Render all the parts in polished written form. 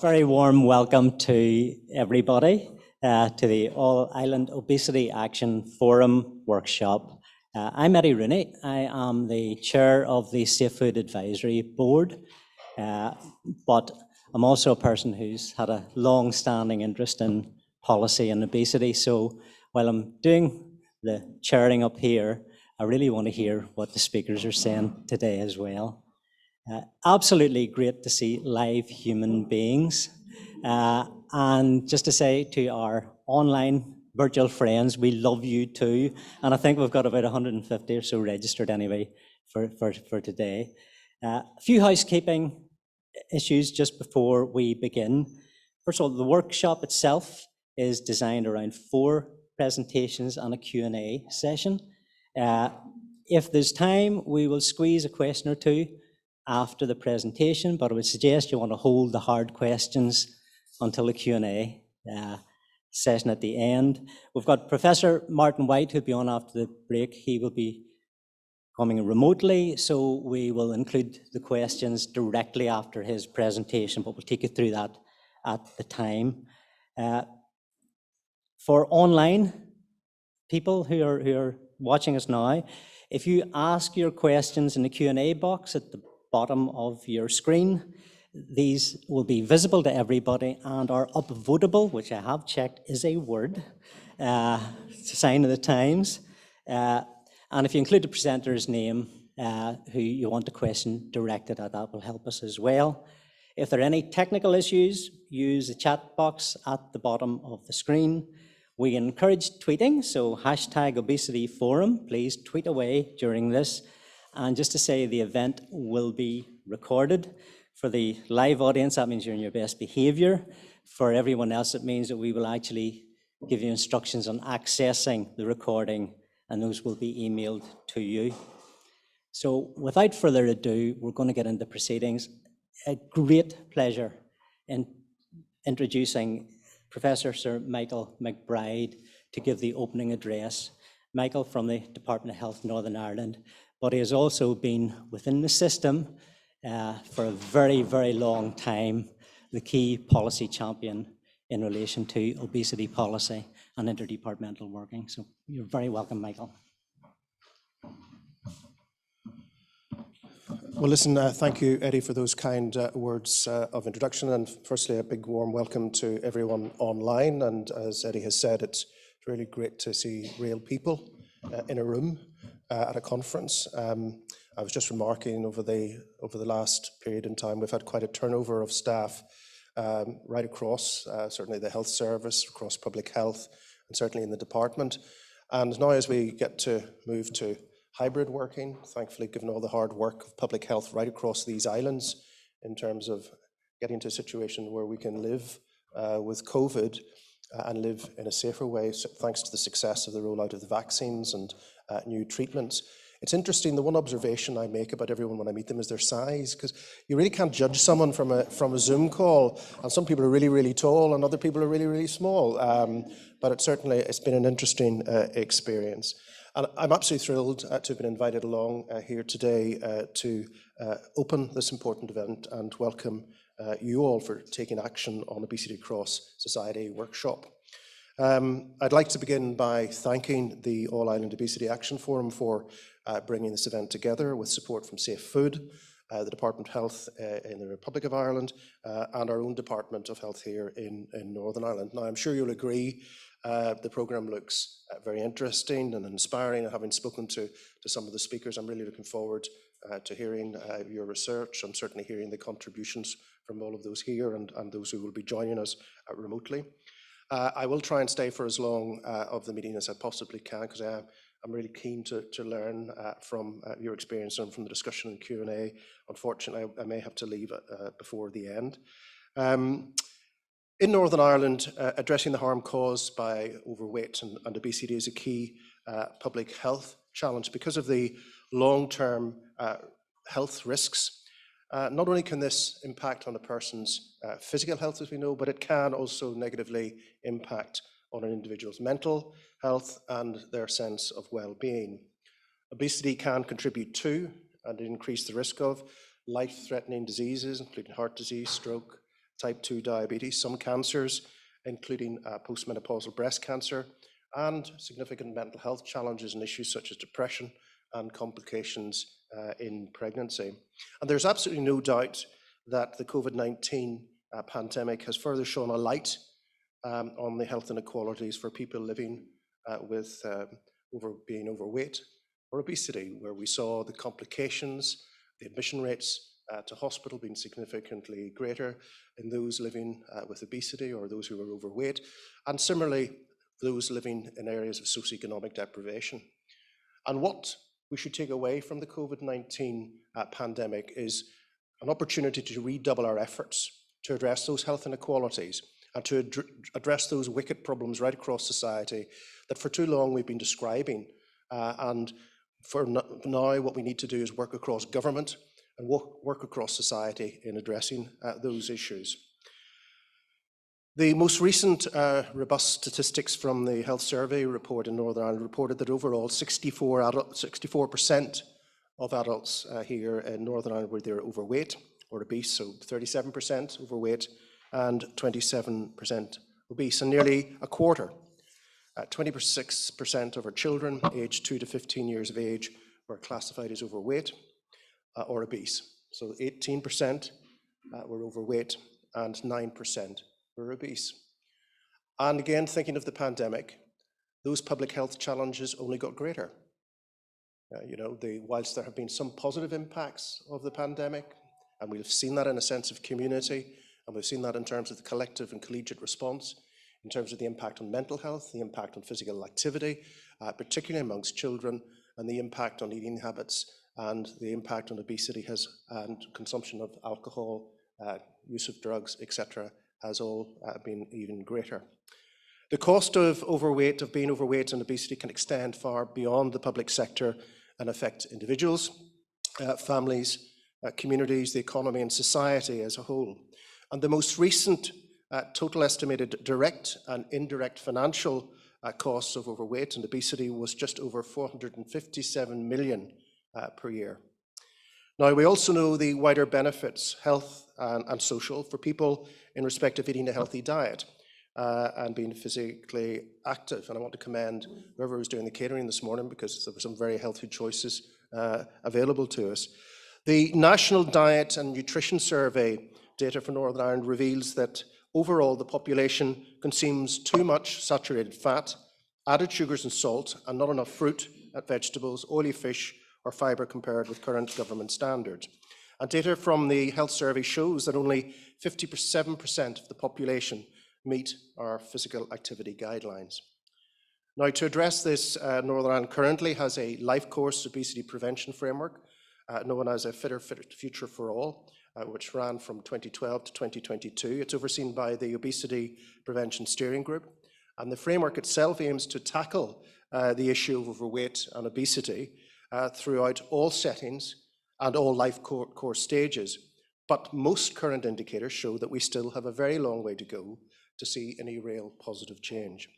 Very warm welcome to everybody to the All-island Obesity Action Forum workshop. I'm Eddie Rooney. I am the chair of the Safe Food Advisory Board, but I'm also a person who's had a long-standing interest in policy and obesity. So while I'm doing the chairing up here, I really want to hear what the speakers are saying today as well. Absolutely great to see live human beings. And just to say to our online virtual friends, we love you too. And I think we've got about 150 or so registered anyway for today. A few housekeeping issues just before we begin. First of all, the workshop itself is designed around 4 presentations and a Q&A session. If there's time, we will squeeze a question or two after the presentation, but I would suggest you want to hold the hard questions until the Q&A session at the end. We've got Professor Martin White, who'll be on after the break. He will be coming remotely, so we will include the questions directly after his presentation, but we'll take you through that at the time. For online people who are watching us now, if you ask your questions in the Q&A box at the bottom of your screen, these will be visible to everybody and are upvotable, which I have checked is a word. It's a sign of the times. And if you include the presenter's name, who you want the question directed at, that will help us as well. If there are any technical issues, use the chat box at the bottom of the screen. We encourage tweeting, so #ObesityForum, please tweet away during this. And just to say, the event will be recorded. For the live audience, that means you're in your best behavior. For everyone else, it means that we will actually give you instructions on accessing the recording, and those will be emailed to you. So without further ado, we're going to get into proceedings. A great pleasure in introducing Professor Sir Michael McBride to give the opening address. Michael from the Department of Health, Northern Ireland, but he has also been within the system for a very, very long time, the key policy champion in relation to obesity policy and interdepartmental working. So you're very welcome, Michael. Well, listen, thank you, Eddie, for those kind words of introduction. And firstly, a big warm welcome to everyone online. And as Eddie has said, it's really great to see real people in a room at a conference. I was just remarking over the last period in time, we've had quite a turnover of staff right across, certainly the health service, across public health, and certainly in the department. And now as we get to move to hybrid working, thankfully, given all the hard work of public health right across these islands in terms of getting to a situation where we can live with COVID and live in a safer way, thanks to the success of the rollout of the vaccines and new treatments. It's interesting, the one observation I make about everyone when I meet them is their size, because you really can't judge someone from a Zoom call, and some people are really, really tall and other people are really, really small. But it's been an interesting experience. And I'm absolutely thrilled to have been invited along here today to open this important event and welcome you all for taking action on Obesity Across Society workshop. I'd like to begin by thanking the All-island Obesity Action Forum for bringing this event together with support from Safe Food, the Department of Health in the Republic of Ireland, and our own Department of Health here in Northern Ireland. Now, I'm sure you'll agree the programme looks very interesting and inspiring, and having spoken to some of the speakers, I'm really looking forward to hearing your research. I'm certainly hearing the contributions from all of those here and those who will be joining us remotely. I will try and stay for as long of the meeting as I possibly can, because I'm really keen to learn from your experience and from the discussion and Q&A. Unfortunately, I may have to leave before the end. In Northern Ireland, addressing the harm caused by overweight and obesity is a key public health challenge because of the long-term health risks. Not only can this impact on a person's physical health, as we know, but it can also negatively impact on an individual's mental health and their sense of well-being. Obesity can contribute to and increase the risk of life-threatening diseases, including heart disease, stroke, type 2 diabetes, some cancers, including postmenopausal breast cancer, and significant mental health challenges and issues such as depression and complications in pregnancy. And there's absolutely no doubt that the COVID-19 pandemic has further shone a light on the health inequalities for people living with being overweight or obesity, where we saw the complications, the admission rates to hospital being significantly greater in those living with obesity or those who were overweight, and similarly those living in areas of socioeconomic deprivation. And what we should take away from the COVID-19 pandemic is an opportunity to redouble our efforts to address those health inequalities and to address those wicked problems right across society that for too long we've been describing. And for now, what we need to do is work across government and work across society in addressing those issues. The most recent robust statistics from the Health Survey report in Northern Ireland reported that overall 64% of adults here in Northern Ireland were either overweight or obese, so 37% overweight and 27% obese, and nearly a quarter, 26% of our children aged 2 to 15 years of age were classified as overweight or obese. So 18% were overweight and 9% were obese. And again, thinking of the pandemic, those public health challenges only got greater. Whilst there have been some positive impacts of the pandemic, and we've seen that in a sense of community, and we've seen that in terms of the collective and collegiate response, in terms of the impact on mental health, the impact on physical activity, particularly amongst children, and the impact on eating habits, and the impact on obesity and consumption of alcohol, use of drugs, etc., has all been even greater. The cost of being overweight and obesity can extend far beyond the public sector and affect individuals, families, communities, the economy, and society as a whole. And the most recent total estimated direct and indirect financial costs of overweight and obesity was just over 457 million per year. Now, we also know the wider benefits, health and social, for people in respect of eating a healthy diet and being physically active. And I want to commend whoever was doing the catering this morning, because there were some very healthy choices available to us. The National Diet and Nutrition Survey data for Northern Ireland reveals that overall the population consumes too much saturated fat, added sugars and salt, and not enough fruit, vegetables, oily fish, or fibre compared with current government standards. And data from the Health Survey shows that only 57% of the population meet our physical activity guidelines. Now, to address this, Northern Ireland currently has a life course obesity prevention framework known as a Fitter Future for All, which ran from 2012 to 2022. It's overseen by the Obesity Prevention Steering Group, and the framework itself aims to tackle the issue of overweight and obesity throughout all settings and all life course stages. But most current indicators show that we still have a very long way to go to see any real positive change.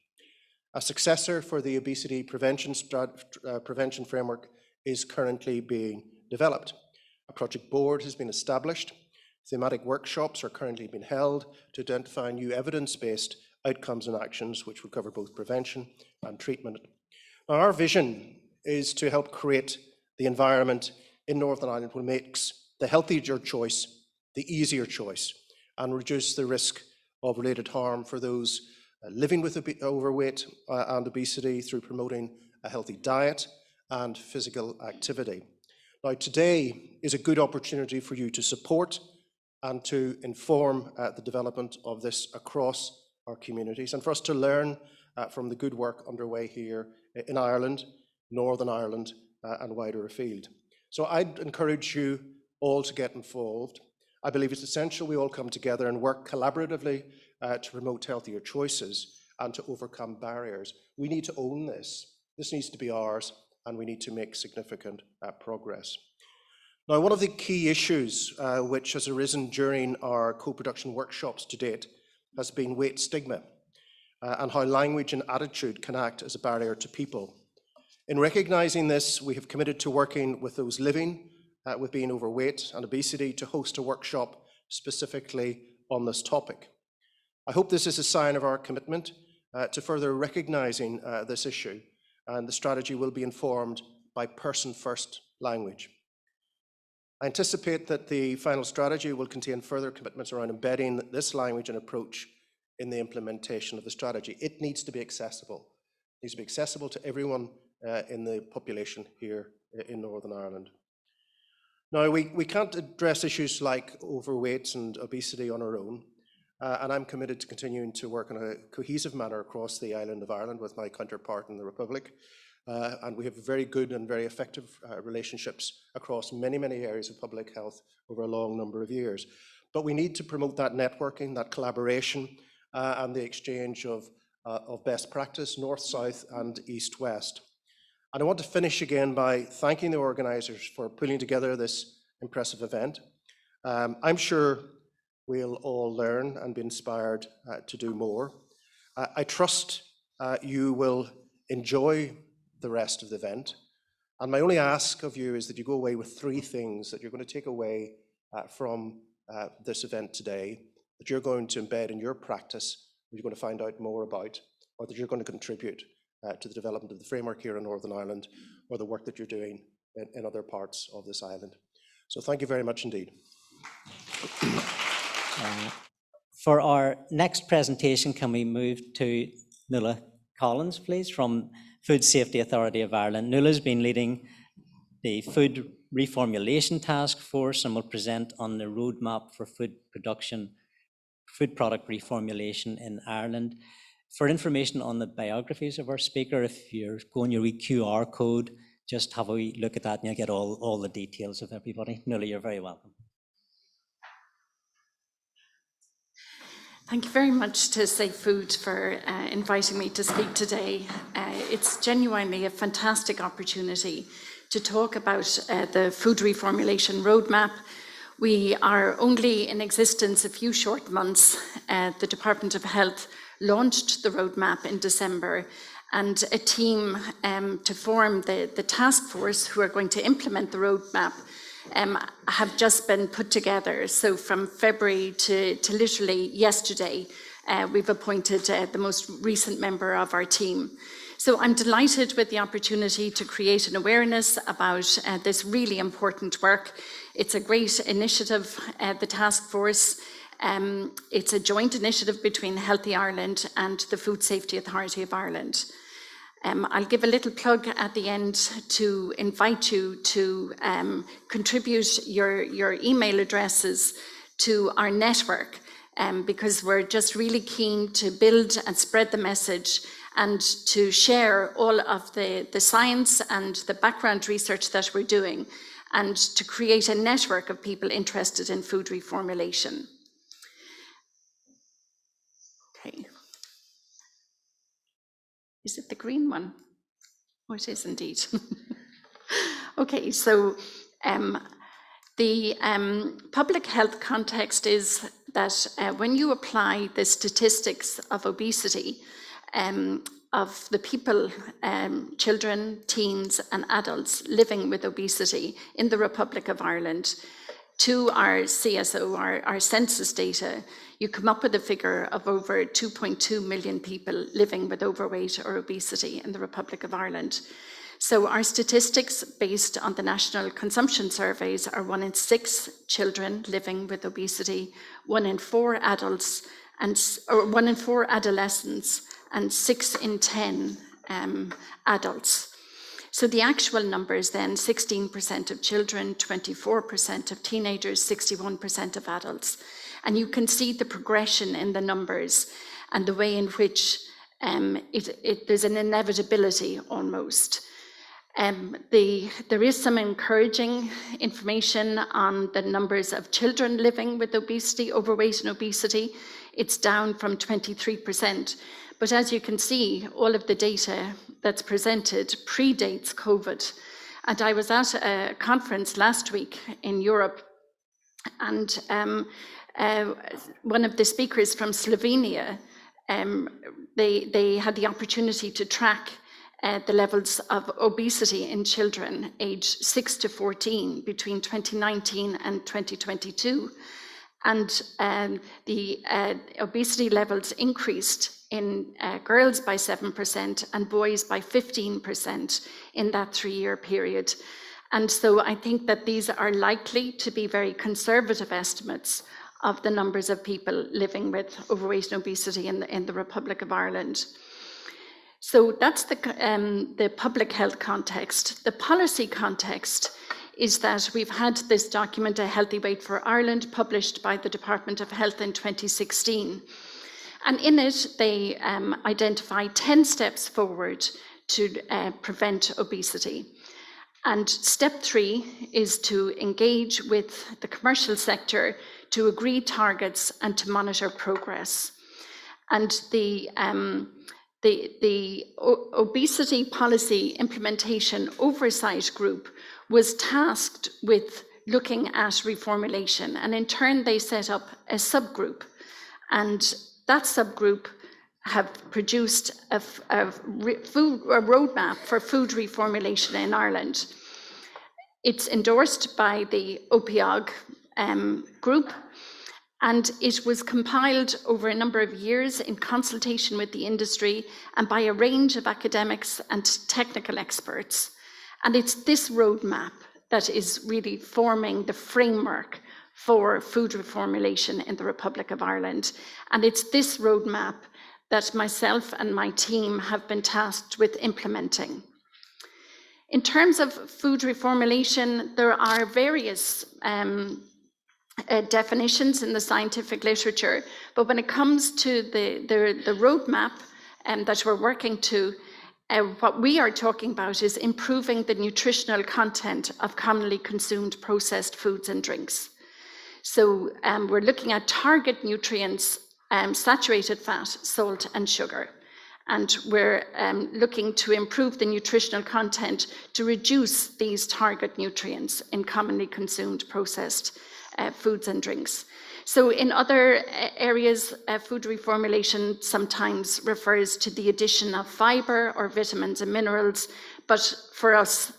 A successor for the obesity prevention framework is currently being developed. A project board has been established. Thematic workshops are currently being held to identify new evidence-based outcomes and actions which will cover both prevention and treatment. Now, our vision is to help create the environment in Northern Ireland which makes the healthier choice the easier choice and reduce the risk of related harm for those living with overweight and obesity through promoting a healthy diet and physical activity. Now, today is a good opportunity for you to support and to inform the development of this across our communities, and for us to learn from the good work underway here in Ireland, Northern Ireland, and wider afield. So I'd encourage you all to get involved. I believe it's essential we all come together and work collaboratively to promote healthier choices and to overcome barriers. We need to own this. This needs to be ours, and we need to make significant progress. Now, one of the key issues which has arisen during our co-production workshops to date has been weight stigma and how language and attitude can act as a barrier to people. In recognising this, we have committed to working with those living with being overweight and obesity to host a workshop specifically on this topic. I hope this is a sign of our commitment to further recognising this issue, and the strategy will be informed by person-first language. I anticipate that the final strategy will contain further commitments around embedding this language and approach in the implementation of the strategy. It needs to be accessible. It needs to be accessible to everyone in the population here in Northern Ireland. Now, we can't address issues like overweight and obesity on our own, and I'm committed to continuing to work in a cohesive manner across the island of Ireland with my counterpart in the Republic. And we have very good and very effective relationships across many, many areas of public health over a long number of years. But we need to promote that networking, that collaboration, and the exchange of best practice, north, south, and east, west. And I want to finish again by thanking the organisers for putting together this impressive event. I'm sure we'll all learn and be inspired to do more. I trust you will enjoy the rest of the event. And my only ask of you is that you go away with 3 things that you're going to take away from this event today, that you're going to embed in your practice, that you're going to find out more about, or that you're going to contribute to the development of the framework here in Northern Ireland, or the work that you're doing in other parts of this island. So thank you very much indeed. For our next presentation, can we move to Nuala Collins, please, from Food Safety Authority of Ireland. Nuala's been leading the Food Reformulation Task Force and will present on the roadmap for food production, food product reformulation in Ireland. For information on the biographies of our speaker, if you're going your wee QR code, just have a wee look at that and you'll get all the details of everybody. Nuala, you're very welcome. Thank you very much to safefood for inviting me to speak today. It's genuinely a fantastic opportunity to talk about the food reformulation roadmap. We are only in existence a few short months. The Department of Health launched the roadmap in December, and a team to form the task force who are going to implement the roadmap have just been put together. So from February to literally yesterday, we've appointed the most recent member of our team. So I'm delighted with the opportunity to create an awareness about this really important work. It's a great initiative, the task force. It's a joint initiative between Healthy Ireland and the Food Safety Authority of Ireland. I'll give a little plug at the end to invite you to contribute your email addresses to our network, because we're just really keen to build and spread the message and to share all of the science and the background research that we're doing, and to create a network of people interested in food reformulation. Okay. Is it the green one? Oh, it is indeed. Okay, so the public health context is that when you apply the statistics of obesity, of the people, children, teens, and adults living with obesity in the Republic of Ireland, to our CSO, our census data, you come up with a figure of over 2.2 million people living with overweight or obesity in the Republic of Ireland. So our statistics based on the national consumption surveys are 1 in 6 children living with obesity, 1 in 4 adults, or 1 in 4 adolescents, and 6 in 10 adults. So the actual numbers then, 16% of children, 24% of teenagers, 61% of adults. And you can see the progression in the numbers and the way in which there's an inevitability almost. There is some encouraging information on the numbers of children living with obesity, overweight and obesity. It's down from 23%. But as you can see, all of the data that's presented predates COVID. And I was at a conference last week in Europe, and one of the speakers from Slovenia, they had the opportunity to track the levels of obesity in children aged 6 to 14 between 2019 and 2022. And the obesity levels increased in girls by 7% and boys by 15% in that 3-year period. And so I think that these are likely to be very conservative estimates of the numbers of people living with overweight and obesity in the Republic of Ireland. So that's the public health context. The policy context is that we've had this document, A Healthy Weight for Ireland, published by the Department of Health in 2016. And in it, they identify 10 steps forward to prevent obesity. And step 3 is to engage with the commercial sector to agree targets and to monitor progress. And the Obesity Policy Implementation Oversight Group was tasked with looking at reformulation, and in turn they set up a subgroup, and that subgroup have produced a roadmap for food reformulation in Ireland. It's endorsed by the OPIOG group, and it was compiled over a number of years in consultation with the industry and by a range of academics and technical experts. And it's this roadmap that is really forming the framework for food reformulation in the Republic of Ireland. And it's this roadmap that myself and my team have been tasked with implementing. In terms of food reformulation, there are various definitions in the scientific literature, but when it comes to the roadmap that we're working to, what we are talking about is improving the nutritional content of commonly consumed processed foods and drinks. So we're looking at target nutrients, saturated fat, salt, and sugar. And we're looking to improve the nutritional content to reduce these target nutrients in commonly consumed processed foods and drinks. So in other areas, food reformulation sometimes refers to the addition of fiber or vitamins and minerals, but for us,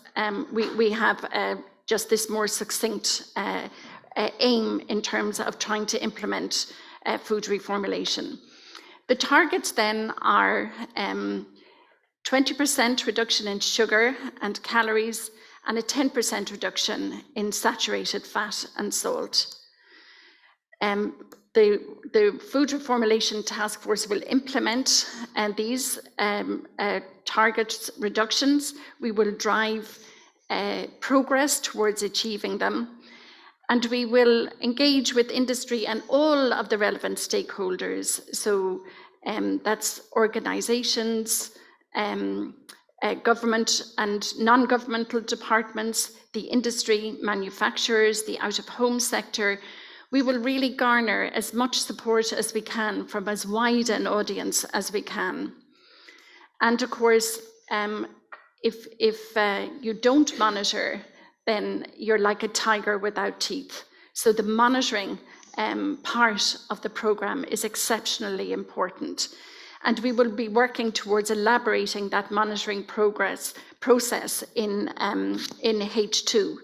we have just this more succinct aim in terms of trying to implement food reformulation. The targets then are 20% reduction in sugar and calories and a 10% reduction in saturated fat and salt. The Food Reformulation Task Force will implement these target reductions. We will drive progress towards achieving them. And we will engage with industry and all of the relevant stakeholders. So that's organizations, government and non-governmental departments, the industry, manufacturers, the out-of-home sector. We will really garner as much support as we can from as wide an audience as we can. And of course, if you don't monitor, then you're like a tiger without teeth. So the monitoring part of the programme is exceptionally important. And we will be working towards elaborating that monitoring process in H2.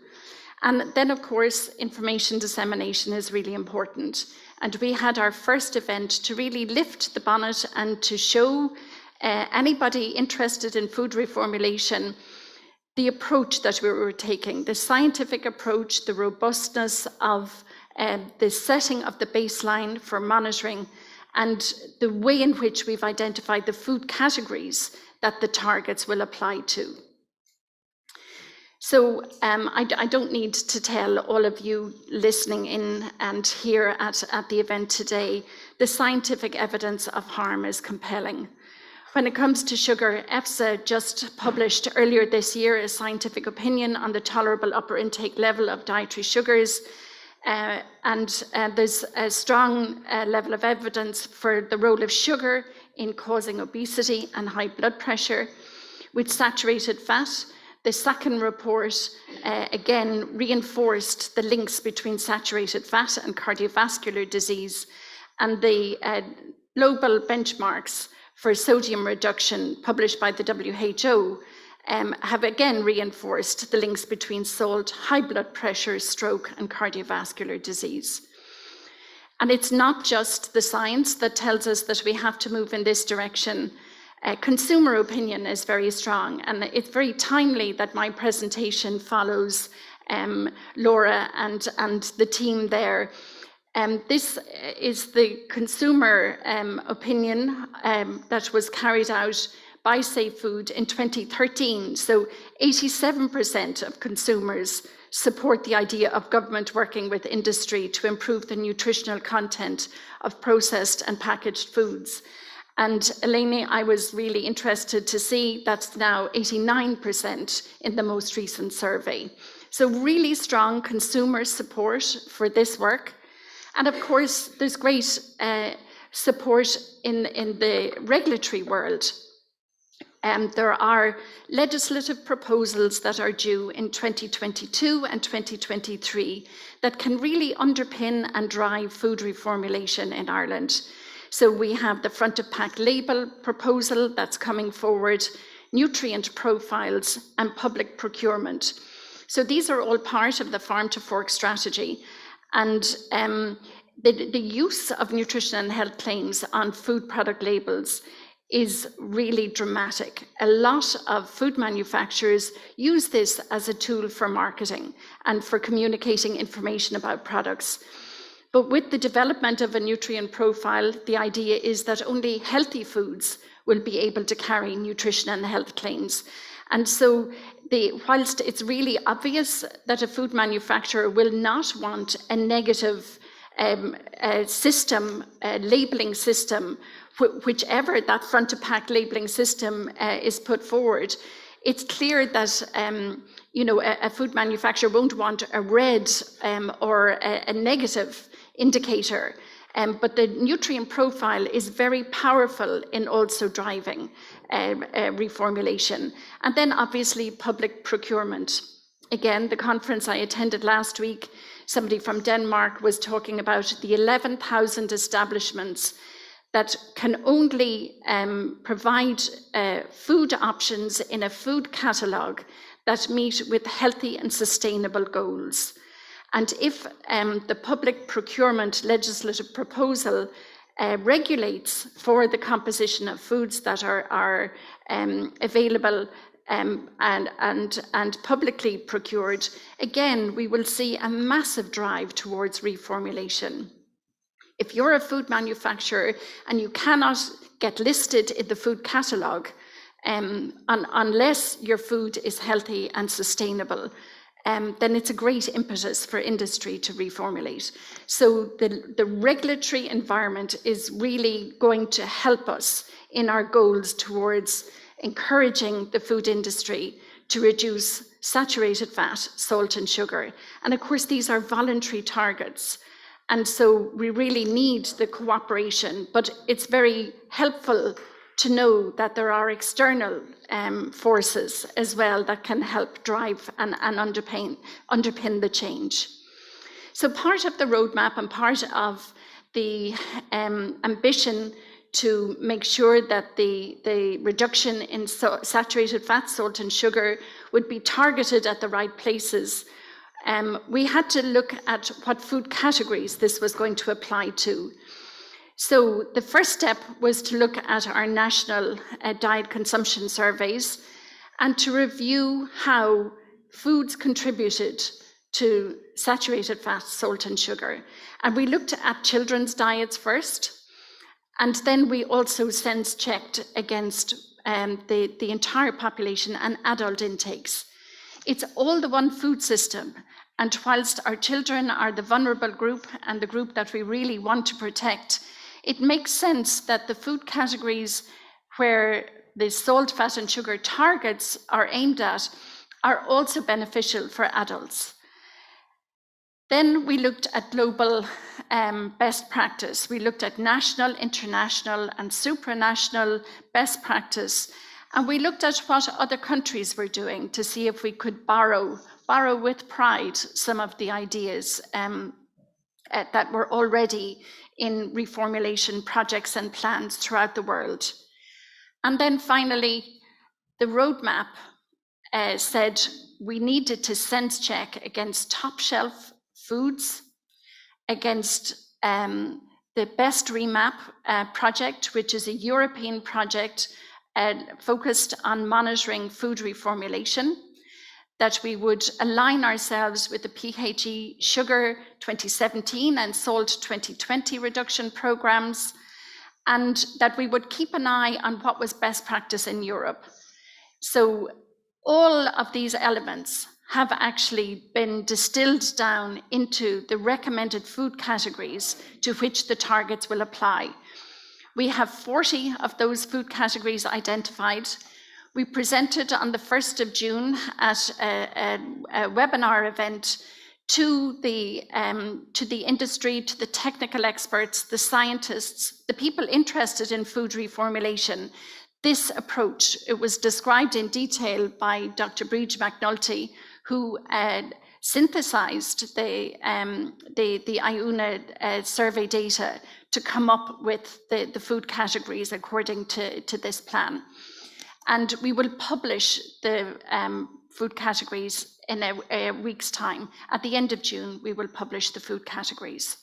And then, of course, information dissemination is really important. And we had our first event to really lift the bonnet and to show anybody interested in food reformulation the approach that we were taking, the scientific approach, the robustness of the setting of the baseline for monitoring, and the way in which we've identified the food categories that the targets will apply to. So I don't need to tell all of you listening in and here at the event today, the scientific evidence of harm is compelling. When it comes to sugar, EFSA just published earlier this year a scientific opinion on the tolerable upper intake level of dietary sugars. And there's a strong level of evidence for the role of sugar in causing obesity and high blood pressure. With saturated fat, the second report again reinforced the links between saturated fat and cardiovascular disease, and the global benchmarks for sodium reduction published by the WHO have again reinforced the links between salt, high blood pressure, stroke, and cardiovascular disease. And it's not just the science that tells us that we have to move in this direction. Consumer opinion is very strong, and it's very timely that my presentation follows Laura and the team there. This is the consumer opinion that was carried out by safefood in 2013. So 87% of consumers support the idea of government working with industry to improve the nutritional content of processed and packaged foods. And Eleni, I was really interested to see that's now 89% in the most recent survey. So really strong consumer support for this work. And of course, there's great support in the regulatory world. There are legislative proposals that are due in 2022 and 2023 that can really underpin and drive food reformulation in Ireland. So we have the front of pack label proposal that's coming forward, nutrient profiles, and public procurement. So these are all part of the farm to fork strategy. And the use of nutrition and health claims on food product labels is really dramatic. A lot of food manufacturers use this as a tool for marketing and for communicating information about products. But with the development of a nutrient profile, the idea is that only healthy foods will be able to carry nutrition and health claims. And so whilst it's really obvious that a food manufacturer will not want a negative labeling system, whichever that front of pack labeling system is put forward, it's clear that a food manufacturer won't want a red or a negative indicator. But the nutrient profile is very powerful in also driving reformulation. And then obviously public procurement. Again, the conference I attended last week, somebody from Denmark was talking about the 11,000 establishments that can only provide food options in a food catalogue that meet with healthy and sustainable goals. And if the public procurement legislative proposal regulates for the composition of foods that are available and publicly procured, again, we will see a massive drive towards reformulation. If you're a food manufacturer and you cannot get listed in the food catalogue unless your food is healthy and sustainable, then it's a great impetus for industry to reformulate. So the regulatory environment is really going to help us in our goals towards encouraging the food industry to reduce saturated fat, salt and sugar. And of course, these are voluntary targets. And so we really need the cooperation, but it's very helpful to know that there are external forces as well that can help drive and underpin the change. So part of the roadmap and part of the ambition to make sure that the reduction in saturated fat, salt and sugar would be targeted at the right places, we had to look at what food categories this was going to apply to. So the first step was to look at our national diet consumption surveys and to review how foods contributed to saturated fat, salt and sugar. And we looked at children's diets first, and then we also sense checked against the entire population and adult intakes. It's all the one food system. And whilst our children are the vulnerable group and the group that we really want to protect, it makes sense that the food categories where the salt, fat and sugar targets are aimed at are also beneficial for adults. Then we looked at global best practice. We looked at national, international and supranational best practice. And we looked at what other countries were doing to see if we could borrow with pride some of the ideas that were already in reformulation projects and plans throughout the world. And then finally, the roadmap said we needed to sense check against top shelf foods, against the Best Remap project, which is a European project focused on monitoring food reformulation, that we would align ourselves with the PHE Sugar 2017 and Salt 2020 reduction programs, and that we would keep an eye on what was best practice in Europe. So all of these elements have actually been distilled down into the recommended food categories to which the targets will apply. We have 40 of those food categories identified. We presented on the 1st of June at a webinar event to the industry, to the technical experts, the scientists, the people interested in food reformulation. This approach, it was described in detail by Dr. Breach McNulty, who synthesized the IUNA survey data to come up with the food categories according to this plan. And we will publish the food categories in a week's time. At the end of June, we will publish the food categories.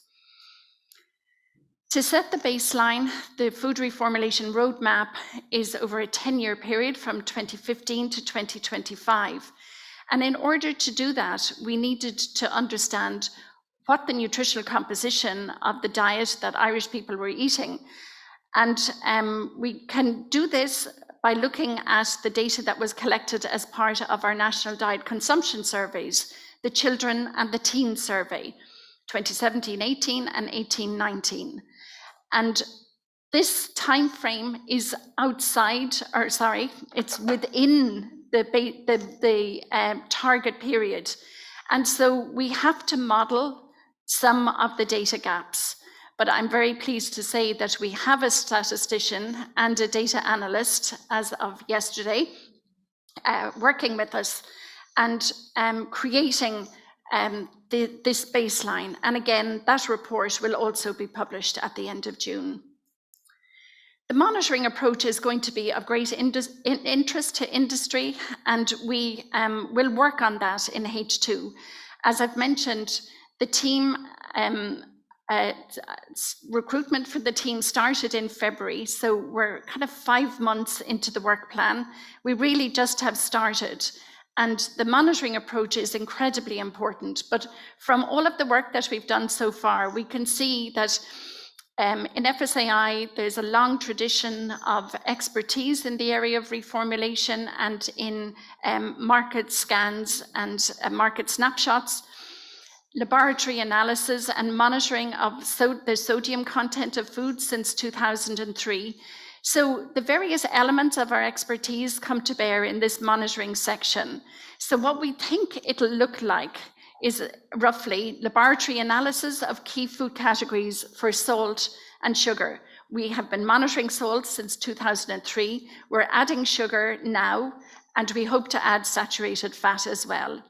To set the baseline, the food reformulation roadmap is over a 10-year period from 2015 to 2025. And in order to do that, we needed to understand what the nutritional composition of the diet that Irish people were eating. And we can do this by looking at the data that was collected as part of our national diet consumption surveys, the children and the teen survey, 2017-18 and 18-19. And this time frame is it's within the target period. And so we have to model some of the data gaps. But I'm very pleased to say that we have a statistician and a data analyst as of yesterday working with us and creating this baseline. And again, that report will also be published at the end of June. The monitoring approach is going to be of great interest to industry, and we will work on that in H2. As I've mentioned, the team recruitment for the team started in February, so we're kind of 5 months into the work plan. We really just have started, and the monitoring approach is incredibly important. But from all of the work that we've done so far, we can see that in FSAI, there's a long tradition of expertise in the area of reformulation and in market scans and market snapshots, laboratory analysis and monitoring of the sodium content of food since 2003. So the various elements of our expertise come to bear in this monitoring section. So what we think it'll look like is roughly laboratory analysis of key food categories for salt and sugar. We have been monitoring salt since 2003. We're adding sugar now, and we hope to add saturated fat as well.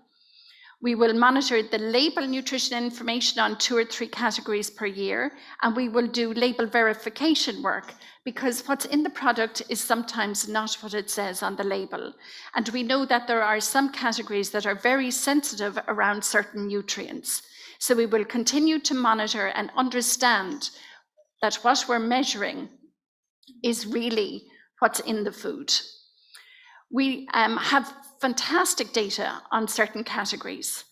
We will monitor the label nutrition information on 2 or 3 categories per year, and we will do label verification work, because what's in the product is sometimes not what it says on the label. And we know that there are some categories that are very sensitive around certain nutrients. So we will continue to monitor and understand that what we're measuring is really what's in the food. We have fantastic data on certain categories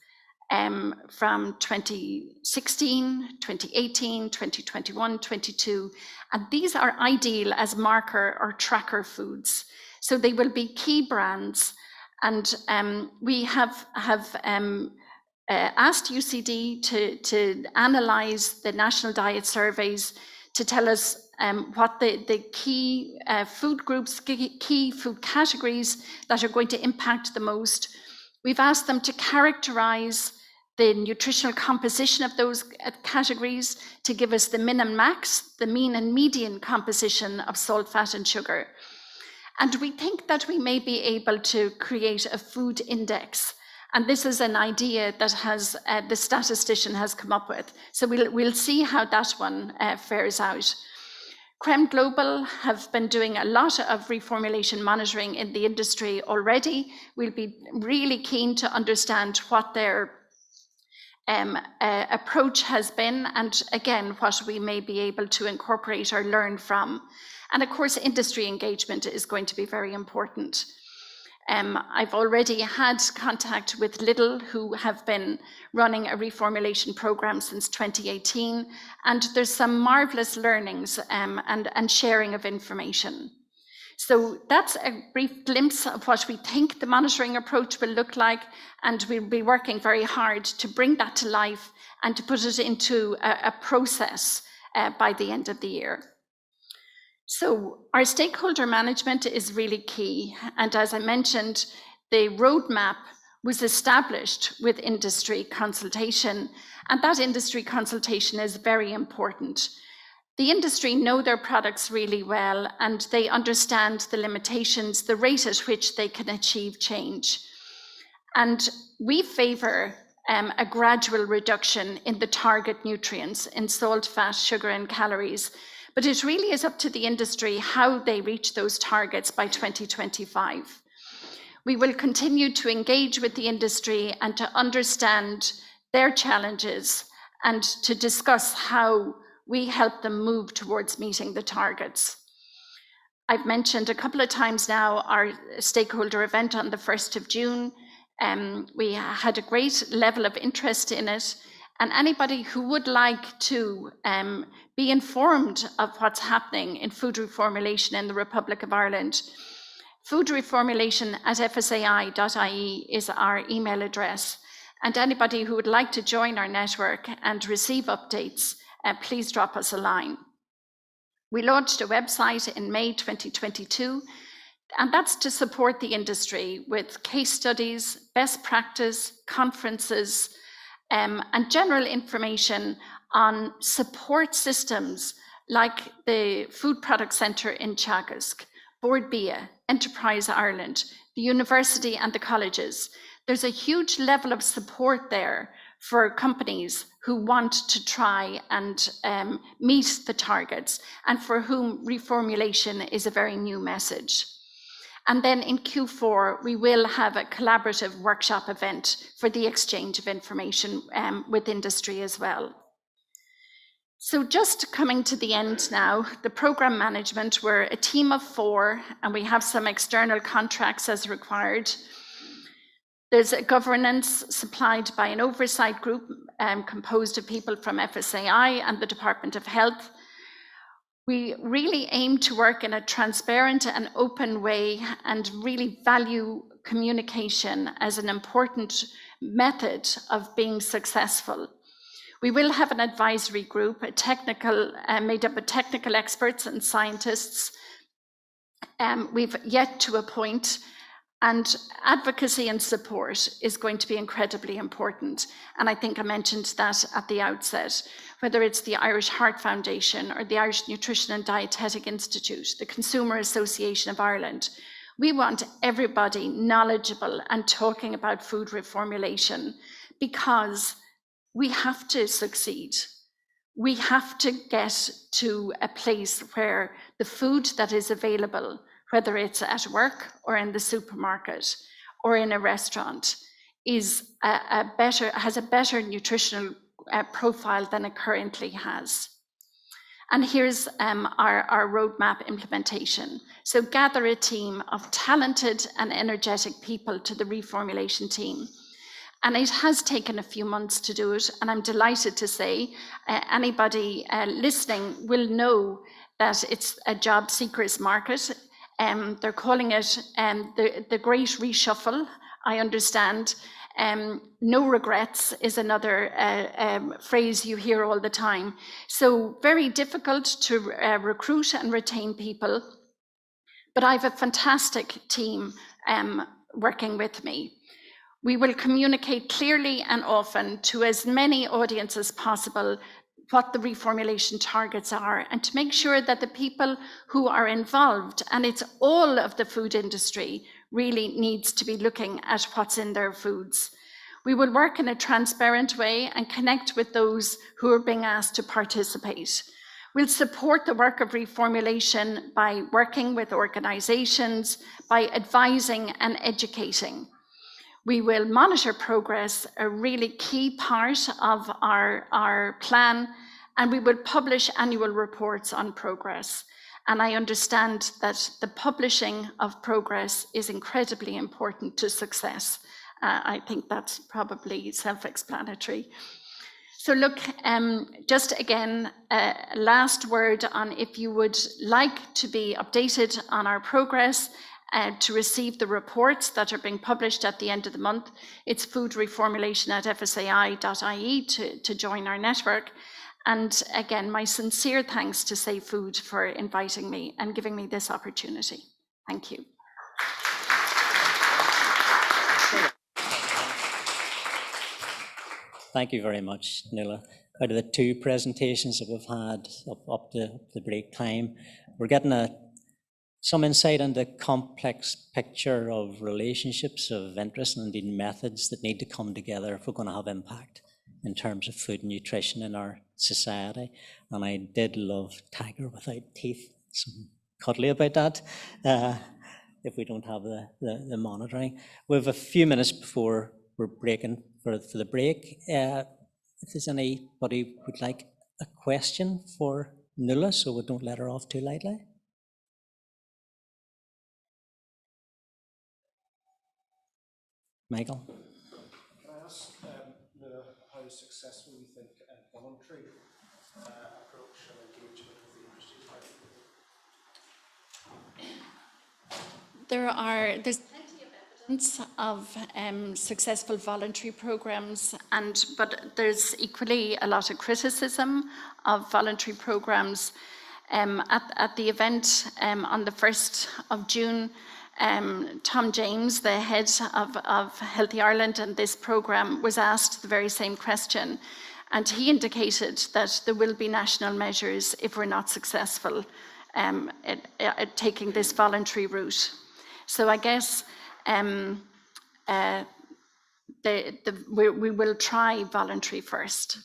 from 2016, 2018, 2021, 22, and these are ideal as marker or tracker foods. So they will be key brands, and we have asked UCD to analyze the national diet surveys to tell us what the key food groups, key food categories that are going to impact the most. We've asked them to characterize the nutritional composition of those categories to give us the min and max, the mean and median composition of salt, fat, and sugar. And we think that we may be able to create a food index. And this is an idea that has the statistician has come up with. So we'll see how that one fares out. Creme Global have been doing a lot of reformulation monitoring in the industry already. We'll be really keen to understand what their approach has been, and again, what we may be able to incorporate or learn from. And of course, industry engagement is going to be very important. I've already had contact with Lidl, who have been running a reformulation program since 2018, and there's some marvelous learnings and sharing of information. So that's a brief glimpse of what we think the monitoring approach will look like, and we'll be working very hard to bring that to life and to put it into a process by the end of the year. So our stakeholder management is really key, and as I mentioned, the roadmap was established with industry consultation, and that industry consultation is very important. The industry know their products really well, and they understand the limitations, the rate at which they can achieve change. And we favour a gradual reduction in the target nutrients in salt, fat, sugar and calories, but it really is up to the industry how they reach those targets by 2025. We will continue to engage with the industry and to understand their challenges and to discuss how we help them move towards meeting the targets. I've mentioned a couple of times now our stakeholder event on the 1st of June. We had a great level of interest in it, and anybody who would like to be informed of what's happening in food reformulation in the Republic of Ireland, foodreformulation@fsai.ie is our email address, and anybody who would like to join our network and receive updates, please drop us a line. We launched a website in May 2022, and that's to support the industry with case studies, best practice, conferences, and general information on support systems like the Food Product Centre in Teagasc, Board Bia, Enterprise Ireland, the university and the colleges. There's a huge level of support there for companies who want to try and meet the targets, and for whom reformulation is a very new message. And then in Q4, we will have a collaborative workshop event for the exchange of information with industry as well. So just coming to the end now, the program management, we're a team of 4, and we have some external contracts as required. There's a governance supplied by an oversight group composed of people from FSAI and the Department of Health. We really aim to work in a transparent and open way and really value communication as an important method of being successful. We will have an advisory group, made up of technical experts and scientists. We've yet to appoint, and advocacy and support is going to be incredibly important. And I think I mentioned that at the outset, whether it's the Irish Heart Foundation or the Irish Nutrition and Dietetic Institute, the Consumer Association of Ireland. We want everybody knowledgeable and talking about food reformulation, because we have to succeed. We have to get to a place where the food that is available, whether it's at work or in the supermarket or in a restaurant, has a better nutritional profile than it currently has. And here's our roadmap implementation. So gather a team of talented and energetic people to the reformulation team. And it has taken a few months to do it, and I'm delighted to say anybody listening will know that it's a job seekers market. They're calling it the Great Reshuffle, I understand. No regrets is another phrase you hear all the time. So very difficult to recruit and retain people, but I have a fantastic team working with me. We will communicate clearly and often to as many audiences as possible what the reformulation targets are, and to make sure that the people who are involved, and it's all of the food industry, really needs to be looking at what's in their foods. We will work in a transparent way and connect with those who are being asked to participate. We'll support the work of reformulation by working with organizations, by advising and educating. We will monitor progress, a really key part of our plan, and we will publish annual reports on progress. And I understand that the publishing of progress is incredibly important to success. I think that's probably self-explanatory. So look, just again, last word on if you would like to be updated on our progress, to receive the reports that are being published at the end of the month, it's foodreformulation@fsai.ie to join our network. And again, my sincere thanks to Safe Food for inviting me and giving me this opportunity. Thank you. Thank you very much, Nuala. Out of the two presentations that we've had up to the break time, we're getting some insight into the complex picture of relationships of interest and indeed methods that need to come together if we're going to have impact in terms of food and nutrition in our society. And I did love Tiger Without Teeth, some cuddly about that, if we don't have the monitoring. We have a few minutes before we're breaking for the break. If there's anybody who'd like a question for Nuala, so we don't let her off too lightly. Michael? Can I ask how successful you think a voluntary approach and engagement with the industry might be? There's plenty of evidence of successful voluntary programs, but there's equally a lot of criticism of voluntary programs. At the event on the 1st of June, Tom James, the head of Healthy Ireland and this programme, was asked the very same question, and he indicated that there will be national measures if we're not successful at taking this voluntary route. So I guess we will try voluntary first.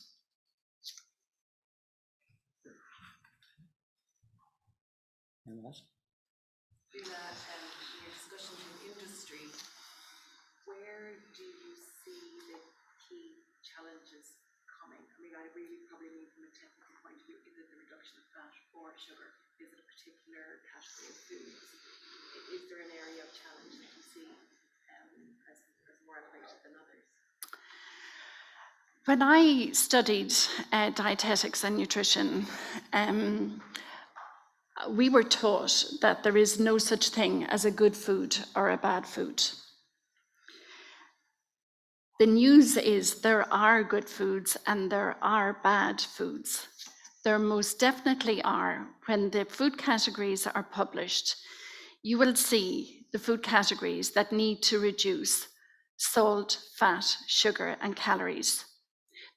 Where do you see the key challenges coming? I mean, I really probably mean from a technical point of view, is it the reduction of fat or sugar? Is it a particular category of foods? Is there an area of challenge that you see as more elevated than others? When I studied dietetics and nutrition, we were taught that there is no such thing as a good food or a bad food. The news is there are good foods and there are bad foods. There most definitely are. When the food categories are published, you will see the food categories that need to reduce salt, fat, sugar, and calories.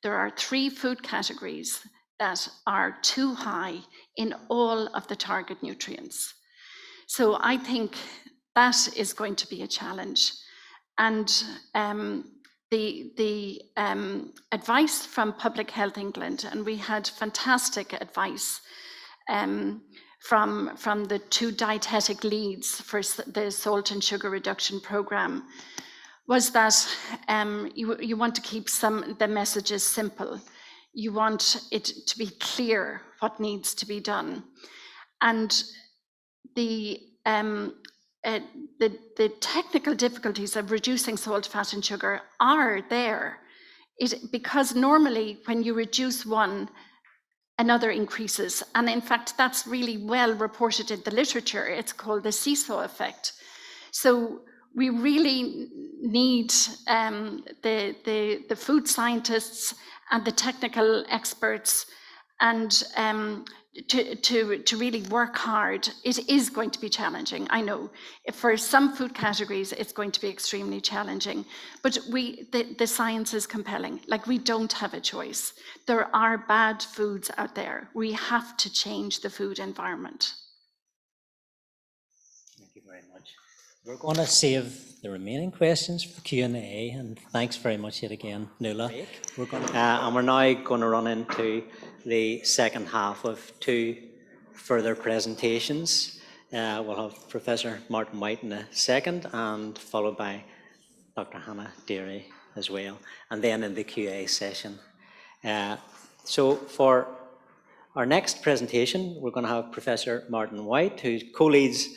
There are 3 food categories that are too high in all of the target nutrients. So I think that is going to be a challenge. And the advice from Public Health England, and we had fantastic advice from the 2 dietetic leads for the salt and sugar reduction programme, was that you want to keep the messages simple. You want it to be clear what needs to be done. And the technical difficulties of reducing salt, fat, and sugar are there. Because normally when you reduce one, another increases. And in fact, that's really well reported in the literature. It's called the seesaw effect. So we really need the food scientists and the technical experts and to really work hard. It is going to be challenging, I know. For some food categories, it's going to be extremely challenging, but the science is compelling. Like, we don't have a choice. There are bad foods out there. We have to change the food environment. Thank you very much. We're going to save the remaining questions for Q&A, and thanks very much yet again, Nuala. And we're now going to run into the second half of 2 further presentations. We'll have Professor Martin White in a second, and followed by Dr. Hannah Dearie as well, and then in the QA session. So for our next presentation, we're going to have Professor Martin White, who co-leads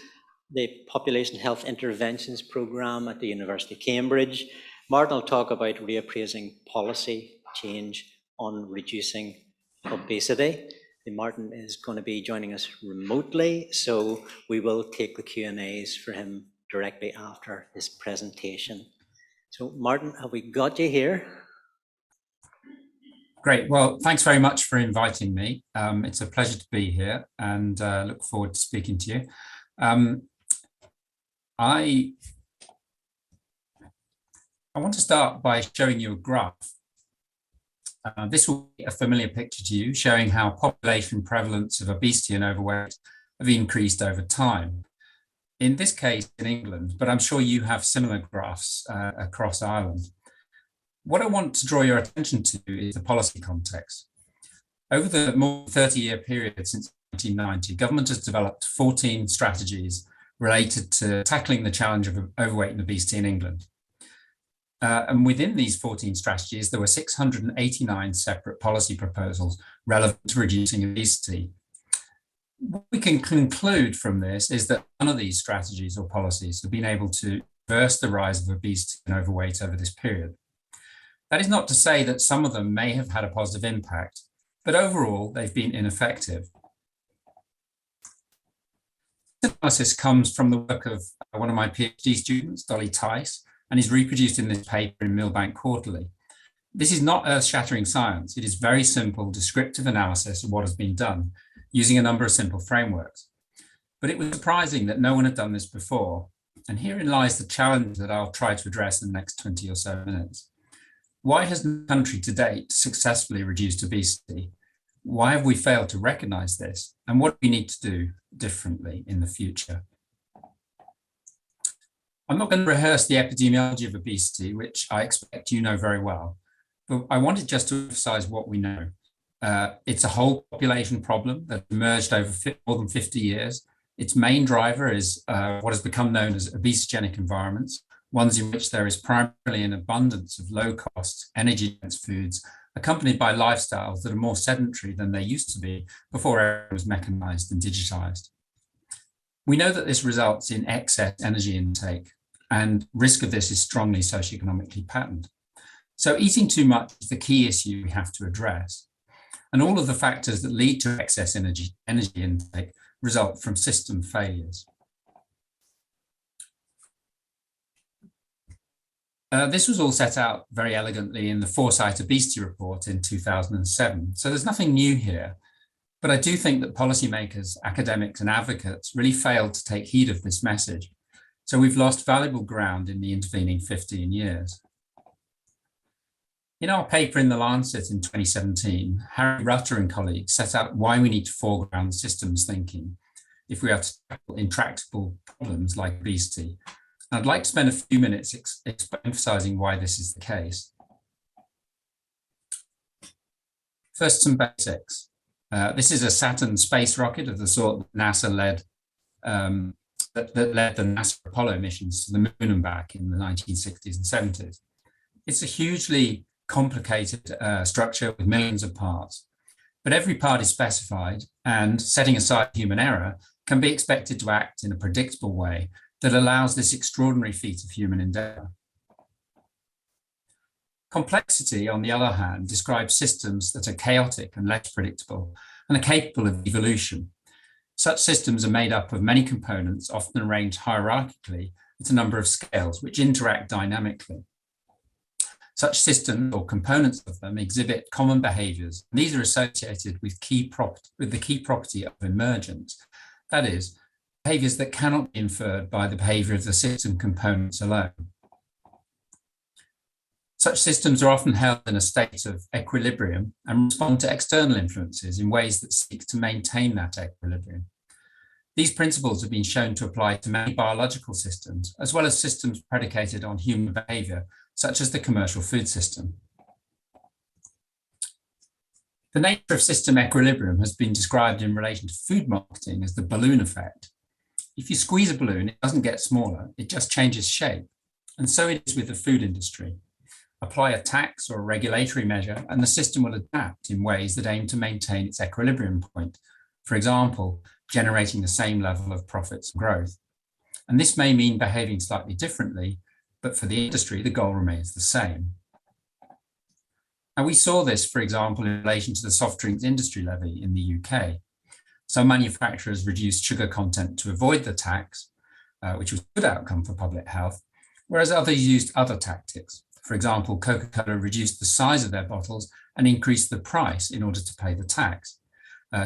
the Population Health Interventions Programme at the University of Cambridge. Martin will talk about reappraising policy change on reducing obesity. And Martin is going to be joining us remotely, so we will take the Q&As for him directly after his presentation. So Martin, have we got you here? Great. Well, thanks very much for inviting me. It's a pleasure to be here and look forward to speaking to you. I want to start by showing you a graph. This will be a familiar picture to you, showing how population prevalence of obesity and overweight have increased over time. In this case, in England, but I'm sure you have similar graphs across Ireland. What I want to draw your attention to is the policy context. Over the more than 30-year period since 1990, government has developed 14 strategies related to tackling the challenge of overweight and obesity in England. And within these 14 strategies, there were 689 separate policy proposals relevant to reducing obesity. What we can conclude from this is that none of these strategies or policies have been able to reverse the rise of obesity and overweight over this period. That is not to say that some of them may have had a positive impact, but overall they've been ineffective. This analysis comes from the work of one of my PhD students, Dolly Tice, and is reproduced in this paper in Millbank Quarterly. This is not earth-shattering science. It is very simple, descriptive analysis of what has been done using a number of simple frameworks. But it was surprising that no one had done this before. And herein lies the challenge that I'll try to address in the next 20 or so minutes. Why has the country to date successfully reduced obesity? Why have we failed to recognize this? And what do we need to do differently in the future? I'm not going to rehearse the epidemiology of obesity, which I expect you know very well, but I wanted just to emphasize what we know. It's a whole population problem that emerged over more than 50 years. Its main driver is what has become known as obesogenic environments, ones in which there is primarily an abundance of low-cost, energy-dense foods, accompanied by lifestyles that are more sedentary than they used to be before everything was mechanized and digitized. We know that this results in excess energy intake, and risk of this is strongly socioeconomically patterned. So eating too much is the key issue we have to address. And all of the factors that lead to excess energy intake result from system failures. This was all set out very elegantly in the Foresight Obesity Report in 2007. So there's nothing new here, but I do think that policymakers, academics, and advocates really failed to take heed of this message. So we've lost valuable ground in the intervening 15 years. In our paper in The Lancet in 2017, Harry Rutter and colleagues set out why we need to foreground systems thinking if we have to tackle intractable problems like obesity. And I'd like to spend a few minutes emphasizing why this is the case. First, some basics. This is a Saturn space rocket of the sort that NASA led, that led the NASA Apollo missions to the moon and back in the 1960s and 70s. It's a hugely complicated structure with millions of parts, but every part is specified and, setting aside human error, can be expected to act in a predictable way that allows this extraordinary feat of human endeavor. Complexity, on the other hand, describes systems that are chaotic and less predictable and are capable of evolution. Such systems are made up of many components, often arranged hierarchically at a number of scales, which interact dynamically. Such systems or components of them exhibit common behaviors. These are associated with the key property of emergence. That is, behaviors that cannot be inferred by the behavior of the system components alone. Such systems are often held in a state of equilibrium and respond to external influences in ways that seek to maintain that equilibrium. These principles have been shown to apply to many biological systems, as well as systems predicated on human behavior, such as the commercial food system. The nature of system equilibrium has been described in relation to food marketing as the balloon effect. If you squeeze a balloon, it doesn't get smaller, it just changes shape. And so it is with the food industry. Apply a tax or a regulatory measure, and the system will adapt in ways that aim to maintain its equilibrium point. For example, generating the same level of profits and growth. And this may mean behaving slightly differently, but for the industry, the goal remains the same. And we saw this, for example, in relation to the soft drinks industry levy in the UK. Some manufacturers reduced sugar content to avoid the tax, which was a good outcome for public health, whereas others used other tactics. For example, Coca-Cola reduced the size of their bottles and increased the price in order to pay the tax,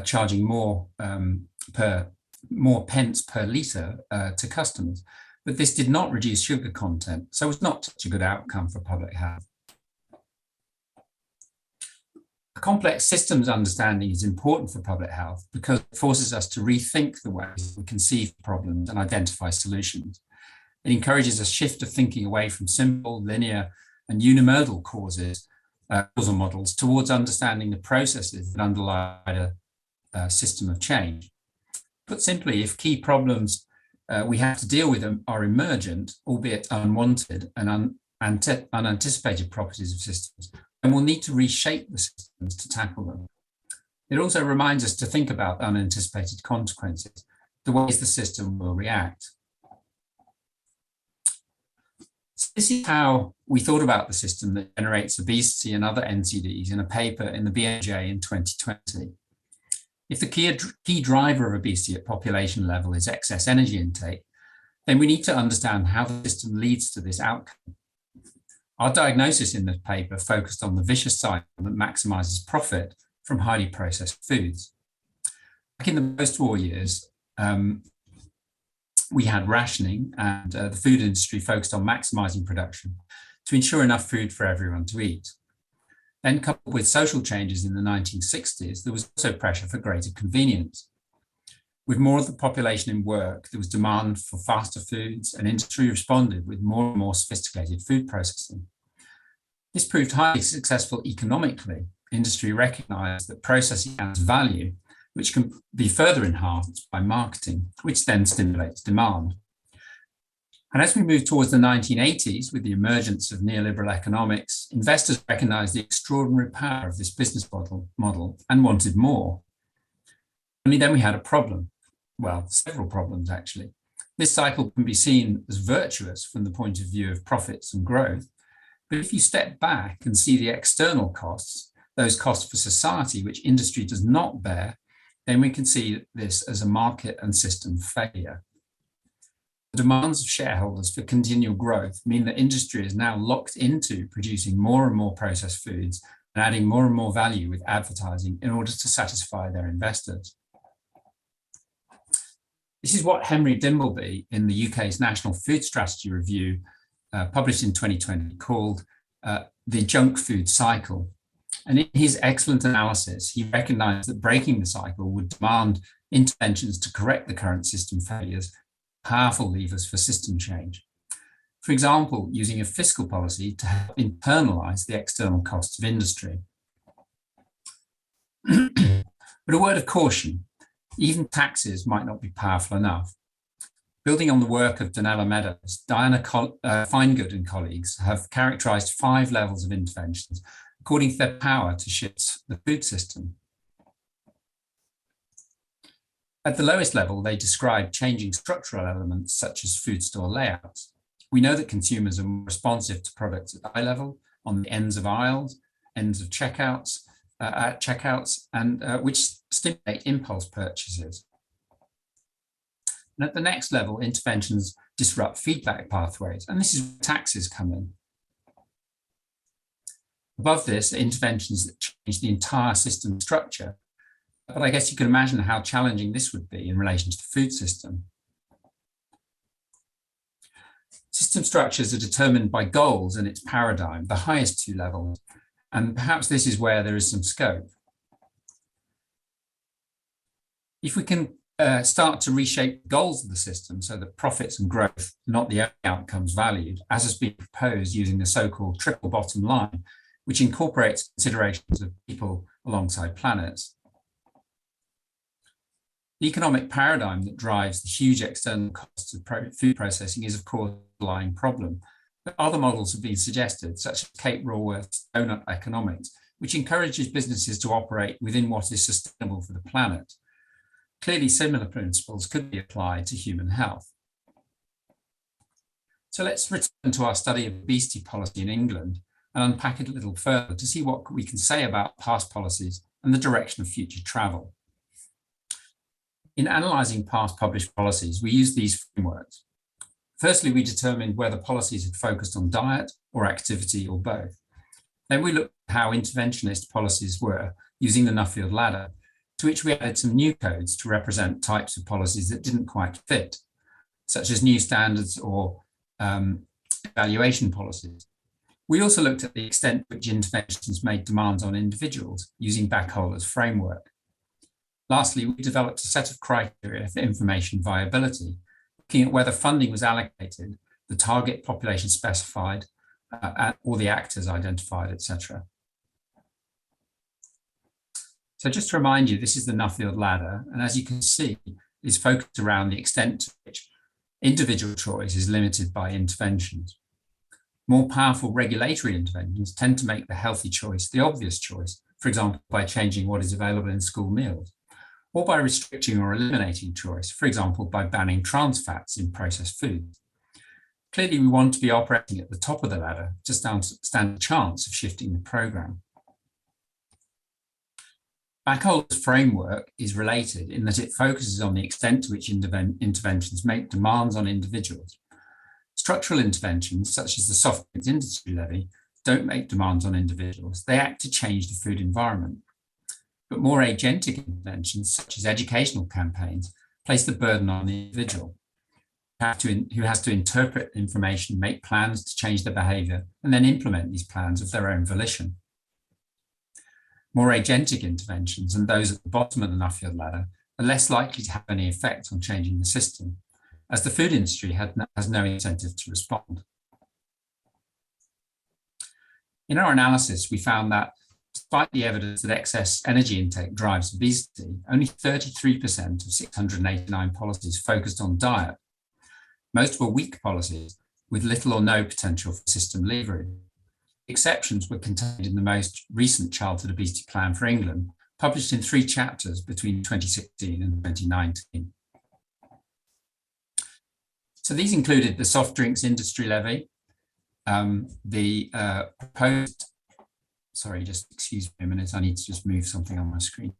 charging more pence per litre to customers. But this did not reduce sugar content, so it was not such a good outcome for public health. A complex systems understanding is important for public health because it forces us to rethink the ways we conceive problems and identify solutions. It encourages a shift of thinking away from simple, linear, and unimodal causal models towards understanding the processes that underlie a system of change. Put simply, if key problems we have to deal with are emergent, albeit unwanted and unanticipated properties of systems, then we'll need to reshape the systems to tackle them. It also reminds us to think about unanticipated consequences, the ways the system will react. So this is how we thought about the system that generates obesity and other NCDs in a paper in the BMJ in 2020. If the key driver of obesity at population level is excess energy intake, then we need to understand how the system leads to this outcome. Our diagnosis in this paper focused on the vicious cycle that maximizes profit from highly processed foods. Back in the post-war years, we had rationing, and the food industry focused on maximizing production to ensure enough food for everyone to eat. Then, coupled with social changes in the 1960s, there was also pressure for greater convenience. With more of the population in work, there was demand for faster foods, and industry responded with more and more sophisticated food processing. This proved highly successful economically. Industry recognized that processing adds value, which can be further enhanced by marketing, which then stimulates demand. And as we move towards the 1980s, with the emergence of neoliberal economics, investors recognized the extraordinary power of this business model and wanted more. Only then we had a problem. Well, several problems, actually. This cycle can be seen as virtuous from the point of view of profits and growth. But if you step back and see the external costs, those costs for society, which industry does not bear, then we can see this as a market and system failure. The demands of shareholders for continual growth mean that industry is now locked into producing more and more processed foods and adding more and more value with advertising in order to satisfy their investors. This is what Henry Dimbleby in the UK's National Food Strategy Review published in 2020 called the junk food cycle. And in his excellent analysis, he recognized that breaking the cycle would demand interventions to correct the current system failures, powerful levers for system change. For example, using a fiscal policy to help internalize the external costs of industry. But a word of caution, even taxes might not be powerful enough. Building on the work of Donella Meadows, Diana Finegood and colleagues have characterized 5 levels of interventions according to their power to shift the food system. At the lowest level, they describe changing structural elements such as food store layouts. We know that consumers are more responsive to products at eye level, on the ends of aisles, ends of checkouts, at checkouts, and which stimulate impulse purchases. And at the next level, interventions disrupt feedback pathways, and this is where taxes come in. Above this, interventions that change the entire system structure. But I guess you can imagine how challenging this would be in relation to the food system. System structures are determined by goals and its paradigm, the highest 2 levels, and perhaps this is where there is some scope. If we can start to reshape the goals of the system so that profits and growth are not the only outcomes valued, as has been proposed using the so-called triple bottom line, which incorporates considerations of people alongside planets. The economic paradigm that drives the huge external costs of food processing is, of course, the underlying problem. But other models have been suggested, such as Kate Raworth's donut economics, which encourages businesses to operate within what is sustainable for the planet. Clearly, similar principles could be applied to human health. So let's return to our study of obesity policy in England and unpack it a little further to see what we can say about past policies and the direction of future travel. In analysing past published policies, we use these frameworks. Firstly, we determined whether policies had focused on diet or activity or both. Then we looked at how interventionist policies were using the Nuffield Ladder, to which we added some new codes to represent types of policies that didn't quite fit, such as new standards or evaluation policies. We also looked at the extent to which interventions made demands on individuals using Backhoe's framework. Lastly, we developed a set of criteria for information viability, looking at whether funding was allocated, the target population specified, or the actors identified, etc. So just to remind you, this is the Nuffield Ladder, and as you can see, is focused around the extent to which individual choice is limited by interventions. More powerful regulatory interventions tend to make the healthy choice the obvious choice, for example, by changing what is available in school meals, or by restricting or eliminating choice, for example, by banning trans fats in processed foods. Clearly, we want to be operating at the top of the ladder to stand a chance of shifting the programme. Backhoe's framework is related in that it focuses on the extent to which interventions make demands on individuals. Structural interventions, such as the soft drinks industry levy, don't make demands on individuals. They act to change the food environment. But more agentic interventions, such as educational campaigns, place the burden on the individual, who has to interpret information, make plans to change their behaviour, and then implement these plans of their own volition. More agentic interventions, and those at the bottom of the Nuffield Ladder, are less likely to have any effect on changing the system, as the food industry has no incentive to respond. In our analysis, we found that despite the evidence that excess energy intake drives obesity, only 33% of 689 policies focused on diet. Most were weak policies with little or no potential for system leverage. Exceptions were contained in the most recent Childhood Obesity Plan for England, published in 3 chapters between 2016 and 2019. So these included the soft drinks industry levy, the proposed, sorry, just excuse me a minute, I need to just move something on my screen.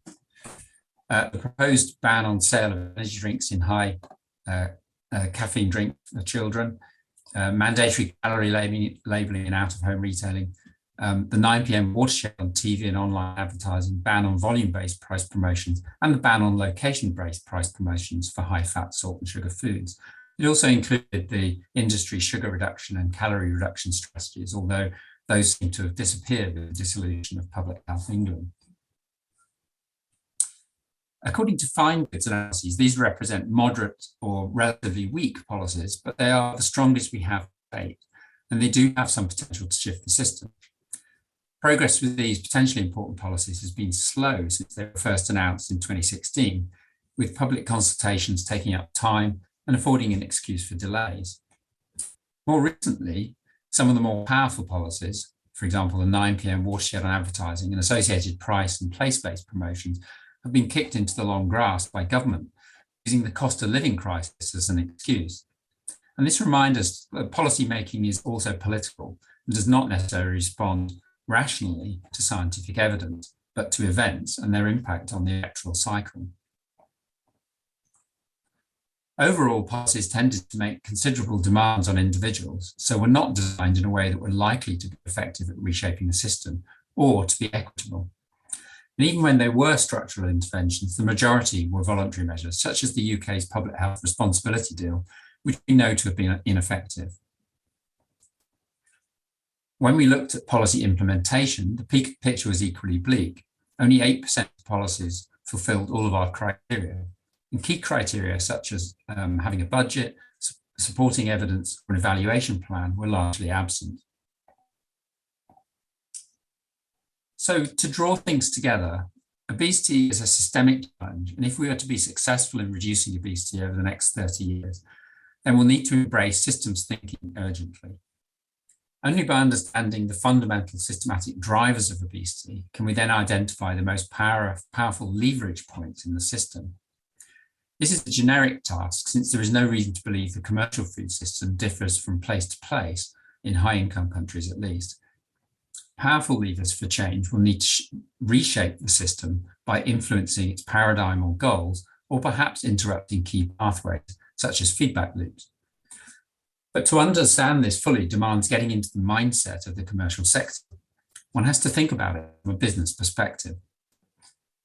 The proposed ban on sale of energy drinks in high caffeine drink for children, mandatory calorie labelling in out-of-home retailing, the 9 p.m. watershed on TV and online advertising, ban on volume-based price promotions, and the ban on location-based price promotions for high-fat, salt and sugar foods. It also included the industry sugar reduction and calorie reduction strategies, although those seem to have disappeared with the dissolution of Public Health England. According to fine goods analyses, these represent moderate or relatively weak policies, but they are the strongest we have to date, and they do have some potential to shift the system. Progress with these potentially important policies has been slow since they were first announced in 2016, with public consultations taking up time and affording an excuse for delays. More recently, some of the more powerful policies, for example, the 9 p.m. watershed on advertising and associated price and place-based promotions, have been kicked into the long grass by government, using the cost of living crisis as an excuse. And this reminds us that policy making is also political and does not necessarily respond rationally to scientific evidence, but to events and their impact on the electoral cycle. Overall, policies tended to make considerable demands on individuals, so were not designed in a way that were likely to be effective at reshaping the system or to be equitable. And even when there were structural interventions, the majority were voluntary measures, such as the UK's Public Health Responsibility Deal, which we know to have been ineffective. When we looked at policy implementation, the picture was equally bleak. Only 8% of policies fulfilled all of our criteria. And key criteria such as having a budget, supporting evidence, or an evaluation plan were largely absent. So to draw things together, obesity is a systemic challenge, and if we are to be successful in reducing obesity over the next 30 years, then we'll need to embrace systems thinking urgently. Only by understanding the fundamental systematic drivers of obesity can we then identify the most powerful leverage points in the system. This is a generic task, since there is no reason to believe the commercial food system differs from place to place, in high-income countries at least. Powerful levers for change will need to reshape the system by influencing its paradigm or goals, or perhaps interrupting key pathways, such as feedback loops. But to understand this fully demands getting into the mindset of the commercial sector. One has to think about it from a business perspective.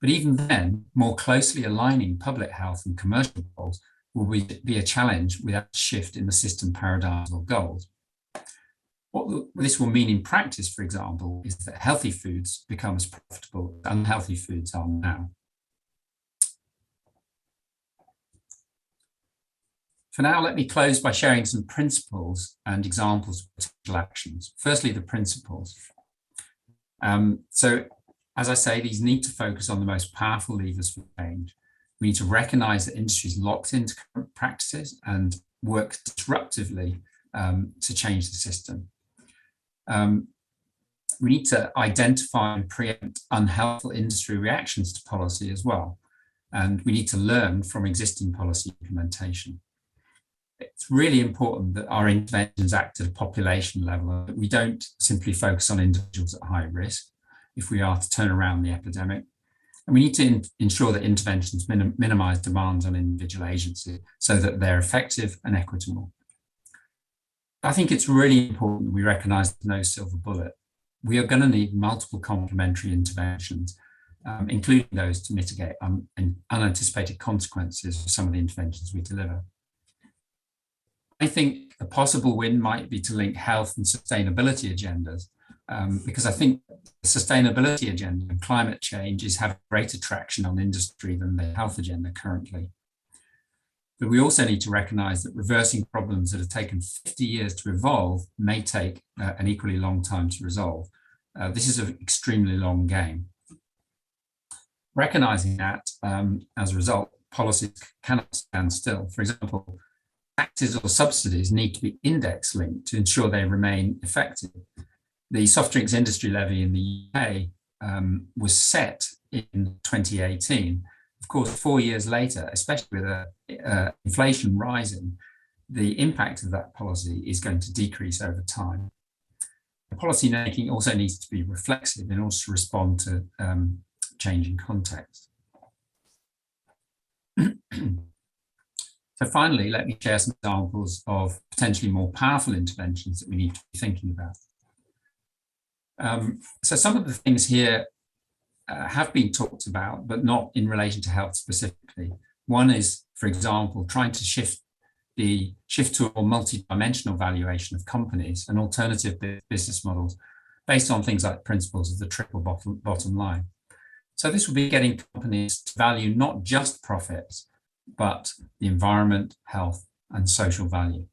But even then, more closely aligning public health and commercial goals will be a challenge without a shift in the system paradigms or goals. What this will mean in practice, for example, is that healthy foods become as profitable as unhealthy foods are now. For now, let me close by sharing some principles and examples of potential actions. Firstly, the principles. So, as I say, these need to focus on the most powerful levers for change. We need to recognize that industry is locked into current practices and work disruptively to change the system. We need to identify and preempt unhelpful industry reactions to policy as well. And we need to learn from existing policy implementation. It's really important that our interventions act at a population level, that we don't simply focus on individuals at high risk if we are to turn around the epidemic. And we need to ensure that interventions minimize demands on individual agency so that they're effective and equitable. I think it's really important that we recognize there's no silver bullet. We are going to need multiple complementary interventions, including those to mitigate unanticipated consequences of some of the interventions we deliver. I think a possible win might be to link health and sustainability agendas, because I think the sustainability agenda and climate change is having greater traction on industry than the health agenda currently. But we also need to recognize that reversing problems that have taken 50 years to evolve may take an equally long time to resolve. This is an extremely long game. Recognizing that, as a result, policies cannot stand still. For example, taxes or subsidies need to be index linked to ensure they remain effective. The soft drinks industry levy in the UK was set in 2018. Of course, 4 years later, especially with inflation rising, the impact of that policy is going to decrease over time. The policy making also needs to be reflexive in order to respond to changing context. So finally, let me share some examples of potentially more powerful interventions that we need to be thinking about. So some of the things here have been talked about, but not in relation to health specifically. One is, for example, trying to shift to a more multi-dimensional valuation of companies and alternative business models based on things like principles of the triple bottom line. So this will be getting companies to value not just profits, but the environment, health, and social value.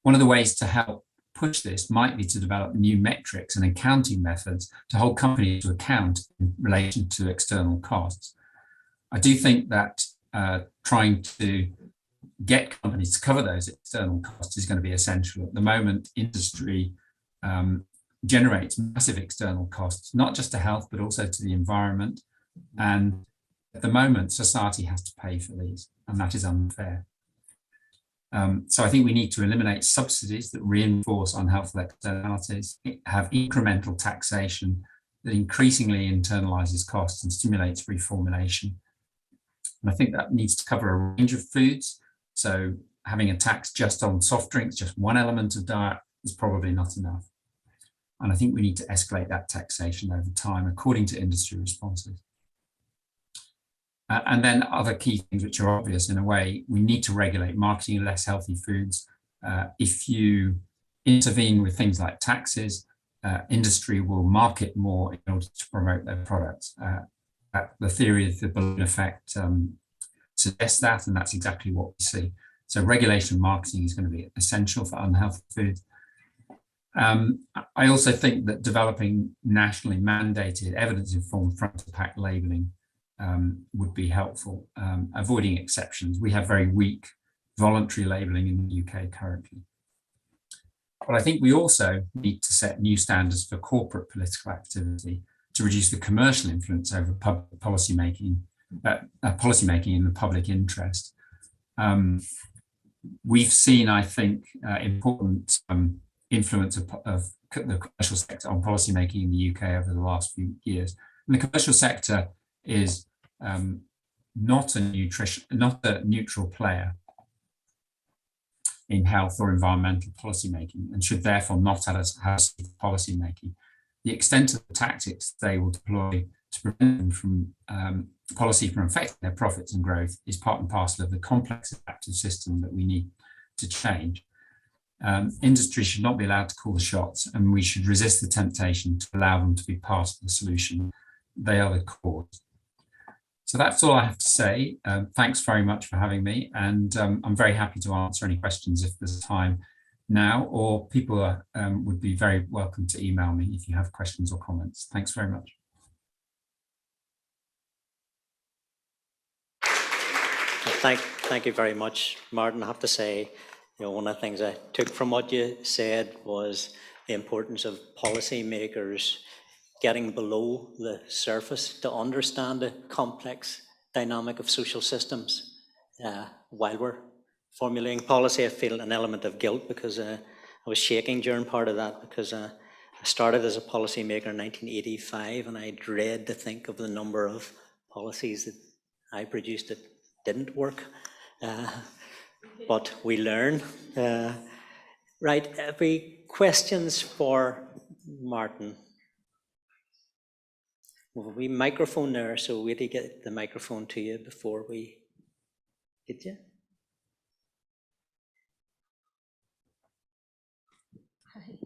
One of the ways to help push this might be to develop new metrics and accounting methods to hold companies to account in relation to external costs. I do think that trying to get companies to cover those external costs is going to be essential. At the moment, industry generates massive external costs, not just to health, but also to the environment. And at the moment, society has to pay for these, and that is unfair. So I think we need to eliminate subsidies that reinforce unhelpful externalities, have incremental taxation that increasingly internalizes costs and stimulates reformulation. And I think that needs to cover a range of foods. So having a tax just on soft drinks, just one element of diet, is probably not enough. And I think we need to escalate that taxation over time according to industry responses. And then other key things which are obvious in a way, we need to regulate marketing of less healthy foods. If you intervene with things like taxes, industry will market more in order to promote their products. The theory of the balloon effect suggests that, and that's exactly what we see. So regulation of marketing is going to be essential for unhealthy foods. I also think that developing nationally mandated evidence-informed front-of-pack labelling would be helpful, avoiding exceptions. We have very weak voluntary labelling in the UK currently. But I think we also need to set new standards for corporate political activity to reduce the commercial influence over policy making in the public interest. We've seen, I think, important influence of the commercial sector on policy making in the UK over the last few years. And the commercial sector is not a neutral player in health or environmental policy making, and should therefore not have policy making. The extent of the tactics they will deploy to prevent them from policy from affecting their profits and growth is part and parcel of the complex adaptive system that we need to change. Industry should not be allowed to call the shots, and we should resist the temptation to allow them to be part of the solution. They are the cause. So that's all I have to say. Thanks very much for having me, and I'm very happy to answer any questions if there's time now, or people would be very welcome to email me if you have questions or comments. Thanks very much. Thank you very much, Martin. I have to say, one of the things I took from what you said was the importance of policymakers getting below the surface to understand the complex dynamic of social systems. While we're formulating policy, I feel an element of guilt because I was shaking during part of that, because I started as a policymaker in 1985, and I dread to think of the number of policies that I produced that didn't work. But we learn. Right, any questions for Martin? Well, we microphone there, so we'll get the microphone to you before we get you.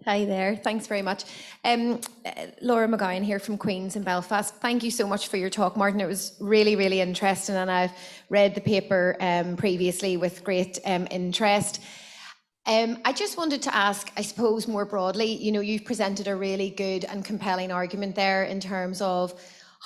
Hi there, thanks very much. Laura McGowan here from Queen's in Belfast. Thank you so much for your talk, Martin. It was really, really interesting, and I've read the paper previously with great interest. I just wanted to ask, I suppose more broadly, you've presented a really good and compelling argument there in terms of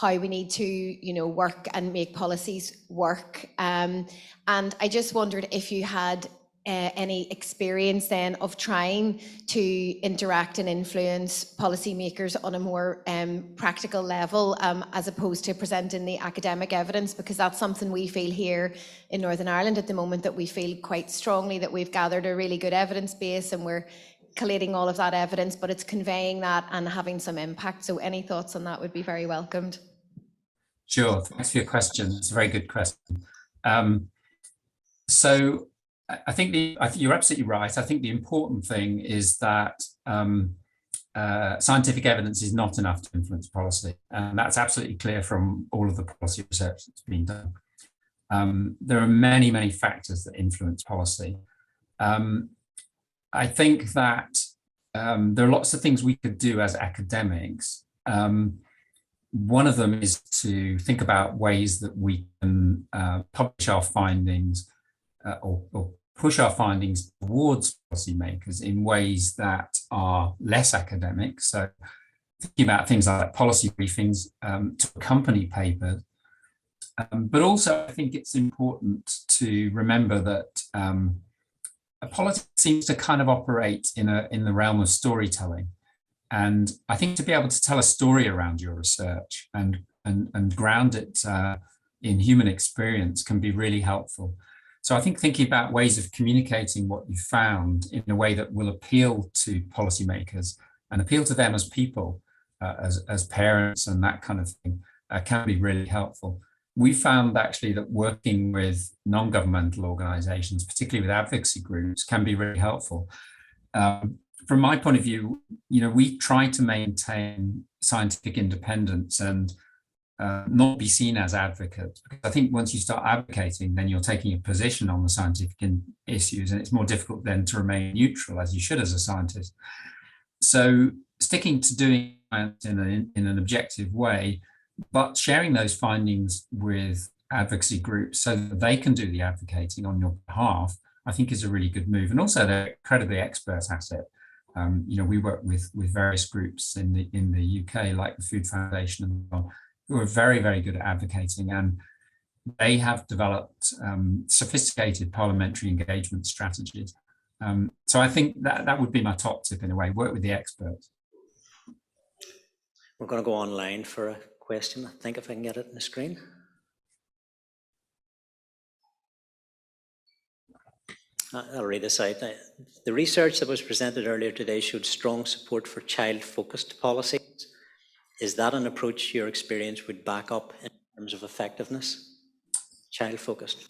how we need to, work and make policies work. And I just wondered if you had any experience then of trying to interact and influence policymakers on a more practical level, as opposed to presenting the academic evidence, because that's something we feel here in Northern Ireland at the moment, that we feel quite strongly that we've gathered a really good evidence base and we're collating all of that evidence, but it's conveying that and having some impact. So any thoughts on that would be very welcomed. Sure, thanks for your question. It's a very good question. So I think you're absolutely right. I think the important thing is that scientific evidence is not enough to influence policy, and that's absolutely clear from all of the policy research that's been done. There are many, many factors that influence policy. I think that there are lots of things we could do as academics. One of them is to think about ways that we can publish our findings or push our findings towards policymakers in ways that are less academic. So thinking about things like policy briefings to accompany papers. But also I think it's important to remember that politics seems to kind of operate in the realm of storytelling. And I think to be able to tell a story around your research and ground it in human experience can be really helpful. So I think thinking about ways of communicating what you found in a way that will appeal to policymakers and appeal to them as people, as parents and that kind of thing, can be really helpful. We found actually that working with non-governmental organizations, particularly with advocacy groups, can be really helpful. From my point of view, we try to maintain scientific independence and not be seen as advocates, because I think once you start advocating, then you're taking a position on the scientific issues, and it's more difficult then to remain neutral, as you should as a scientist. So sticking to doing science in an objective way, but sharing those findings with advocacy groups so that they can do the advocating on your behalf, I think is a really good move. And also they're incredibly expert at it. We work with various groups in the UK, like the Food Foundation and so on, who are very, very good at advocating, and they have developed sophisticated parliamentary engagement strategies. So I think that would be my top tip in a way, work with the experts. We're going to go online for a question, I think, if I can get it on the screen. I'll read this out. The research that was presented earlier today showed strong support for child-focused policies. Is that an approach your experience would back up in terms of effectiveness? Child-focused.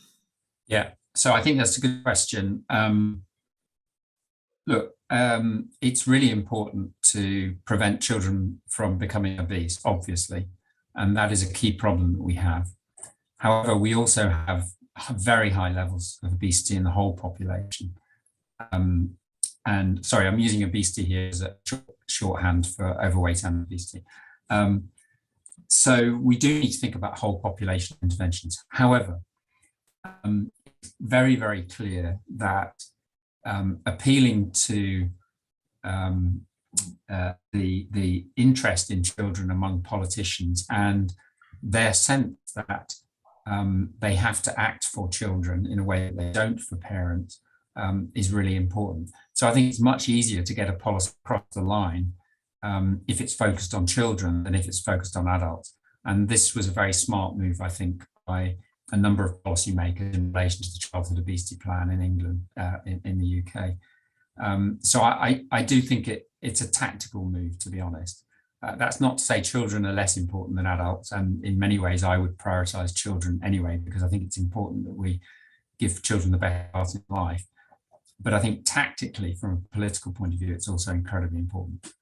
Yeah, so I think that's a good question. Look, it's really important to prevent children from becoming obese, obviously, and that is a key problem that we have. However, we also have very high levels of obesity in the whole population. And sorry, I'm using obesity here as a shorthand for overweight and obesity. So we do need to think about whole population interventions. However, it's very, very clear that appealing to the interest in children among politicians and their sense that they have to act for children in a way that they don't for parents is really important. So I think it's much easier to get a policy across the line if it's focused on children than if it's focused on adults. And this was a very smart move, I think, by a number of policymakers in relation to the childhood obesity plan in England, in the UK. So I do think it's a tactical move, to be honest. That's not to say children are less important than adults, and in many ways I would prioritise children anyway, because I think it's important that we give children the best part in life. But I think tactically, from a political point of view, it's also incredibly important.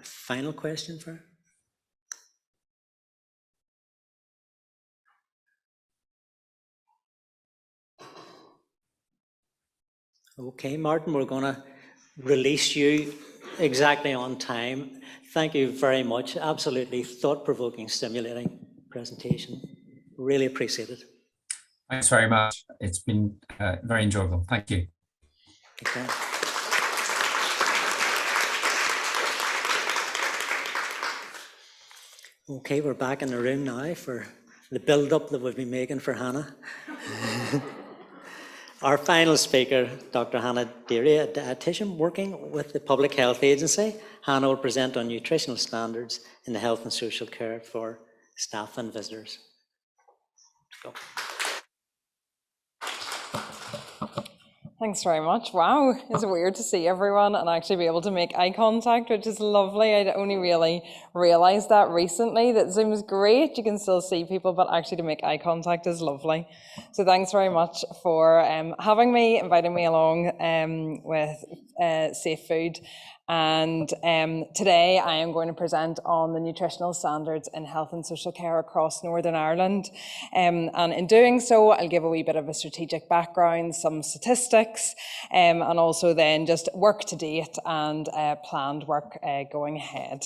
Final question for her? Okay, Martin, we're going to release you exactly on time. Thank you very much. Absolutely thought-provoking, stimulating presentation. Really appreciate it. Thanks very much. It's been very enjoyable. Thank you. Okay. Okay, we're back in the room now for the build-up that we've been making for Hannah. Our final speaker, Dr. Hannah Dearie, a dietitian working with the Public Health Agency. Hannah will present on nutritional standards in the health and social care for staff and visitors. Go. Thanks very much. Wow, it's weird to see everyone and actually be able to make eye contact, which is lovely. I only really realised that recently, that Zoom is great. You can still see people, but actually to make eye contact is lovely. So thanks very much for having me, inviting me along with Safe Food. And today I am going to present on the nutritional standards in health and social care across Northern Ireland. And in doing so, I'll give a wee bit of a strategic background, some statistics, and also then just work to date and planned work going ahead.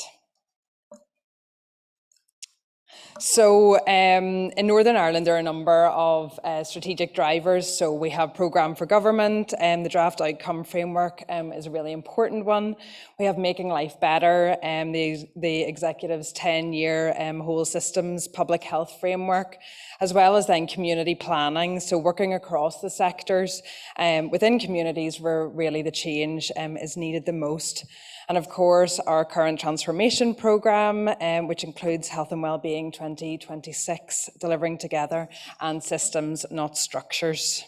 So in Northern Ireland, there are a number of strategic drivers. So we have Programme for Government, the Draft Outcome Framework is a really important one. We have Making Life Better, the Executive's 10-year Whole Systems Public Health Framework, as well as then community planning. So working across the sectors within communities where really the change is needed the most. And of course, our current transformation programme, which includes Health and Wellbeing 2026, Delivering Together, and Systems, Not Structures.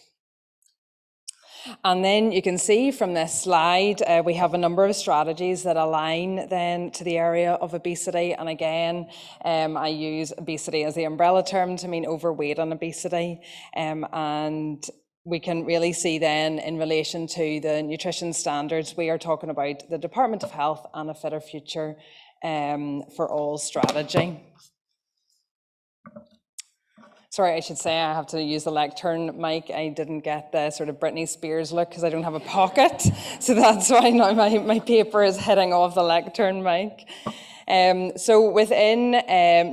And then you can see from this slide, we have a number of strategies that align then to the area of obesity. And again, I use obesity as the umbrella term to mean overweight and obesity. And we can really see then in relation to the nutrition standards, we are talking about the Department of Health and a Fitter Future for All strategy. Sorry, I should say I have to use the lectern mic. I didn't get the sort of Britney Spears look because I don't have a pocket. So that's why now my paper is heading off the lectern mic. So within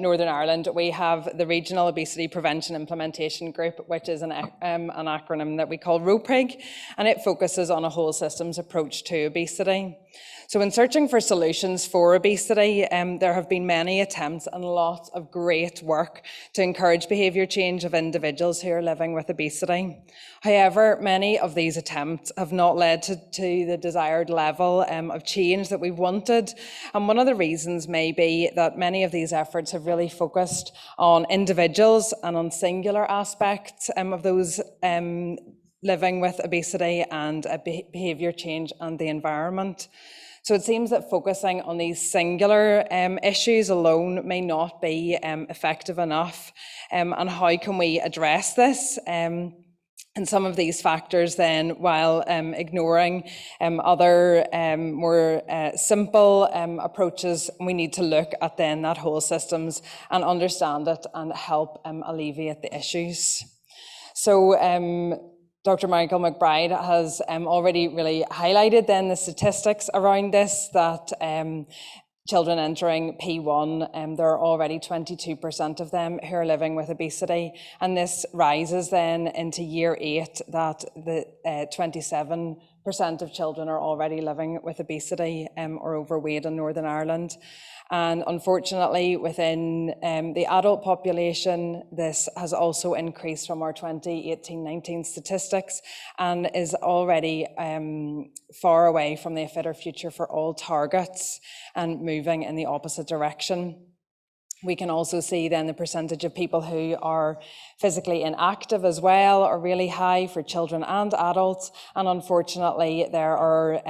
Northern Ireland, we have the Regional Obesity Prevention Implementation Group, which is an acronym that we call ROPIG, and it focuses on a whole systems approach to obesity. So in searching for solutions for obesity, there have been many attempts and lots of great work to encourage behaviour change of individuals who are living with obesity. However, many of these attempts have not led to the desired level of change that we wanted. And one of the reasons may be that many of these efforts have really focused on individuals and on singular aspects of those living with obesity and behaviour change and the environment. So it seems that focusing on these singular issues alone may not be effective enough. And how can we address this? And some of these factors then, while ignoring other more simple approaches, we need to look at then that whole systems and understand it and help alleviate the issues. So Dr. Michael McBride has already really highlighted then the statistics around this, that children entering P1, there are already 22% of them who are living with obesity, and this rises then into year 8 that the 27% of children are already living with obesity or overweight in Northern Ireland. And unfortunately, within the adult population, this has also increased from our 2018-19 statistics and is already far away from the Fitter Future for All targets and moving in the opposite direction. We can also see then the percentage of people who are physically inactive as well are really high for children and adults. And unfortunately, there are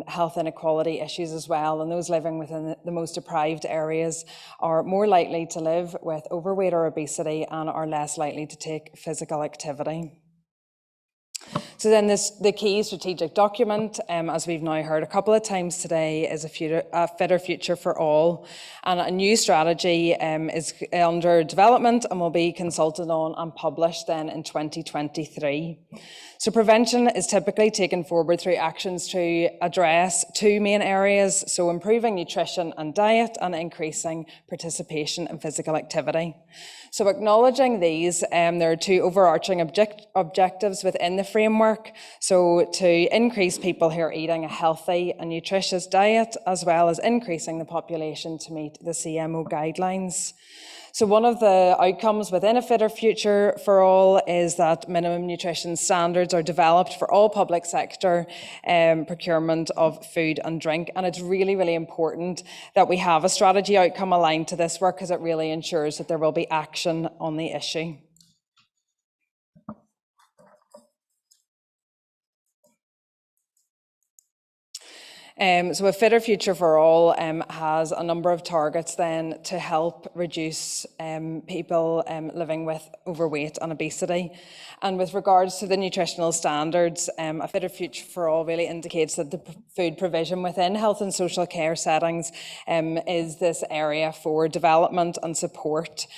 health inequality issues as well. And those living within the most deprived areas are more likely to live with overweight or obesity and are less likely to take physical activity. So then the key strategic document, as we've now heard a couple of times today, is a Fitter Future for All. And a new strategy is under development and will be consulted on and published then in 2023. So prevention is typically taken forward through actions to address 2 main areas, so improving nutrition and diet and increasing participation in physical activity. So acknowledging these, there are 2 overarching objectives within the framework. So to increase people who are eating a healthy and nutritious diet, as well as increasing the population to meet the CMO guidelines. So one of the outcomes within a Fitter Future for All is that minimum nutrition standards are developed for all public sector procurement of food and drink. And it's really, really important that we have a strategy outcome aligned to this work, because it really ensures that there will be action on the issue. So a Fitter Future for All has a number of targets then to help reduce people living with overweight and obesity. And with regards to the nutritional standards, a Fitter Future for All really indicates that the food provision within health and social care settings is this area for development and support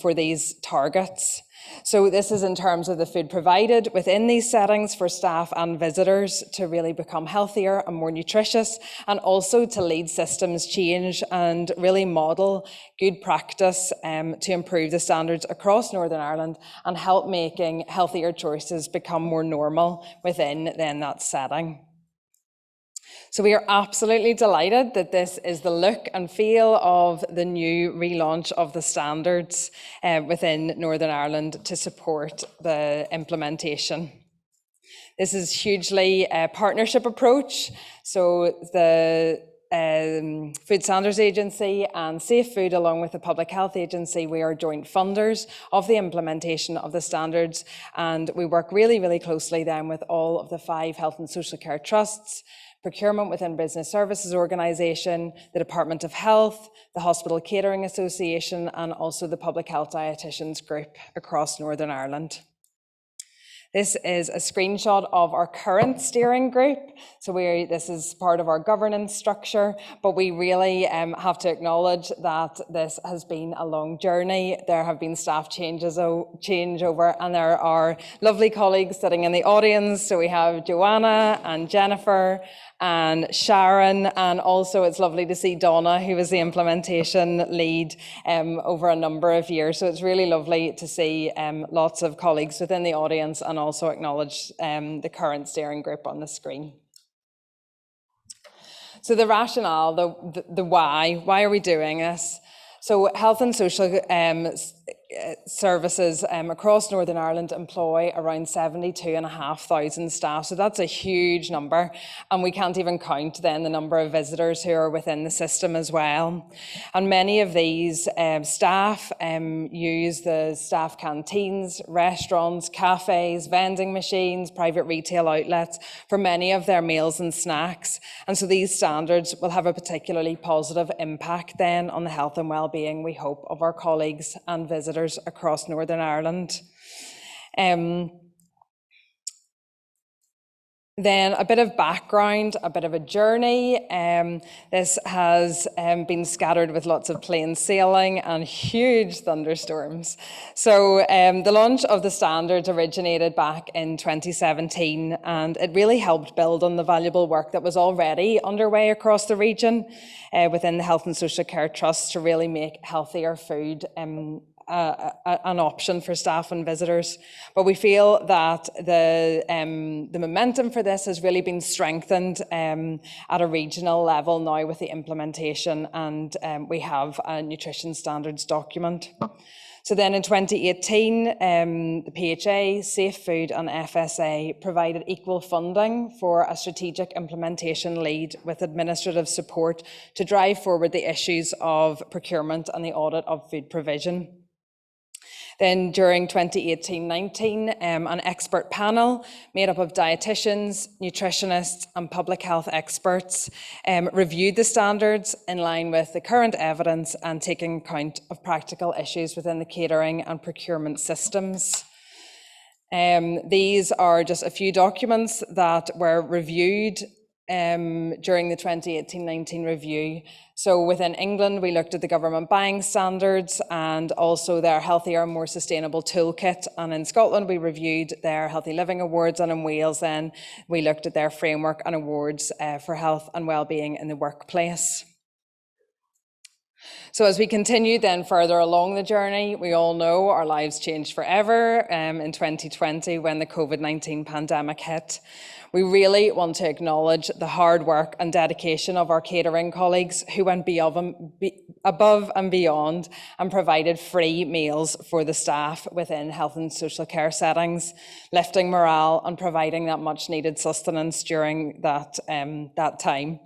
for these targets. So this is in terms of the food provided within these settings for staff and visitors to really become healthier and more nutritious, and also to lead systems change and really model good practice to improve the standards across Northern Ireland and help making healthier choices become more normal within then that setting. So we are absolutely delighted that this is the look and feel of the new relaunch of the standards within Northern Ireland to support the implementation. This is hugely a partnership approach. So the Food Standards Agency and Safe Food, along with the Public Health Agency, we are joint funders of the implementation of the standards, and we work really, really closely then with all of the 5 health and social care trusts, Procurement within Business Services Organisation, the Department of Health, the Hospital Catering Association, and also the Public Health Dietitians Group across Northern Ireland. This is a screenshot of our current steering group. So this is part of our governance structure, but we really have to acknowledge that this has been a long journey. There have been staff changeover, and there are lovely colleagues sitting in the audience. So we have Joanna and Jennifer and Sharon, and also it's lovely to see Donna, who was the implementation lead over a number of years. So it's really lovely to see lots of colleagues within the audience, and also acknowledge the current steering group on the screen. So the rationale, the why are we doing this? So health and social services across Northern Ireland employ around 72,500 staff. So that's a huge number. And we can't even count then the number of visitors who are within the system as well. And many of these staff use the staff canteens, restaurants, cafes, vending machines, private retail outlets for many of their meals and snacks. And so these standards will have a particularly positive impact then on the health and well-being, we hope, of our colleagues and visitors across Northern Ireland. Then a bit of background, a bit of a journey. This has been scattered with lots of plain sailing and huge thunderstorms. So the launch of the standards originated back in 2017, and it really helped build on the valuable work that was already underway across the region within the Health and Social Care Trust to really make healthier food an option for staff and visitors. But we feel that the momentum for this has really been strengthened at a regional level now with the implementation, and we have a nutrition standards document. So then in 2018, the PHA, Safe Food and FSA provided equal funding for a strategic implementation lead with administrative support to drive forward the issues of procurement and the audit of food provision. Then during 2018-19, an expert panel made up of dietitians, nutritionists and public health experts reviewed the standards in line with the current evidence and taking account of practical issues within the catering and procurement systems. These are just a few documents that were reviewed during the 2018-19 review. So within England, we looked at the government buying standards and also their healthier and more sustainable toolkit. And in Scotland, we reviewed their Healthy Living Awards. And in Wales, then we looked at their framework and awards for health and wellbeing in the workplace. So as we continue then further along the journey, we all know our lives changed forever in 2020 when the COVID-19 pandemic hit. We really want to acknowledge the hard work and dedication of our catering colleagues who went above and beyond and provided free meals for the staff within health and social care settings, lifting morale and providing that much needed sustenance during that time.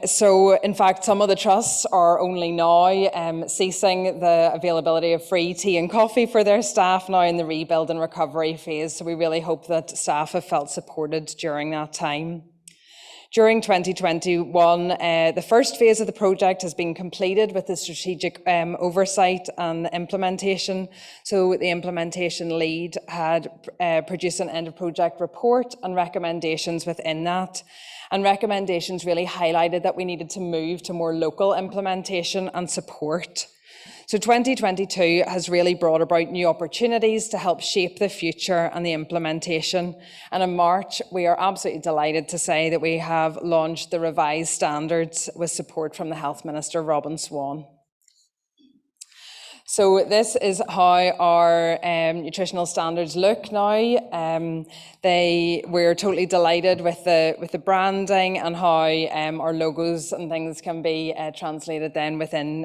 So in fact, some of the trusts are only now ceasing the availability of free tea and coffee for their staff now in the rebuild and recovery phase. So we really hope that staff have felt supported during that time. During 2021, the first phase of the project has been completed with the strategic oversight and implementation. So the implementation lead had produced an end of project report and recommendations within that. And recommendations really highlighted that we needed to move to more local implementation and support. So 2022 has really brought about new opportunities to help shape the future and the implementation. And in March, we are absolutely delighted to say that we have launched the revised standards with support from the Health Minister, Robin Swan. So this is how our nutritional standards look now. We're totally delighted with the branding and how our logos and things can be translated then within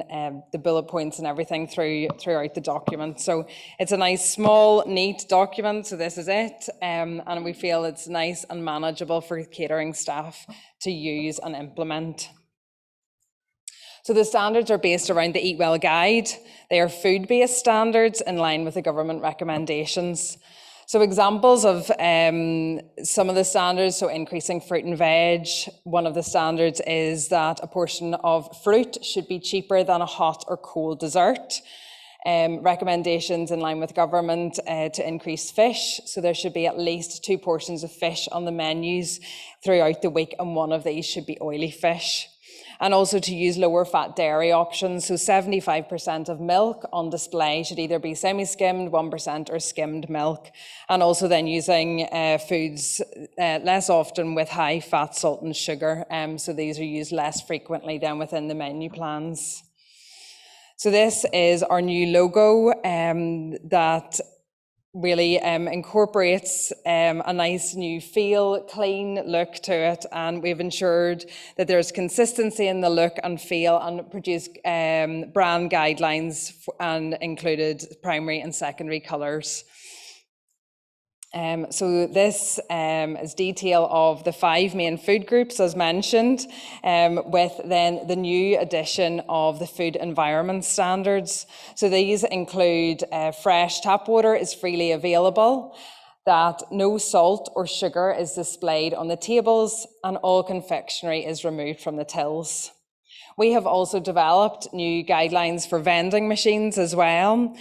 the bullet points and everything throughout the document. So it's a nice, small, neat document. So this is it. And we feel it's nice and manageable for catering staff to use and implement. So the standards are based around the Eat Well Guide. They are food-based standards in line with the government recommendations. So examples of some of the standards, so increasing fruit and veg. One of the standards is that a portion of fruit should be cheaper than a hot or cold dessert. Recommendations in line with government to increase fish. So there should be at least 2 portions of fish on the menus throughout the week, and one of these should be oily fish. And also to use lower fat dairy options. So 75% of milk on display should either be semi-skimmed, 1% or skimmed milk. And also then using foods less often with high fat, salt and sugar. So these are used less frequently than within the menu plans. So this is our new logo that really incorporates a nice new feel, clean look to it, and we've ensured that there's consistency in the look and feel, and produced brand guidelines and included primary and secondary colours. So this is detail of the 5 main food groups as mentioned, with then the new addition of the food environment standards. So these include fresh tap water is freely available, that no salt or sugar is displayed on the tables, and all confectionery is removed from the tills. We have also developed new guidelines for vending machines as well.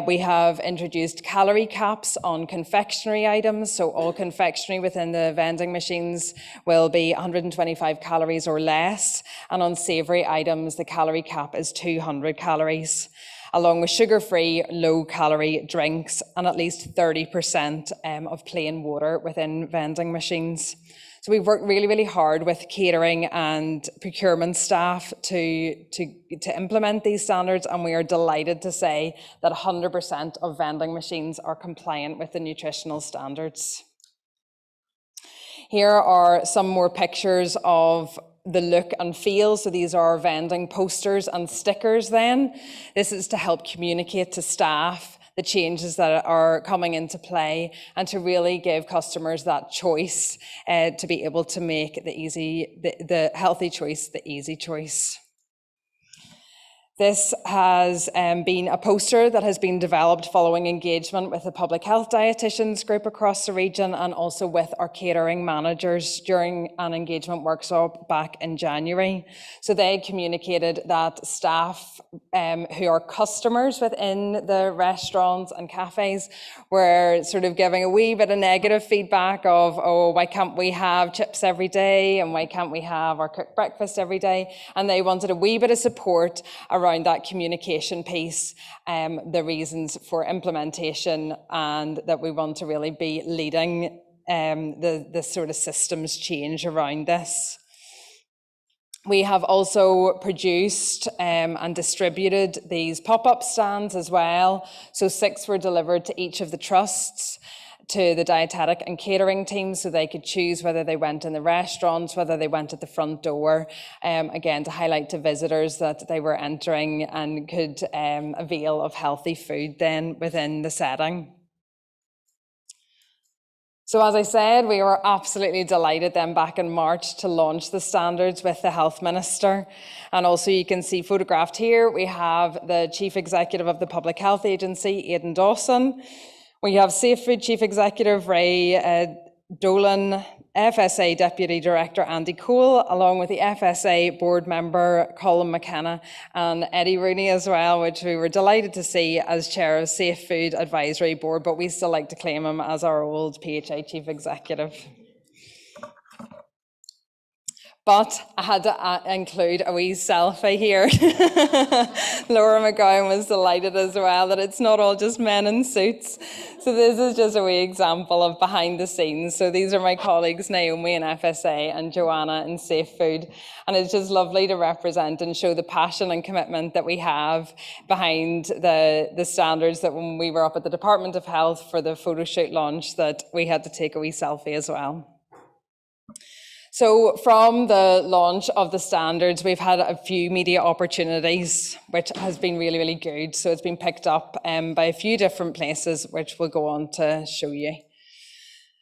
We have introduced calorie caps on confectionery items, so all confectionery within the vending machines will be 125 calories or less, and on savoury items the calorie cap is 200 calories, along with sugar-free, low-calorie drinks and at least 30% of plain water within vending machines. So we've worked really, really hard with catering and procurement staff to implement these standards, and we are delighted to say that 100% of vending machines are compliant with the nutritional standards. Here are some more pictures of the look and feel. So these are vending posters and stickers then. This is to help communicate to staff the changes that are coming into play, and to really give customers that choice to be able to make the healthy choice the easy choice. This has been a poster that has been developed following engagement with the public health dietitians group across the region, and also with our catering managers during an engagement workshop back in January. So they communicated that staff who are customers within the restaurants and cafes were sort of giving a wee bit of negative feedback of, oh, why can't we have chips every day, and why can't we have our cooked breakfast every day? And they wanted a wee bit of support around that communication piece, the reasons for implementation, and that we want to really be leading the sort of systems change around this. We have also produced and distributed these pop-up stands as well. So 6 were delivered to each of the trusts, to the dietetic and catering teams, so they could choose whether they went in the restaurants, whether they went at the front door, again to highlight to visitors that they were entering and could avail of healthy food then within the setting. So as I said, we were absolutely delighted then back in March to launch the standards with the Health Minister. And also you can see photographed here, we have the Chief Executive of the Public Health Agency, Aidan Dawson. We have Safe Food Chief Executive Ray Dolan, FSA Deputy Director Andy Cole, along with the FSA Board Member Colin McKenna and Eddie Rooney as well, which we were delighted to see as Chair of Safe Food Advisory Board, but we still like to claim him as our old PHA Chief Executive. But I had to include a wee selfie here. Laura McGowan was delighted as well that it's not all just men in suits. So this is just a wee example of behind the scenes. So these are my colleagues, Naomi in FSA and Joanna in Safe Food. And it's just lovely to represent and show the passion and commitment that we have behind the standards, that when we were up at the Department of Health for the photo shoot launch, that we had to take a wee selfie as well. So from the launch of the standards, we've had a few media opportunities, which has been really, really good. So it's been picked up by a few different places, which we'll go on to show you.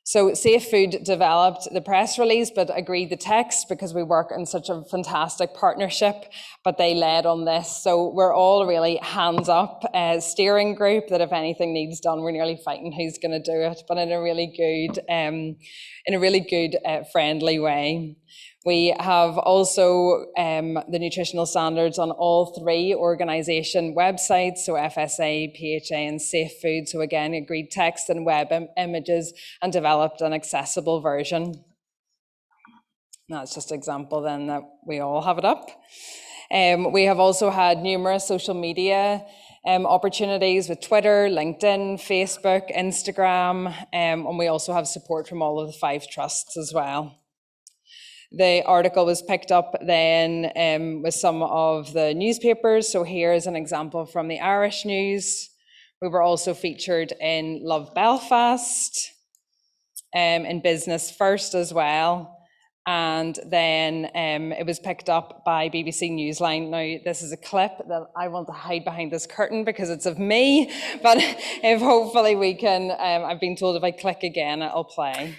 So Safe Food developed the press release, but agreed the text because we work in such a fantastic partnership, but they led on this. So we're all really hands up steering group that if anything needs done, we're nearly fighting who's going to do it, but in a really good, friendly way. We have also the nutritional standards on all 3 organisation websites, so FSA, PHA and Safe Food. So again, agreed text and web images and developed an accessible version. That's just an example then that we all have it up. We have also had numerous social media opportunities with Twitter, LinkedIn, Facebook, Instagram, and we also have support from all of the 5 trusts as well. The article was picked up then with some of the newspapers. So here is an example from the Irish News, We were also featured in Love Belfast, in Business First as well. And then it was picked up by BBC Newsline. Now, this is a clip that I want to hide behind this curtain because it's of me, but if hopefully we can, I've been told if I click again, it'll play.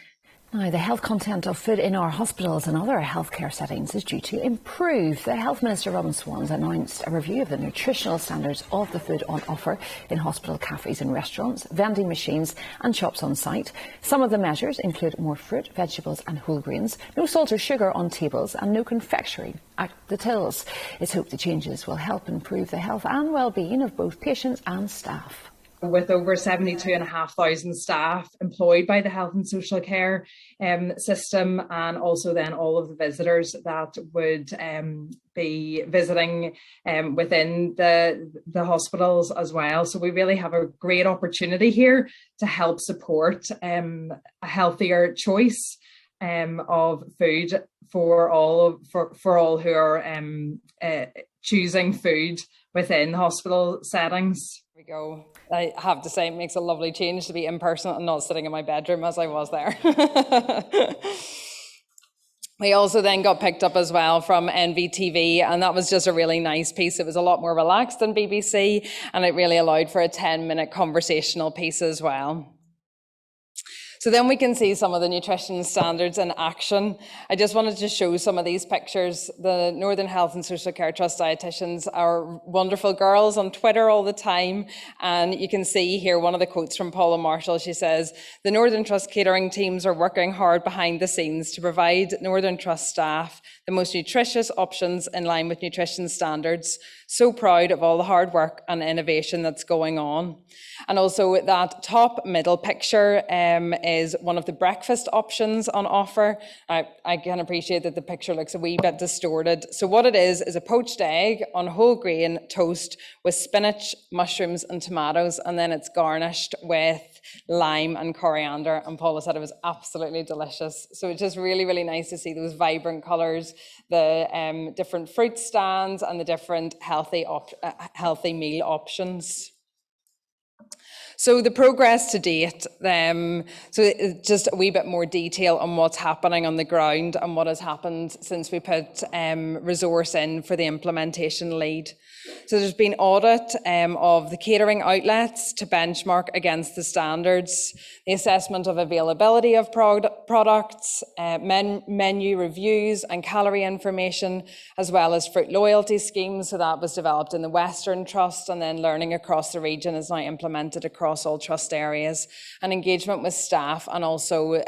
Now, the health content of food in our hospitals and other healthcare settings is due to improve. The Health Minister, Robin Swan's, announced a review of the nutritional standards of the food on offer in hospital cafes and restaurants, vending machines and shops on site. Some of the measures include more fruit, vegetables and whole grains, no salt or sugar on tables and no confectionery at the tills. It's hoped the changes will help improve the health and well-being of both patients and staff. With over 72,500 staff employed by the health and social care system, and also then all of the visitors that would be visiting within the hospitals as well. So we really have a great opportunity here to help support a healthier choice of food for all who are choosing food within hospital settings. Here we go. I have to say, it makes a lovely change to be in person and not sitting in my bedroom as I was there. We also then got picked up as well from NVTV, and that was just a really nice piece. It was a lot more relaxed than BBC, and it really allowed for a 10-minute conversational piece as well. So then we can see some of the nutrition standards in action. I just wanted to show some of these pictures. The Northern Health and Social Care Trust dietitians are wonderful girls on Twitter all the time. And you can see here one of the quotes from Paula Marshall. She says, "The Northern Trust catering teams are working hard behind the scenes to provide Northern Trust staff the most nutritious options in line with nutrition standards. So proud of all the hard work and innovation that's going on." And also that top middle picture is one of the breakfast options on offer. I can appreciate that the picture looks a wee bit distorted. So what it is a poached egg on whole grain toast with spinach, mushrooms and tomatoes, and then it's garnished with lime and coriander. And Paula said it was absolutely delicious. So it's just really, really nice to see those vibrant colours, the different fruit stands and the different healthy meal options. So the progress to date, so just a wee bit more detail on what's happening on the ground and what has happened since we put resource in for the implementation lead. So there's been audit of the catering outlets to benchmark against the standards, the assessment of availability of products, menu reviews and calorie information, as well as fruit loyalty schemes. So that was developed in the Western Trust, and then learning across the region is now implemented across all trust areas, and engagement with staff, and also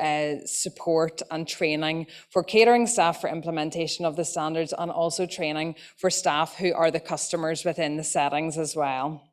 support and training for catering staff for implementation of the standards, and also training for staff who are the customers within the settings as well.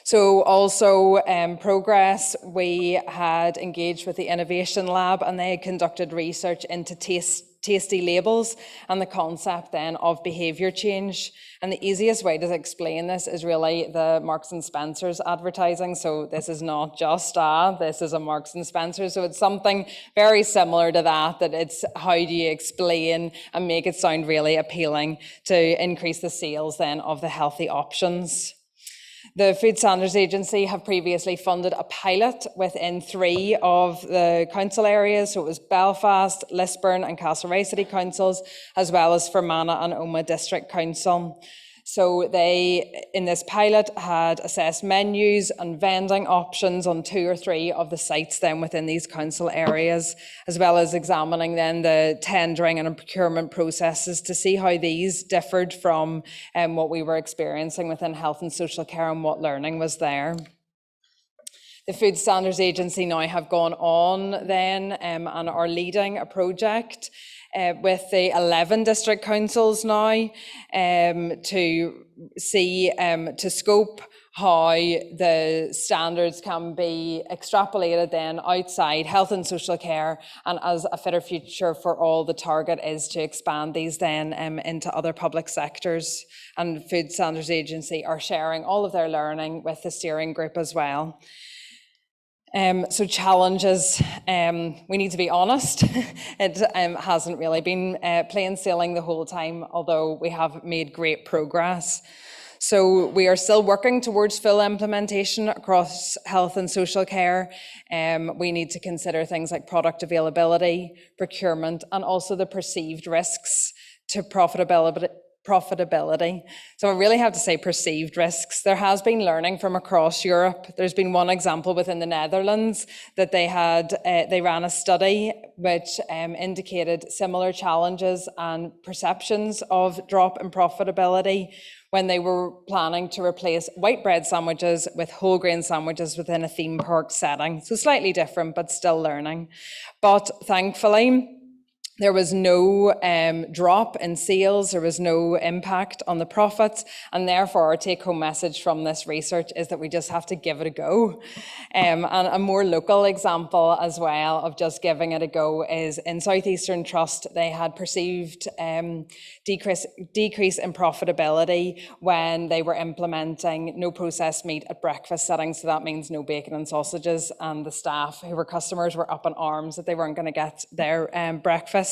So also progress, we had engaged with the Innovation Lab, and they had conducted research into tasty labels and the concept then of behaviour change. And the easiest way to explain this is really the Marks and Spencer's advertising. So this is not just this is a Marks and Spencer. So it's something very similar to that it's how do you explain and make it sound really appealing to increase the sales then of the healthy options. The Food Standards Agency have previously funded a pilot within 3 of the council areas. So it was Belfast, Lisburn and Castlereagh City Councils, as well as Fermanagh and Omagh District Council. So they, in this pilot, had assessed menus and vending options on 2 or 3 of the sites then within these council areas, as well as examining then the tendering and procurement processes to see how these differed from what we were experiencing within health and social care and what learning was there. The Food Standards Agency now have gone on then and are leading a project with the 11 district councils now to see, to scope how the standards can be extrapolated then outside health and social care, and as a fitter future for all, the target is to expand these then into other public sectors. And Food Standards Agency are sharing all of their learning with the steering group as well. So challenges, we need to be honest, it hasn't really been plain sailing the whole time, although we have made great progress. So we are still working towards full implementation across health and social care. We need to consider things like product availability, procurement, and also the perceived risks to profitability. So I really have to say perceived risks. There has been learning from across Europe. There's been one example within the Netherlands that they ran a study which indicated similar challenges and perceptions of drop in profitability when they were planning to replace white bread sandwiches with whole grain sandwiches within a theme park setting. So slightly different, but still learning. But thankfully, there was no drop in sales, there was no impact on the profits, and therefore our take-home message from this research is that we just have to give it a go. And a more local example as well of just giving it a go is in South Eastern Trust, they had perceived decrease in profitability when they were implementing no processed meat at breakfast settings. So that means no bacon and sausages, and the staff who were customers were up in arms that they weren't going to get their breakfast.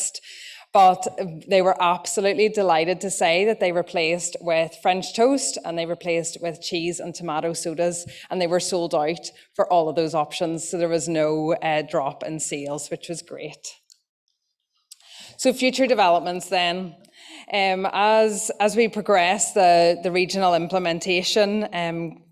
But they were absolutely delighted to say that they replaced with French toast and they replaced with cheese and tomato sodas, and they were sold out for all of those options. So there was no drop in sales, which was great. So future developments then. As we progress the regional implementation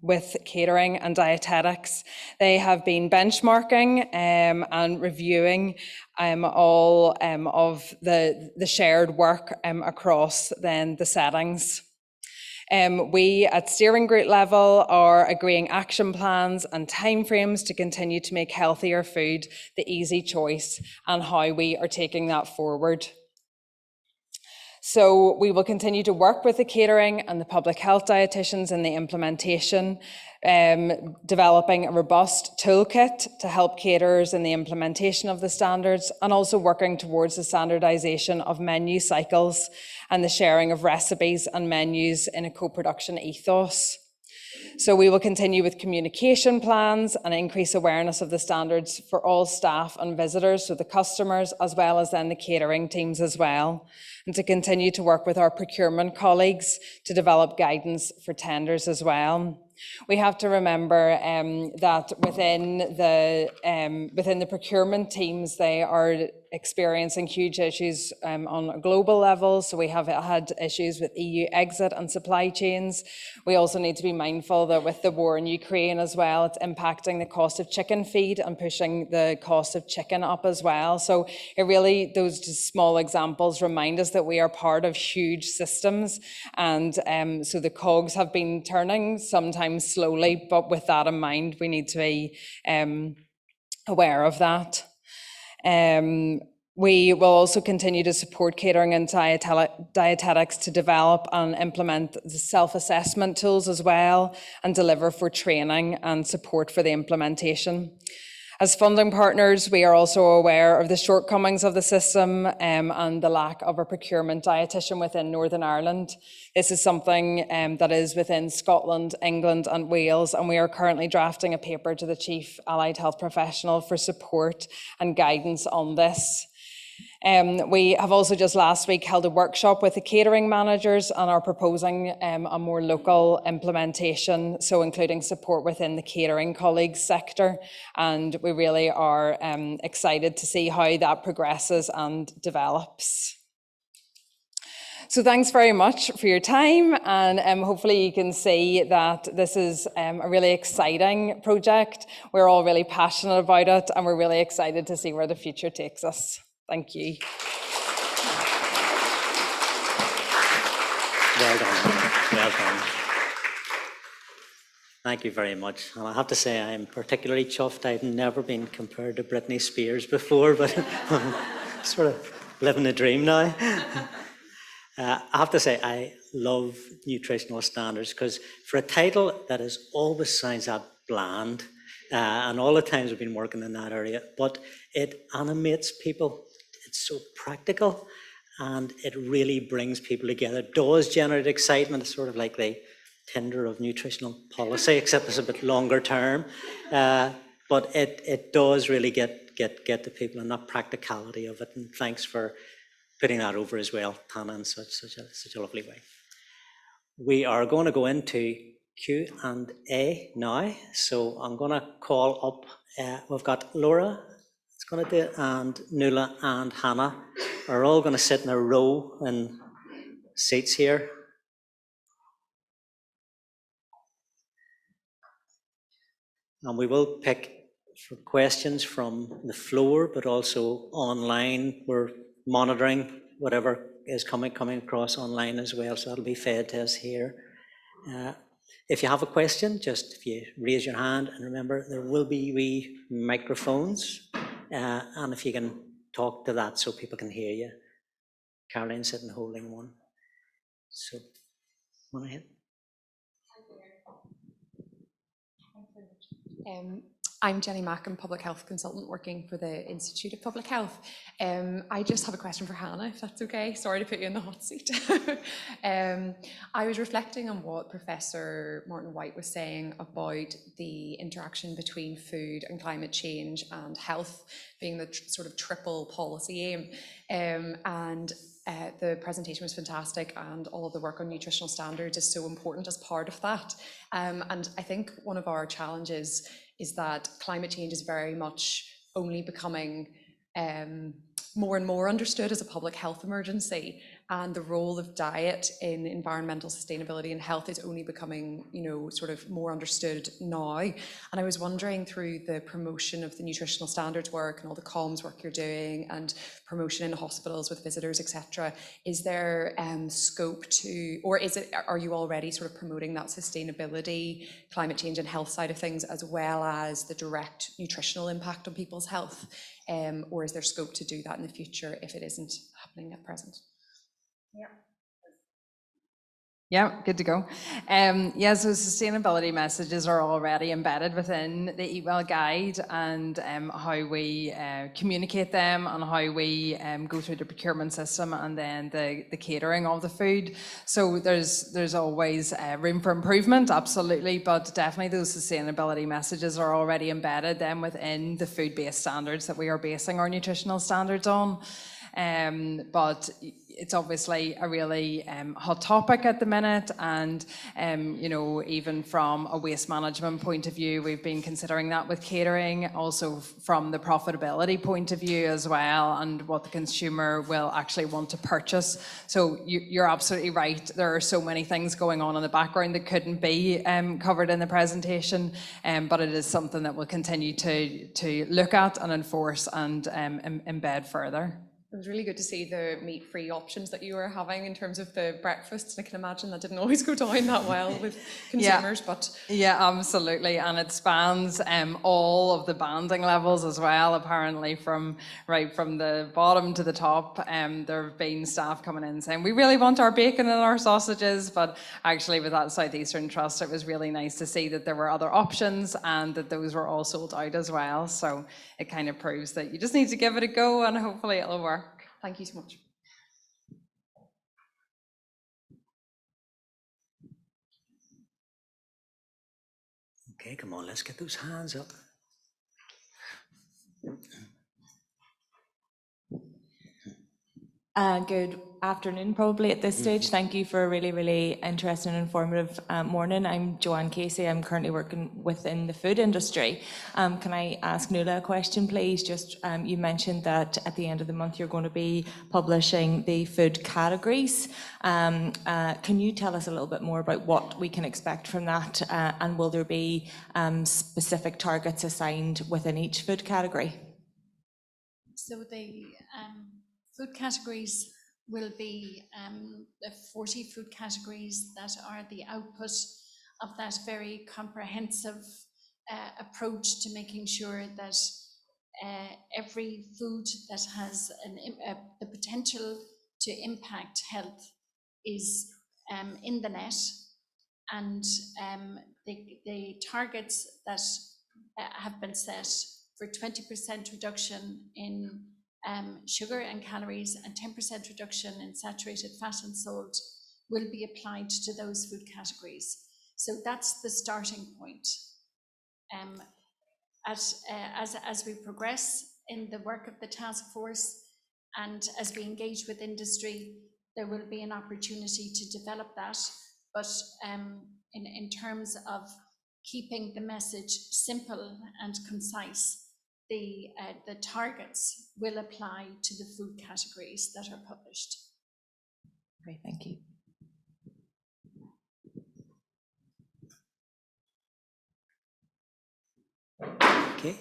with catering and dietetics, they have been benchmarking and reviewing all of the shared work across then the settings. We at steering group level are agreeing action plans and timeframes to continue to make healthier food the easy choice and how we are taking that forward. So we will continue to work with the catering and the public health dietitians in the implementation, developing a robust toolkit to help caterers in the implementation of the standards, and also working towards the standardisation of menu cycles and the sharing of recipes and menus in a co-production ethos. So we will continue with communication plans and increase awareness of the standards for all staff and visitors, so the customers, as well as then the catering teams as well, and to continue to work with our procurement colleagues to develop guidance for tenders as well. We have to remember that within the procurement teams, they are experiencing huge issues on a global level. So we have had issues with EU exit and supply chains. We also need to be mindful that with the war in Ukraine as well, it's impacting the cost of chicken feed and pushing the cost of chicken up as well. So it really, those just small examples remind us that we are part of huge systems. And so the cogs have been turning, sometimes slowly, but with that in mind, we need to be aware of that. We will also continue to support catering and dietetics to develop and implement the self-assessment tools as well, and deliver for training and support for the implementation. As funding partners, we are also aware of the shortcomings of the system and the lack of a procurement dietitian within Northern Ireland. This is something that is within Scotland, England and Wales, and we are currently drafting a paper to the Chief Allied Health Professional for support and guidance on this. We have also just last week held a workshop with the catering managers and are proposing a more local implementation, so including support within the catering colleagues sector, and we really are excited to see how that progresses and develops. So thanks very much for your time, and hopefully you can see that this is a really exciting project. We're all really passionate about it, and we're really excited to see where the future takes us. Thank you. Well done. Well done. Thank you very much. And I have to say I'm particularly chuffed. I've never been compared to Britney Spears before, but I'm sort of living a dream now. I have to say I love nutritional standards, because for a title that is always sounds that bland, and all the times I've been working in that area, but it animates people. It's so practical, and it really brings people together. It does generate excitement. It's sort of like the Tinder of nutritional policy, except it's a bit longer term. But it does really get the people and that practicality of it. And thanks for putting that over as well, Tana, in such a lovely way. We are going to go into Q&A now. So I'm going to call up, we've got Laura, it's going to do it, and Nuala and Hannah are all going to sit in a row in seats here. And we will pick for questions from the floor, but also online. We're monitoring whatever is coming across online as well, so that'll be fed to us here. If you have a question, just if you raise your hand, and remember there will be wee microphones, and if you can talk to that so people can hear you. Caroline's sitting holding one. So, want to hit? I'm Jenny Mackham, Public Health Consultant working for the Institute of Public Health. I just have a question for Hannah, if that's okay. Sorry to put you in the hot seat. I was reflecting on what Professor Martin White was saying about the interaction between food and climate change and health being the sort of triple policy aim. The presentation was fantastic, and all of the work on nutritional standards is so important as part of that. And I think one of our challenges is that climate change is very much only becoming more and more understood as a public health emergency, and the role of diet in environmental sustainability and health is only becoming, sort of more understood now. And I was wondering, through the promotion of the nutritional standards work and all the comms work you're doing and promotion in hospitals with visitors, etc., is there scope to, or are you already sort of promoting that sustainability, climate change and health side of things, as well as the direct nutritional impact on people's health? Or is there scope to do that in the future if it isn't happening at present? Yeah, good to go. So sustainability messages are already embedded within the Eat Well Guide, and how we communicate them and how we go through the procurement system and then the catering of the food. So there's always room for improvement, absolutely, but definitely those sustainability messages are already embedded then within the food-based standards that we are basing our nutritional standards on. But it's obviously a really hot topic at the minute, and even from a waste management point of view, we've been considering that with catering, also from the profitability point of view as well, and what the consumer will actually want to purchase. So you're absolutely right, there are so many things going on in the background that couldn't be covered in the presentation, but it is something that we'll continue to look at and enforce and embed further. It was really good to see the meat-free options that you were having in terms of the breakfasts. I can imagine that didn't always go down that well with consumers, but... Yeah, absolutely, and it spans all of the banding levels as well, apparently, from the bottom to the top. There have been staff coming in saying, we really want our bacon and our sausages, but actually with that Southeastern Trust, it was really nice to see that there were other options and that those were all sold out as well. So it kind of proves that you just need to give it a go and hopefully it'll work. Thank you so much. Okay, come on, let's get those hands up. Good afternoon, probably at this stage. Thank you for a really, really interesting and informative morning. I'm Joanne Casey. I'm currently working within the food industry. Can I ask Nuala a question, please? Just you mentioned that at the end of the month you're going to be publishing the food categories. Can you tell us a little bit more about what we can expect from that, and will there be specific targets assigned within each food category? So the food categories will be the 40 food categories that are the output of that very comprehensive approach to making sure that every food that has the potential to impact health is in the net, and the targets that have been set for 20% reduction in sugar and calories and 10% reduction in saturated fat and salt will be applied to those food categories. So that's the starting point. As we progress in the work of the task force and as we engage with industry, there will be an opportunity to develop that But in terms of keeping the message simple and concise, the targets will apply to the food categories that are published. Great, thank you. Okay.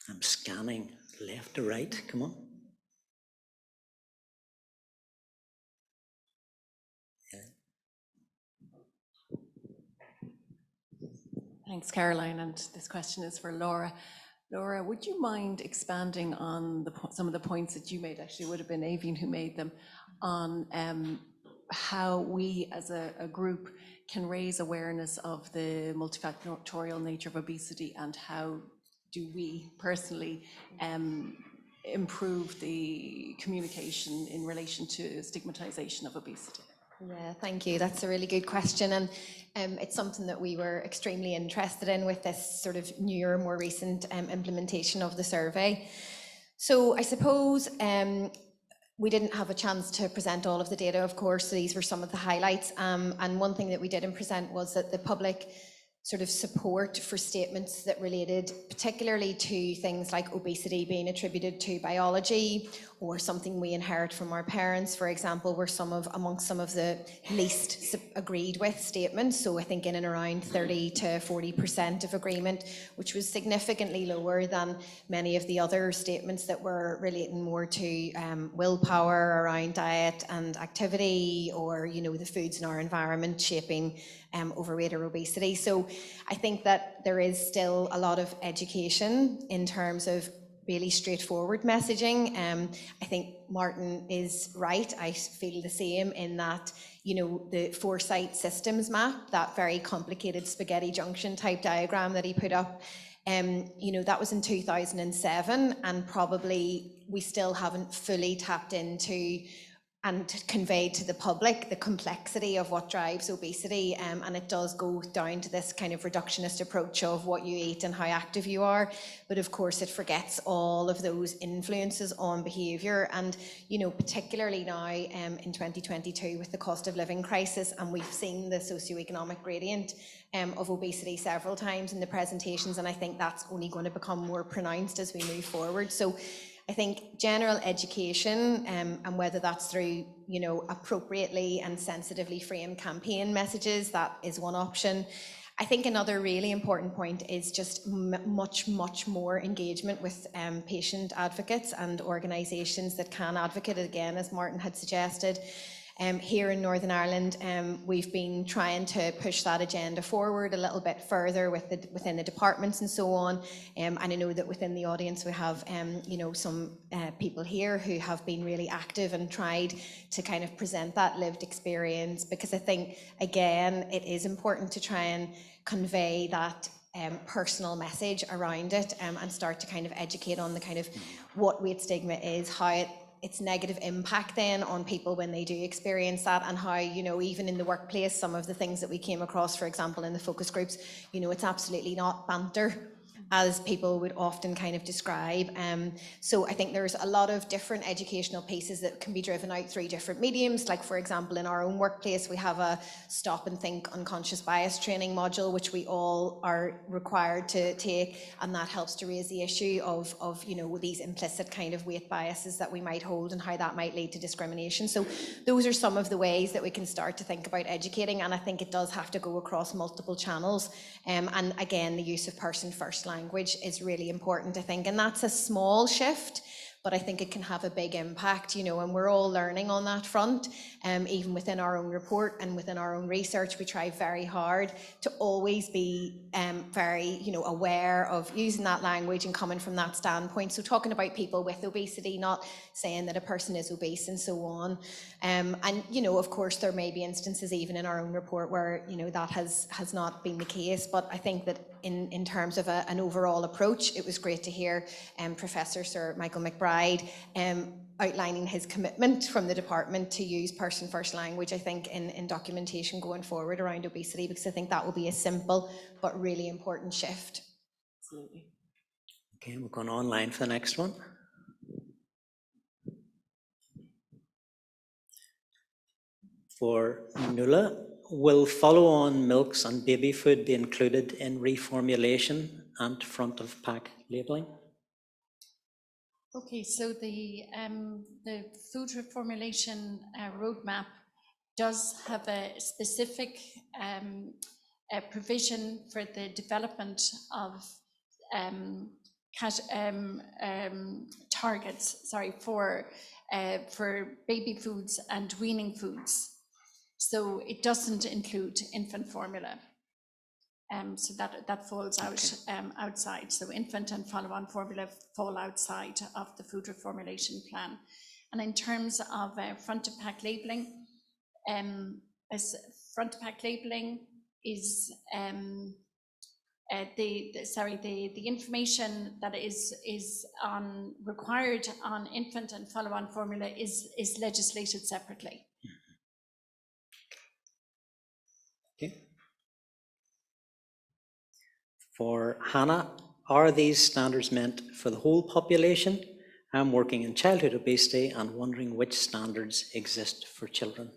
I'm scanning left to right. Come on. Thanks, Caroline, and this question is for Laura. Laura, would you mind expanding on some of the points that you made? Actually, it would have been Aoibhin who made them, on how we as a group can raise awareness of the multifactorial nature of obesity, and how do we personally improve the communication in relation to stigmatization of obesity? Yeah, thank you. That's a really good question, and it's something that we were extremely interested in with this sort of newer, more recent implementation of the survey. So I suppose we didn't have a chance to present all of the data, of course, so these were some of the highlights. And one thing that we didn't present was that the public sort of support for statements that related particularly to things like obesity being attributed to biology, or something we inherit from our parents, for example, were amongst some of the least agreed with statements. So I think in and around 30 to 40% of agreement, which was significantly lower than many of the other statements that were relating more to willpower around diet and activity, or, you know, the foods in our environment shaping overweight or obesity. So I think that there is still a lot of education in terms of really straightforward messaging. I think Martin is right. I feel the same in that, you know, the foresight systems map, that very complicated spaghetti junction type diagram that he put up, you know, that was in 2007, and probably we still haven't fully tapped into and conveyed to the public the complexity of what drives obesity, and it does go down to this kind of reductionist approach of what you eat and how active you are, but of course it forgets all of those influences on behaviour. And, you know, particularly now in 2022 with the cost of living crisis, and we've seen the socioeconomic gradient of obesity several times in the presentations, and I think that's only going to become more pronounced as we move forward. So I think general education, and whether that's through, you know, appropriately and sensitively framed campaign messages, that is one option. I think another really important point is just much more engagement with patient advocates and organisations that can advocate, again, as Martin had suggested. Here in Northern Ireland, we've been trying to push that agenda forward a little bit further within the departments and so on. And I know that within the audience we have, you know, some people here who have been really active and tried to kind of present that lived experience, because I think, again, it is important to try and convey that personal message around it, and start to kind of educate on the kind of what weight stigma is, how its negative impact then on people when they do experience that, and how, you know, even in the workplace, some of the things that we came across, for example, in the focus groups, you know, it's absolutely not banter, as people would often kind of describe. So I think there's a lot of different educational pieces that can be driven out through different mediums. Like, for example, in our own workplace, we have a Stop and Think Unconscious Bias training module, which we all are required to take, and that helps to raise the issue of you know, these implicit kind of weight biases that we might hold and how that might lead to discrimination. So those are some of the ways that we can start to think about educating, and I think it does have to go across multiple channels. And again, the use of person-first language is really important, I think, and that's a small shift, but I think it can have a big impact, you know, and we're all learning on that front. Even within our own report and within our own research, we try very hard to always be very, you know, aware of using that language and coming from that standpoint. So talking about people with obesity, not saying that a person is obese and so on. And, you know, of course, there may be instances even in our own report where, you know, that has not been the case, but I think that in terms of an overall approach, it was great to hear Professor Sir Michael McBride outlining his commitment from the department to use person-first language, I think, in documentation going forward around obesity, because I think that will be a simple but really important shift. Absolutely. Okay, we're going online for the next one. For Nuala, will follow-on milks and baby food be included in reformulation and front-of-pack labelling? Okay, so the food reformulation roadmap does have a specific provision for the development of targets, for baby foods and weaning foods. So it doesn't include infant formula. So that falls out outside. So infant and follow-on formula fall outside of the food reformulation plan. And in terms of front-of-pack labelling, as front-of-pack labelling is the information that is required on infant and follow-on formula is legislated separately. Okay. For Hannah, are these standards meant for the whole population? I'm working in childhood obesity and wondering which standards exist for children.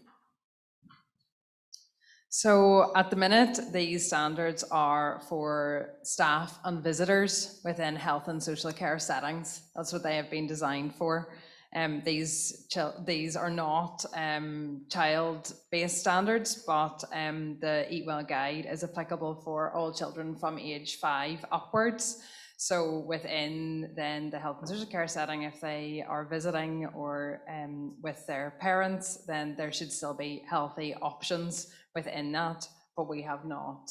So at the minute, these standards are for staff and visitors within health and social care settings. That's what they have been designed for. These are not child-based standards, but the Eat Well Guide is applicable for all children from age 5 upwards. So within then the health and social care setting, if they are visiting or with their parents, then there should still be healthy options within that. But we have not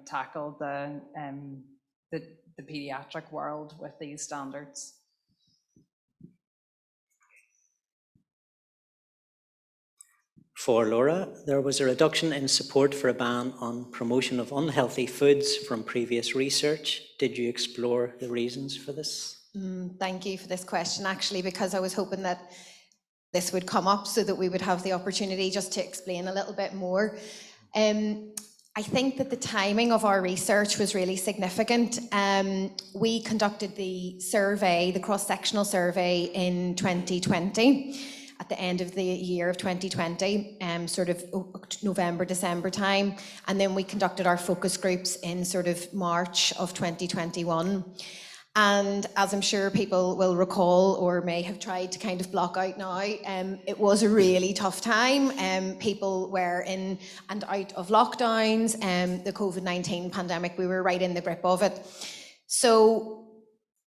tackled the pediatric world with these standards. For Laura, there was a reduction in support for a ban on promotion of unhealthy foods from previous research. Did you explore the reasons for this? Thank you for this question, actually, because I was hoping that this would come up so that we would have the opportunity just to explain a little bit more. I think that the timing of our research was really significant. We conducted the survey, the cross-sectional survey in 2020. At the end of the year of 2020, sort of November, December time. And then we conducted our focus groups in sort of March of 2021. And as I'm sure people will recall or may have tried to kind of block out now, it was a really tough time. People were in and out of lockdowns, the COVID-19 pandemic, we were right in the grip of it. So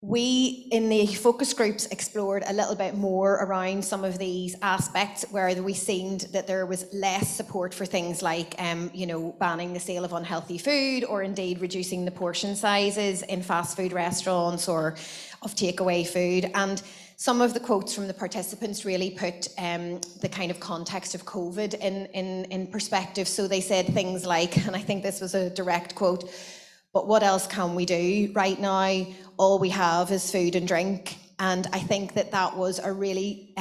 we, in the focus groups, explored a little bit more around some of these aspects where we seemed that there was less support for things like, banning the sale of unhealthy food, or indeed reducing the portion sizes in fast food restaurants or of takeaway food. And some of the quotes from the participants really put the kind of context of COVID in perspective. So they said things like, and I think this was a direct quote, "But what else can we do right now? All we have is food and drink." And I think that that was a really,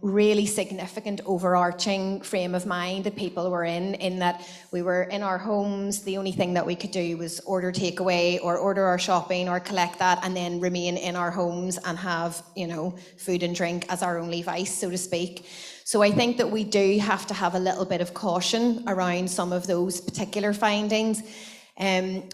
really significant overarching frame of mind that people were in that we were in our homes. The only thing that we could do was order takeaway or order our shopping or collect that and then remain in our homes and have, food and drink as our only vice, so to speak. So I think that we do have to have a little bit of caution around some of those particular findings.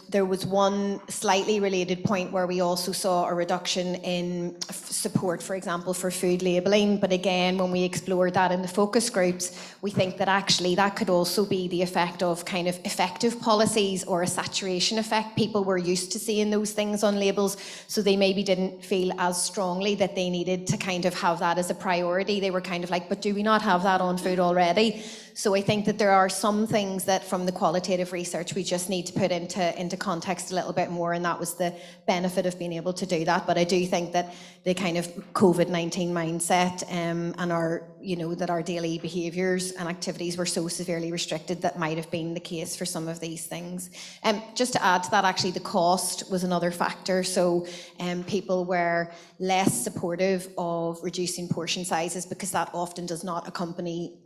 There was one slightly related point where we also saw a reduction in support, for example, for food labelling. But again, when we explored that in the focus groups, we think that actually that could also be the effect of kind of effective policies or a saturation effect. People were used to seeing those things on labels, so they maybe didn't feel as strongly that they needed to kind of have that as a priority. They were kind of like, but do we not have that on food already? So I think that there are some things that from the qualitative research we just need to put into context a little bit more, and that was the benefit of being able to do that. But I do think that the kind of COVID-19 mindset and our, that our daily behaviours and activities were so severely restricted that might have been the case for some of these things. Just to add to that, actually, the cost was another factor. So people were less supportive of reducing portion sizes because that often does not accompany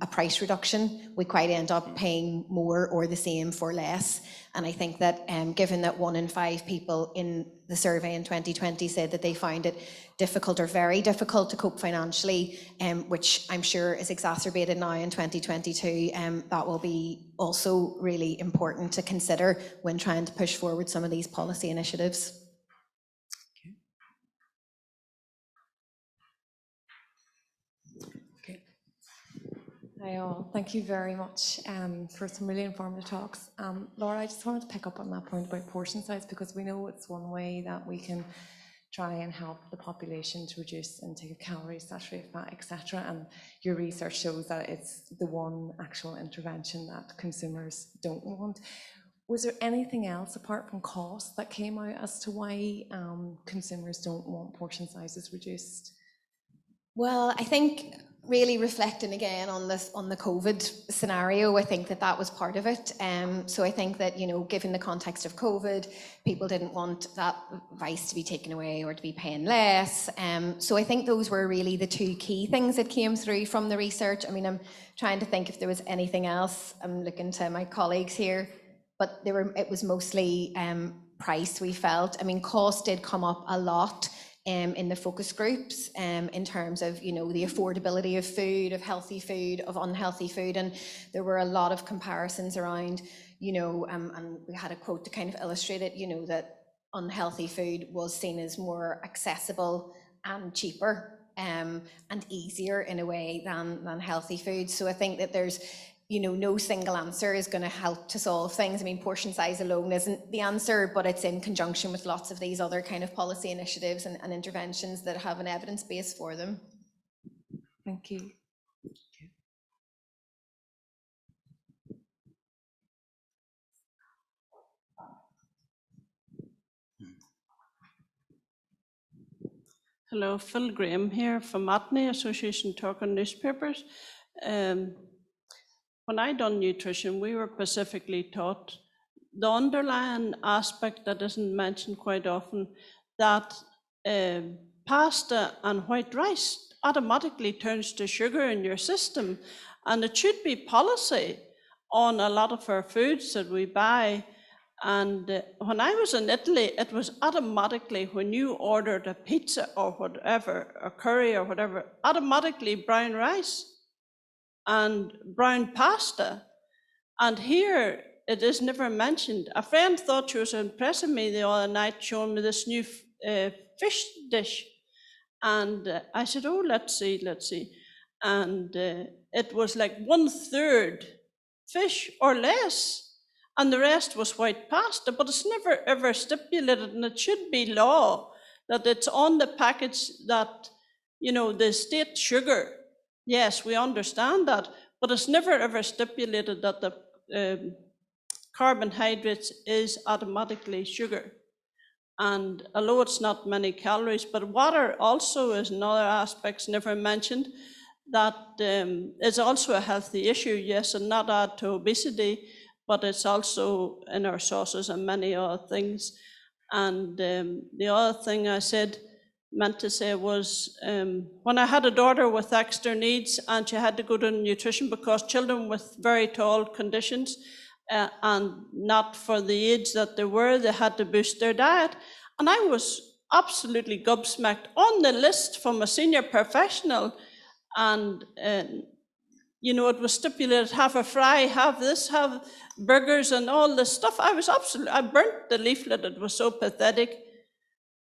a price reduction. We quite end up paying more or the same for less. And I think that given that 1 in 5 people in the survey in 2020 said that they found it difficult or very difficult to cope financially, which I'm sure is exacerbated now in 2022. That will be also really important to consider when trying to push forward some of these policy initiatives. Hi all, thank you very much for some really informative talks. Laura, I just wanted to pick up on that point about portion size, because we know it's one way that we can try and help the population to reduce intake of calories, saturated fat, etc. And your research shows that it's the one actual intervention that consumers don't want. Was there anything else apart from cost that came out as to why consumers don't want portion sizes reduced? Well, I think really reflecting again on this, on the COVID scenario, I think that was part of it. So I think that, you know, given the context of COVID, people didn't want that advice to be taken away or to be paying less. So I think those were really the two key things that came through from the research. I mean, I'm trying to think if there was anything else. I'm looking to my colleagues here, but it was mostly price, we felt. I mean, cost did come up a lot in the focus groups, in terms of, you know, the affordability of food, of healthy food, of unhealthy food, and there were a lot of comparisons around, you know, and we had a quote to kind of illustrate it, you know, that unhealthy food was seen as more accessible and cheaper, and easier in a way than healthy food. So I think that there's, you know, no single answer is going to help to solve things. I mean, portion size alone isn't the answer, but it's in conjunction with lots of these other kind of policy initiatives and interventions that have an evidence base for them. Thank you. Hello, Phil Graham here from Matney Association Talking Newspapers. When I done nutrition, we were specifically taught the underlying aspect that isn't mentioned quite often, that pasta and white rice automatically turns to sugar in your system. And it should be policy on a lot of our foods that we buy. And when I was in Italy, it was automatically, when you ordered a pizza or whatever, a curry or whatever, automatically brown rice and brown pasta. And here it is never mentioned. A friend thought she was impressing me the other night, showing me this new fish dish. And I said, oh, let's see. And it was like 1/3 fish or less, and the rest was white pasta, but it's never ever stipulated, and it should be law that it's on the package that, you know, the state sugar. Yes, we understand that, but it's never ever stipulated that the carbohydrates is automatically sugar. And although it's not many calories, but water also is another aspect never mentioned, that is also a healthy issue, yes, and not add to obesity, but it's also in our sauces and many other things. And the other thing I meant to say was, when I had a daughter with extra needs and she had to go to nutrition because children with very tall conditions and not for the age that they were, they had to boost their diet. And I was absolutely gobsmacked on the list from a senior professional. And, you know, it was stipulated, have a fry, have this, have burgers and all this stuff. I burnt the leaflet, it was so pathetic.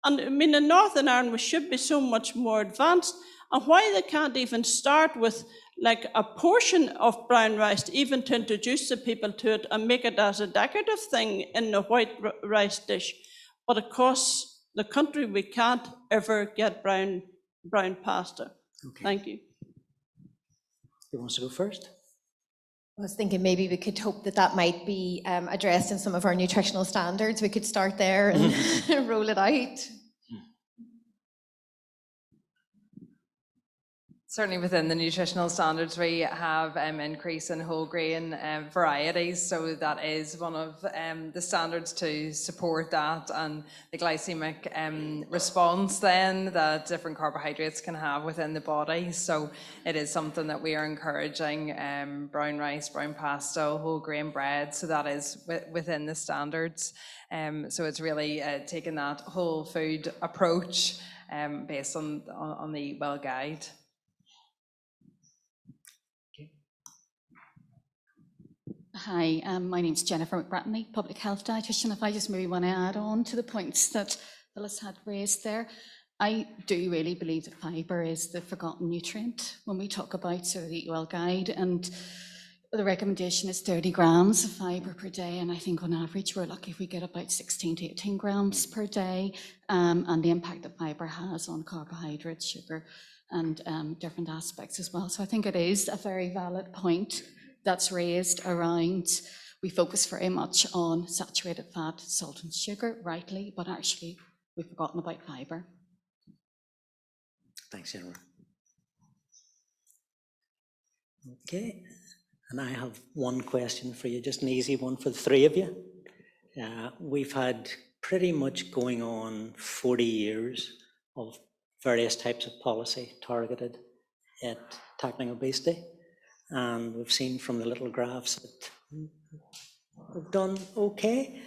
And I mean, in Northern Ireland, we should be so much more advanced. And why they can't even start with like a portion of brown rice, even to introduce the people to it and make it as a decorative thing in the white rice dish. But across the country, we can't ever get brown pasta. Okay. Thank you. Who wants to go first? I was thinking maybe we could hope that might be addressed in some of our nutritional standards. We could start there and roll it out. Certainly within the nutritional standards, we have increase in whole grain varieties. So that is one of the standards to support that, and the glycemic response then that different carbohydrates can have within the body. So it is something that we are encouraging, brown rice, brown pasta, whole grain bread. So that is within the standards. So it's really taking that whole food approach based on the Eat Well guide. Hi, my name's Jennifer McBride, public health dietitian. If I just maybe want to add on to the points that Phyllis had raised there, I do really believe that fibre is the forgotten nutrient when we talk about sort of the Eat Well guide, and the recommendation is 30 grams of fibre per day, and I think on average we're lucky if we get about 16 to 18 grams per day, and the impact that fibre has on carbohydrates, sugar, and different aspects as well. So I think it is a very valid point that's raised around, we focus very much on saturated fat, salt and sugar, rightly, but actually we've forgotten about fibre. Thanks, Jennifer. Okay, and I have one question for you, just an easy one for the three of you. We've had pretty much going on 40 years of various types of policy targeted at tackling obesity. And we've seen from the little graphs that we've done okay.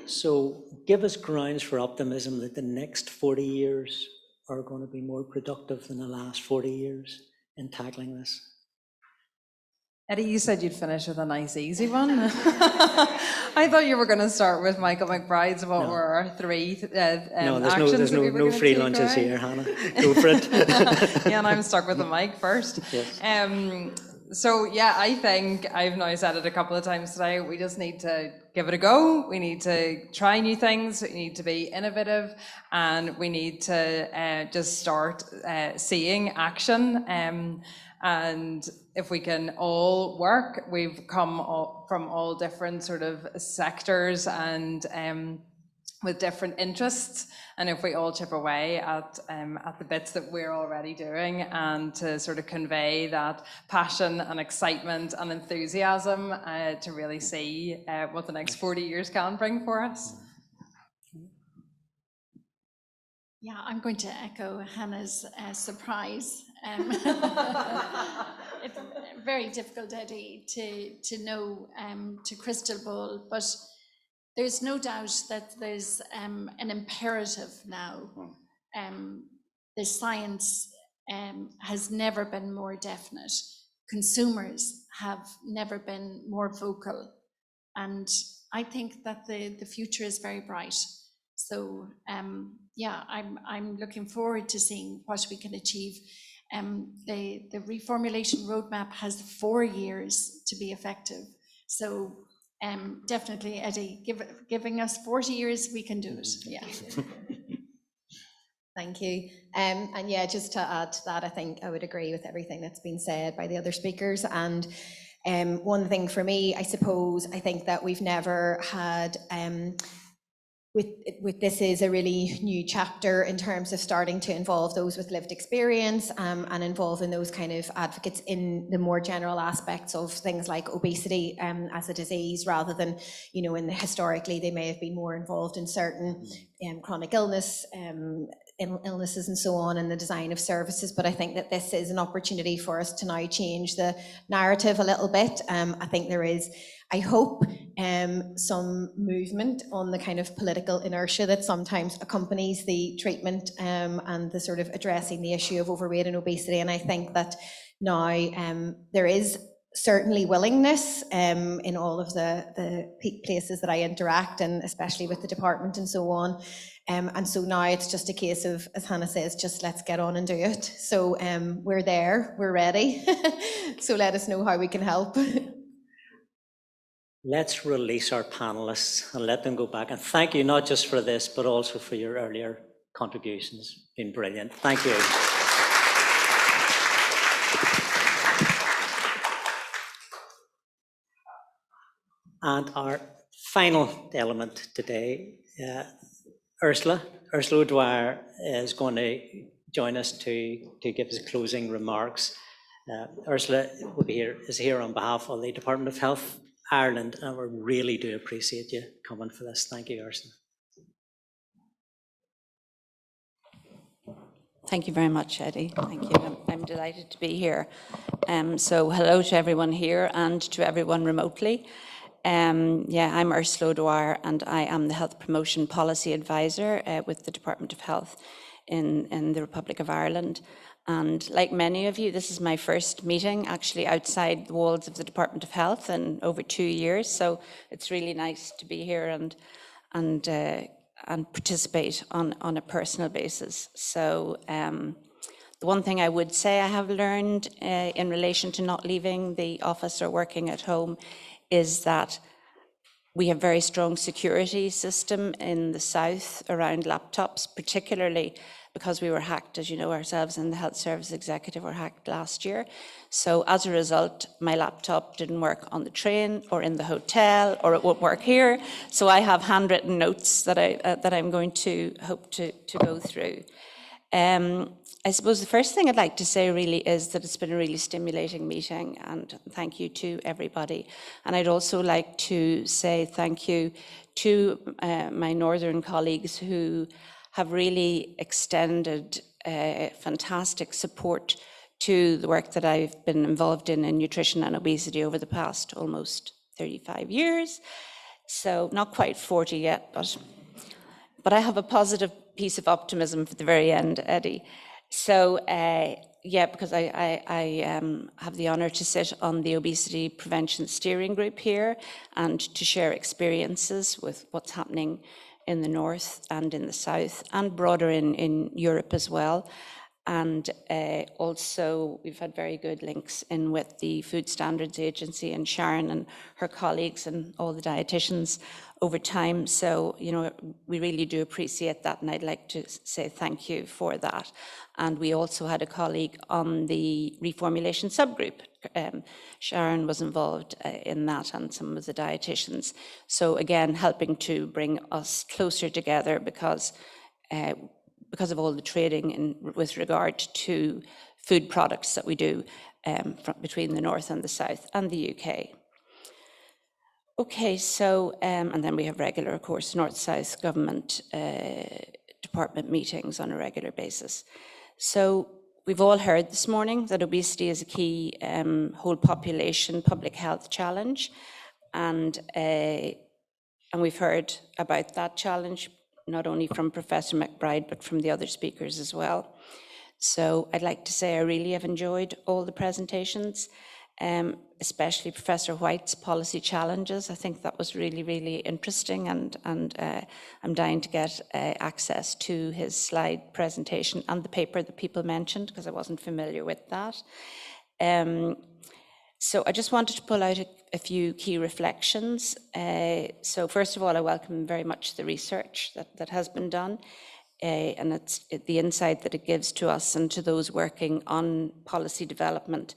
So give us grounds for optimism that the next 40 years are going to be more productive than the last 40 years in tackling this. Eddie, you said you'd finish with a nice easy one. I thought you were going to start with Michael McBride's what were our three no, actions. There's no free lunches here, Hannah. Go for it. Yeah, and I'm stuck with the mic first. Yes. So yeah, I think I've now said it a couple of times today, we just need to give it a go. We need to try new things. We need to be innovative, and we need to just start seeing action. And if we can all work, we've come from all different sort of sectors and with different interests, and if we all chip away at the bits that we're already doing, and to sort of convey that passion and excitement and enthusiasm to really see what the next 40 years can bring for us. Yeah, I'm going to echo Hannah's surprise. It's very difficult, Eddie, to know, to crystal ball, but there's no doubt that there's an imperative now. The science has never been more definite. Consumers have never been more vocal. And I think that the future is very bright. So yeah, I'm looking forward to seeing what we can achieve. The reformulation roadmap has 4 years to be effective. So definitely, Eddie, giving us 40 years, we can do it. Yeah. Thank you. And yeah, just to add to that, I think I would agree with everything that's been said by the other speakers. And one thing for me, I suppose, I think that we've never had, with this is a really new chapter in terms of starting to involve those with lived experience and involving those kind of advocates in the more general aspects of things like obesity as a disease, rather than, you know, historically they may have been more involved in certain chronic illnesses and so on, and the design of services. But I think that this is an opportunity for us to now change the narrative a little bit. I think there is, I hope, some movement on the kind of political inertia that sometimes accompanies the treatment and the sort of addressing the issue of overweight and obesity. And I think that now there is certainly willingness in all of the places that I interact, and especially with the department and so on. And so now it's just a case of, as Hannah says, just let's get on and do it. So we're there, we're ready. So let us know how we can help. Let's release our panelists and let them go back. And thank you, not just for this, but also for your earlier contributions. It's been brilliant. Thank you. And our final element today, Ursula O'Dwyer is going to join us to give us closing remarks. Ursula is here on behalf of the Department of Health Ireland, and we really do appreciate you coming for this. Thank you, Ursula. Thank you very much, Eddie. Thank you. I'm delighted to be here. So hello to everyone here and to everyone remotely. I'm Ursula O'Dwyer, and I am the Health Promotion Policy Advisor with the Department of Health in the Republic of Ireland. And like many of you, this is my first meeting actually outside the walls of the Department of Health in over 2 years. So it's really nice to be here and participate on a personal basis. So the one thing I would say I have learned in relation to not leaving the office or working at home is that we have very strong security system in the south around laptops, particularly because we were hacked, as you know, ourselves and the Health Service Executive were hacked last year. So as a result, my laptop didn't work on the train or in the hotel, or it won't work here. So I have handwritten notes that I'm going to hope to go through. I suppose the first thing I'd like to say really is that it's been a really stimulating meeting, and thank you to everybody. And I'd also like to say thank you to my northern colleagues who have really extended fantastic support to the work that I've been involved in nutrition and obesity over the past almost 35 years. So not quite 40 yet, but I have a positive piece of optimism for the very end, Eddie. So because I have the honour to sit on the Obesity Prevention Steering Group here and to share experiences with what's happening in the north and in the south and broader in Europe as well. And also we've had very good links in with the Food Standards Agency and Sharon and her colleagues and all the dietitians over time. So, you know, we really do appreciate that, and I'd like to say thank you for that. And we also had a colleague on the reformulation subgroup. Sharon was involved in that, and some of the dietitians. So again, helping to bring us closer together because of all the trading with regard to food products that we do between the north and the south and the UK. Okay, so, and then we have regular, of course, North-South government department meetings on a regular basis. So we've all heard this morning that obesity is a key whole population public health challenge. And we've heard about that challenge, not only from Professor McBride, but from the other speakers as well. So I'd like to say I really have enjoyed all the presentations, especially Professor White's policy challenges. I think that was really, really interesting, and I'm dying to get access to his slide presentation and the paper that people mentioned, because I wasn't familiar with that. So I just wanted to pull out a few key reflections. So first of all, I welcome very much the research that has been done, and it's the insight that it gives to us and to those working on policy development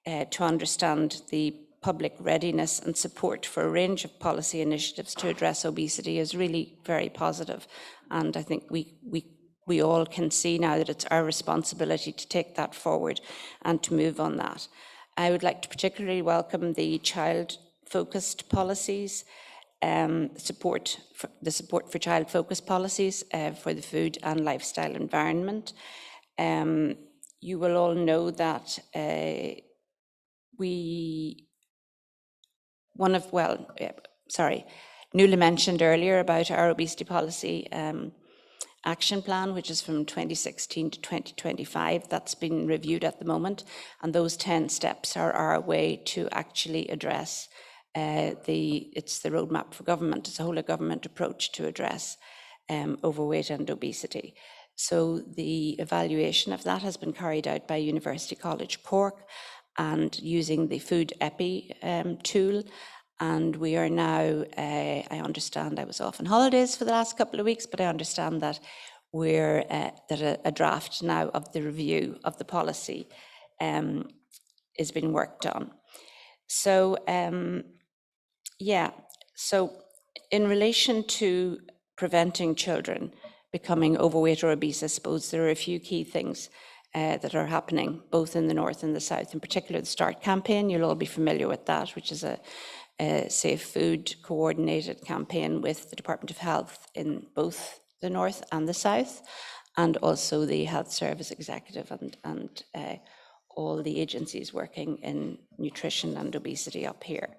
to understand the public readiness and support for a range of policy initiatives to address obesity is really very positive. And I think we all can see now that it's our responsibility to take that forward and to move on that. I would like to particularly welcome the child-focused policies, the support for child-focused policies for the food and lifestyle environment. You will all know that Nuala mentioned earlier about our obesity policy action plan, which is from 2016 to 2025. That's been reviewed at the moment, and those 10 steps are our way to actually address it's the roadmap for government. It's a whole of government approach to address overweight and obesity. So the evaluation of that has been carried out by University College Cork and using the Food Epi tool. And we are now, I understand, I was off on holidays for the last couple of weeks, but I understand that we're that a draft now of the review of the policy is being worked on. So so in relation to preventing children becoming overweight or obese, I suppose there are a few key things that are happening both in the north and the south. In particular, the START campaign, you'll all be familiar with that, which is a safe food coordinated campaign with the Department of Health in both the north and the south, and also the Health Service Executive and all the agencies working in nutrition and obesity up here.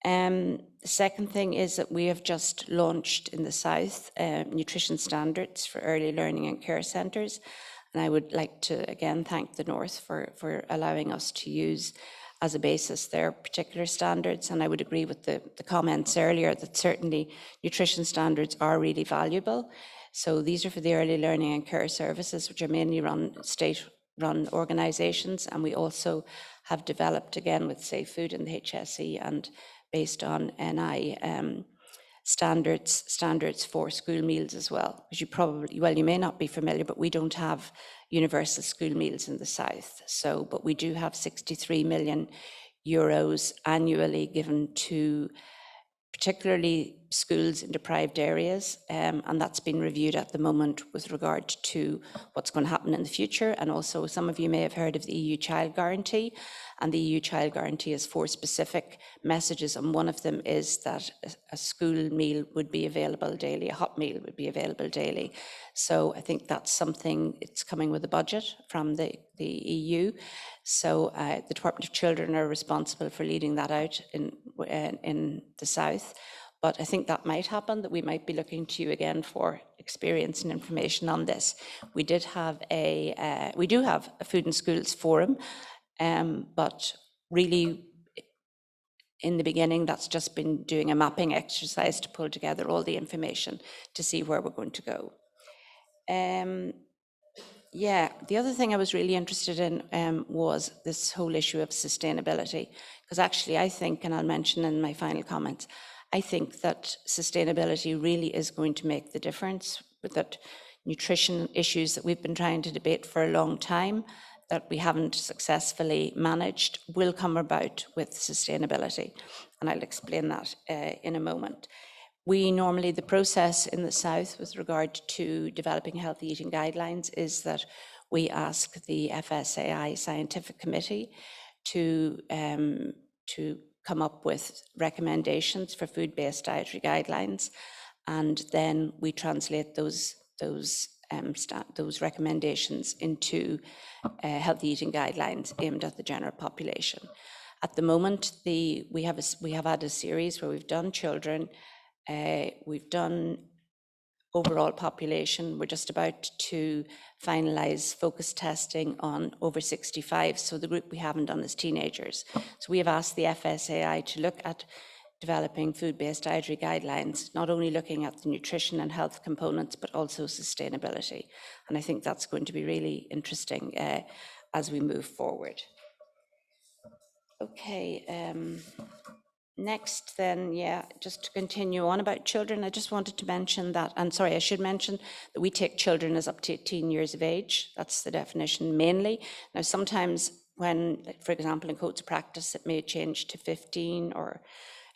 The second thing is that we have just launched in the south nutrition standards for early learning and care centres. And I would like to again thank the North for allowing us to use as a basis their particular standards. And I would agree with the comments earlier that certainly nutrition standards are really valuable. So these are for the early learning and care services, which are mainly state-run organisations. And we also have developed, again, with Safe Food and the HSE and based on NI standards for school meals as well. Because you may not be familiar, but we don't have universal school meals in the south. So, but we do have 63 million euros annually given to particularly schools in deprived areas, and that's been reviewed at the moment with regard to what's going to happen in the future. And also, some of you may have heard of the EU Child Guarantee, and the EU Child Guarantee has 4 specific messages, and one of them is that a school meal would be available daily, a hot meal would be available daily. So I think that's something, it's coming with a budget from the EU. So the Department of Children are responsible for leading that out in the south. But I think that might happen, that we might be looking to you again for experience and information on this. We do have a Food and Schools Forum, but really in the beginning, that's just been doing a mapping exercise to pull together all the information to see where we're going to go. Yeah, the other thing I was really interested in was this whole issue of sustainability, because actually I think, and I'll mention in my final comments, I think that sustainability really is going to make the difference, with that nutrition issues that we've been trying to debate for a long time, that we haven't successfully managed, will come about with sustainability. And I'll explain that in a moment. The process in the south with regard to developing healthy eating guidelines is that we ask the FSAI Scientific Committee to come up with recommendations for food-based dietary guidelines, and then we translate those recommendations into healthy eating guidelines aimed at the general population. At the moment, we have had a series where we've done children, we've done overall population. We're just about to finalise focus testing on over 65. So the group we haven't done is teenagers. So we have asked the FSAI to look at developing food-based dietary guidelines, not only looking at the nutrition and health components, but also sustainability. And I think that's going to be really interesting as we move forward. Okay. Next then, just to continue on about children, I just wanted to mention that, and sorry, I should mention that we take children as up to 18 years of age. That's the definition mainly. Now, sometimes when, for example, in codes of practice, it may change to 15 or,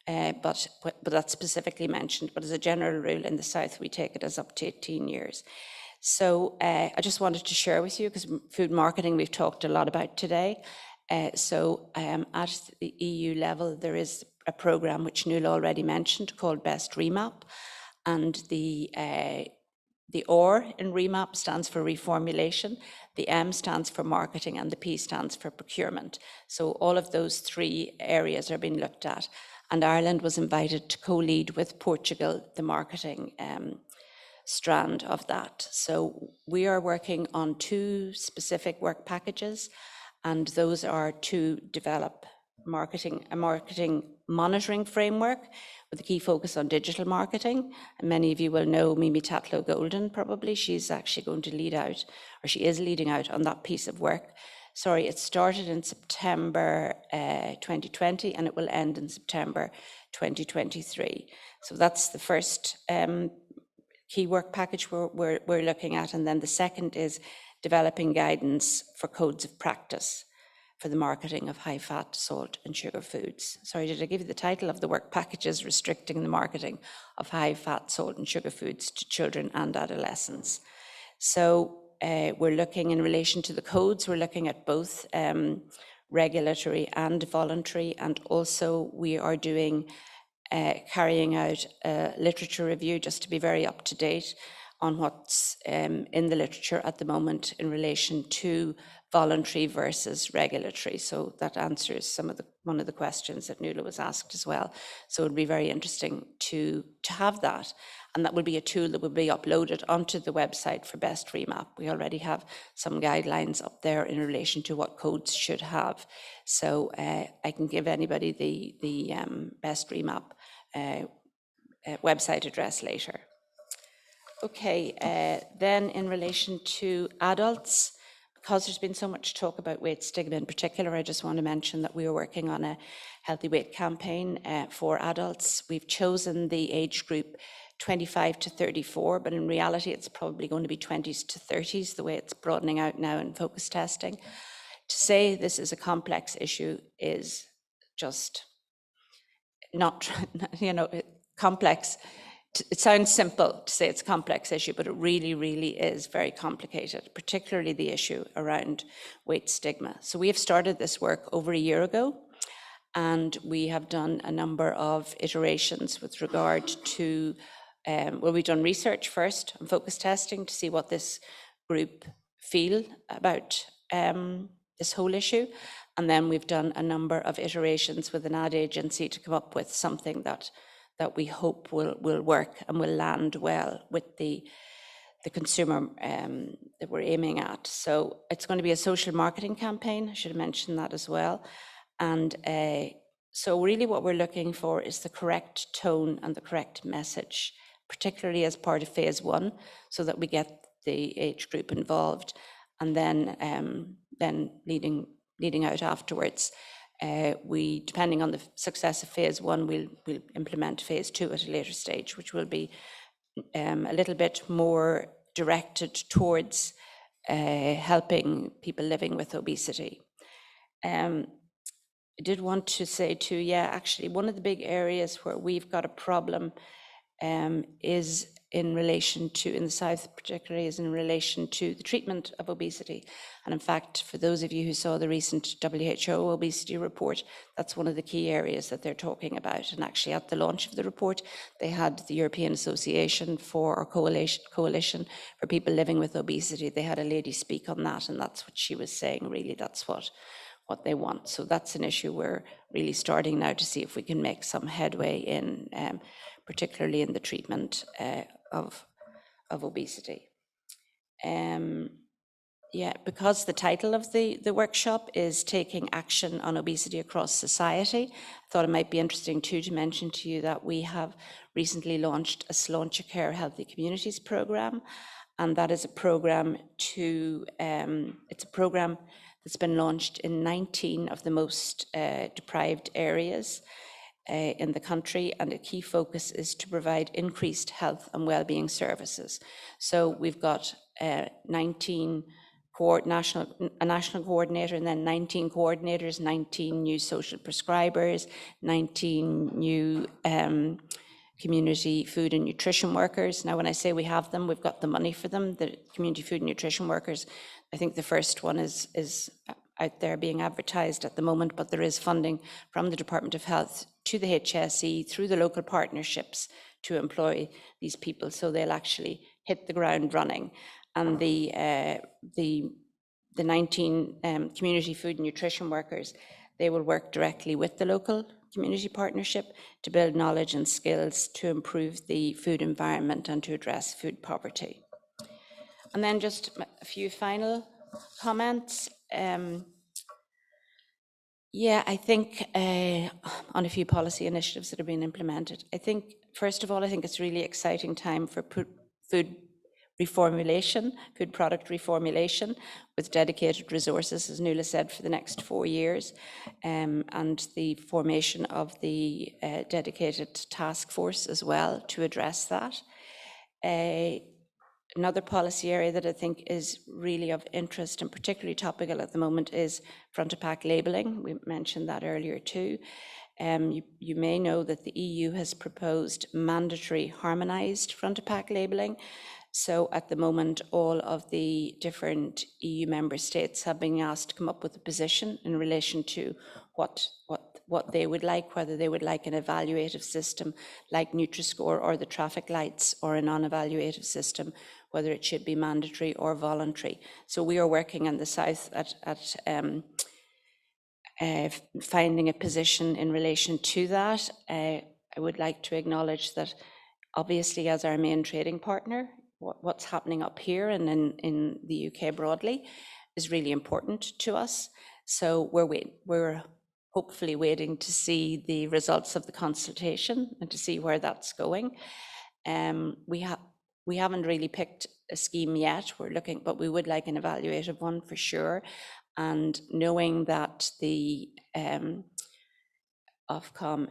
but that's specifically mentioned. But as a general rule in the South, we take it as up to 18 years. So I just wanted to share with you, because food marketing we've talked a lot about today. At the EU level, there is a programme which Nuala already mentioned called Best Remap, and the R in Remap stands for Reformulation, the M stands for Marketing, and the P stands for Procurement. So all of those 3 areas are being looked at, and Ireland was invited to co-lead with Portugal the marketing strand of that. So we are working on 2 specific work packages, and those are to develop a marketing monitoring framework with a key focus on digital marketing. And many of you will know Mimi Tatlow-Golden probably. She's actually going to lead out, or she is leading out on that piece of work. Sorry, it started in September 2020 and it will end in September 2023. So that's the first key work package we're looking at. And then the second is developing guidance for codes of practice for the marketing of high-fat, salt and sugar foods. Sorry, did I give you the title of the work packages restricting the marketing of high-fat, salt and sugar foods to children and adolescents? So we're looking in relation to the codes, we're looking at both regulatory and voluntary, and also we are doing, carrying out a literature review just to be very up to date on what's in the literature at the moment in relation to voluntary versus regulatory. So that answers one of the questions that Nuala was asked as well. So it would be very interesting to have that. And that would be a tool that would be uploaded onto the website for Best Remap. We already have some guidelines up there in relation to what codes should have. So I can give anybody the Best Remap website address later. Okay, then in relation to adults, because there's been so much talk about weight stigma in particular, I just want to mention that we are working on a healthy weight campaign for adults. We've chosen the age group 25 to 34, but in reality it's probably going to be 20s to 30s, the way it's broadening out now in focus testing. To say this is a complex issue is just not, complex. It sounds simple to say it's a complex issue, but it really, really is very complicated, particularly the issue around weight stigma. So we have started this work over a year ago, and we have done a number of iterations with regard to, we've done research first and focus testing to see what this group feel about this whole issue. And then we've done a number of iterations with an ad agency to come up with something that we hope will work and will land well with the consumer that we're aiming at. So it's going to be a social marketing campaign. I should have mentioned that as well. And so really what we're looking for is the correct tone and the correct message, particularly as part of phase 1, so that we get the age group involved, and then leading out afterwards. We, depending on the success of phase 1, we'll implement phase 2 at a later stage, which will be a little bit more directed towards helping people living with obesity. I did want to say too, actually, one of the big areas where we've got a problem is in relation to, in the South particularly, is in relation to the treatment of obesity. And in fact, for those of you who saw the recent WHO obesity report, that's one of the key areas that they're talking about. And actually at the launch of the report, they had the European Association for, or Coalition for People Living with Obesity. They had a lady speak on that, and that's what she was saying, really, that's what they want. So that's an issue we're really starting now to see if we can make some headway in, particularly in the treatment of obesity. Because the title of the workshop is Taking Action on Obesity Across Society, I thought it might be interesting too to mention to you that we have recently launched a Sláinte Care Healthy Communities programme, and that is a programme it's a programme that's been launched in 19 of the most deprived areas in the country, and a key focus is to provide increased health and well-being services. So we've got 19 a national coordinator, and then 19 coordinators, 19 new social prescribers, 19 new community food and nutrition workers. Now, when I say we have them, we've got the money for them. The community food and nutrition workers, I think the first one is out there being advertised at the moment, but there is funding from the Department of Health to the HSE through the local partnerships to employ these people, so they'll actually hit the ground running. And the 19 community food and nutrition workers, they will work directly with the local community partnership to build knowledge and skills to improve the food environment and to address food poverty. And then just a few final comments. I think on a few policy initiatives that are being implemented. I think, first of all, I think it's a really exciting time for food reformulation, food product reformulation, with dedicated resources, as Nuala said, for the next 4 years, and the formation of the dedicated task force as well to address that. Another policy area that I think is really of interest and particularly topical at the moment is front of pack labelling. We mentioned that earlier too. You may know that the EU has proposed mandatory harmonised front of pack labelling. So at the moment, all of the different EU member states have been asked to come up with a position in relation to what they would like, whether they would like an evaluative system like Nutri-Score or the traffic lights, or a non-evaluative system, whether it should be mandatory or voluntary. So we are working in the South at finding a position in relation to that. I would like to acknowledge that obviously as our main trading partner, what's happening up here and in the UK broadly is really important to us. So we're hopefully waiting to see the results of the consultation and to see where that's going. We haven't really picked a scheme yet. We're looking, but we would like an evaluative one for sure. And knowing that the Ofcom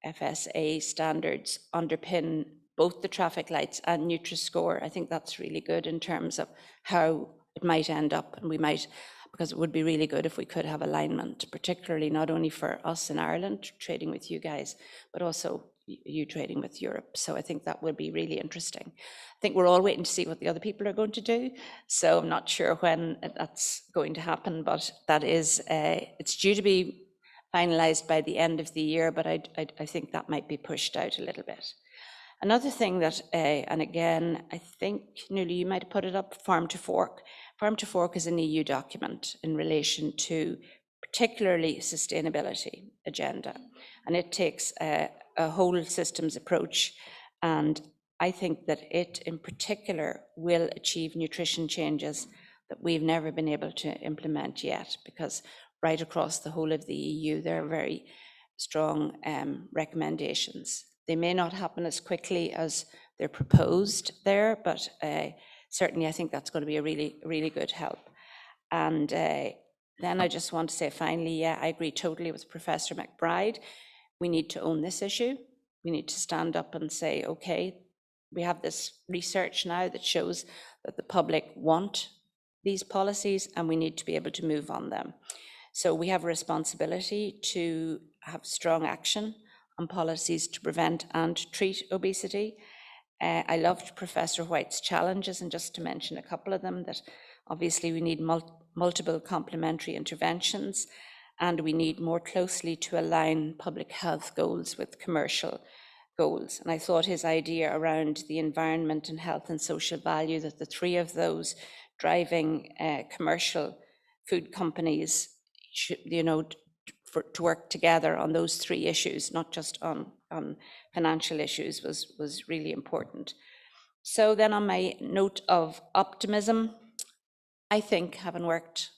FSA standards underpin both the traffic lights and Nutri-Score, I think that's really good in terms of how it might end up. And we might, because it would be really good if we could have alignment, particularly not only for us in Ireland trading with you guys, but also you trading with Europe. So I think that would be really interesting. I think we're all waiting to see what the other people are going to do. So I'm not sure when that's going to happen, but that is, it's due to be finalised by the end of the year, but I think that might be pushed out a little bit. Another thing that, and again, I think, Nuala, you might have put it up, Farm to Fork. Farm to Fork is an EU document in relation to particularly sustainability agenda, and it takes a whole systems approach, and I think that it in particular will achieve nutrition changes that we've never been able to implement yet, because right across the whole of the EU there are very strong recommendations. They may not happen as quickly as they're proposed there, but certainly I think that's going to be a really good help. And then I just want to say finally, yeah, I agree totally with Professor McBride. We need to own this issue. We need to stand up and say, okay, we have this research now that shows that the public want these policies and we need to be able to move on them. So we have a responsibility to have strong action on policies to prevent and treat obesity. I loved Professor White's challenges, and just to mention a couple of them, that obviously we need multiple complementary interventions, and we need more closely to align public health goals with commercial goals. And I thought his idea around the environment and health and social value, that the three of those driving commercial food companies should, to work together on those three issues, not just on financial issues, was really important. So then on my note of optimism, I think, having worked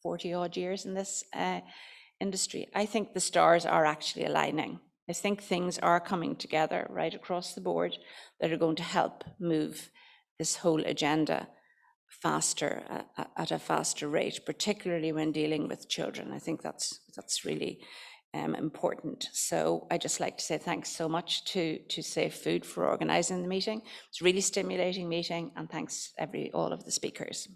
40 odd years in this industry, I think the stars are actually aligning. I think things are coming together right across the board that are going to help move this whole agenda faster, at a faster rate, particularly when dealing with children. I think that's really important. So I just like to say thanks so much to Safe Food for organising the meeting. It's a really stimulating meeting, and thanks all of the speakers.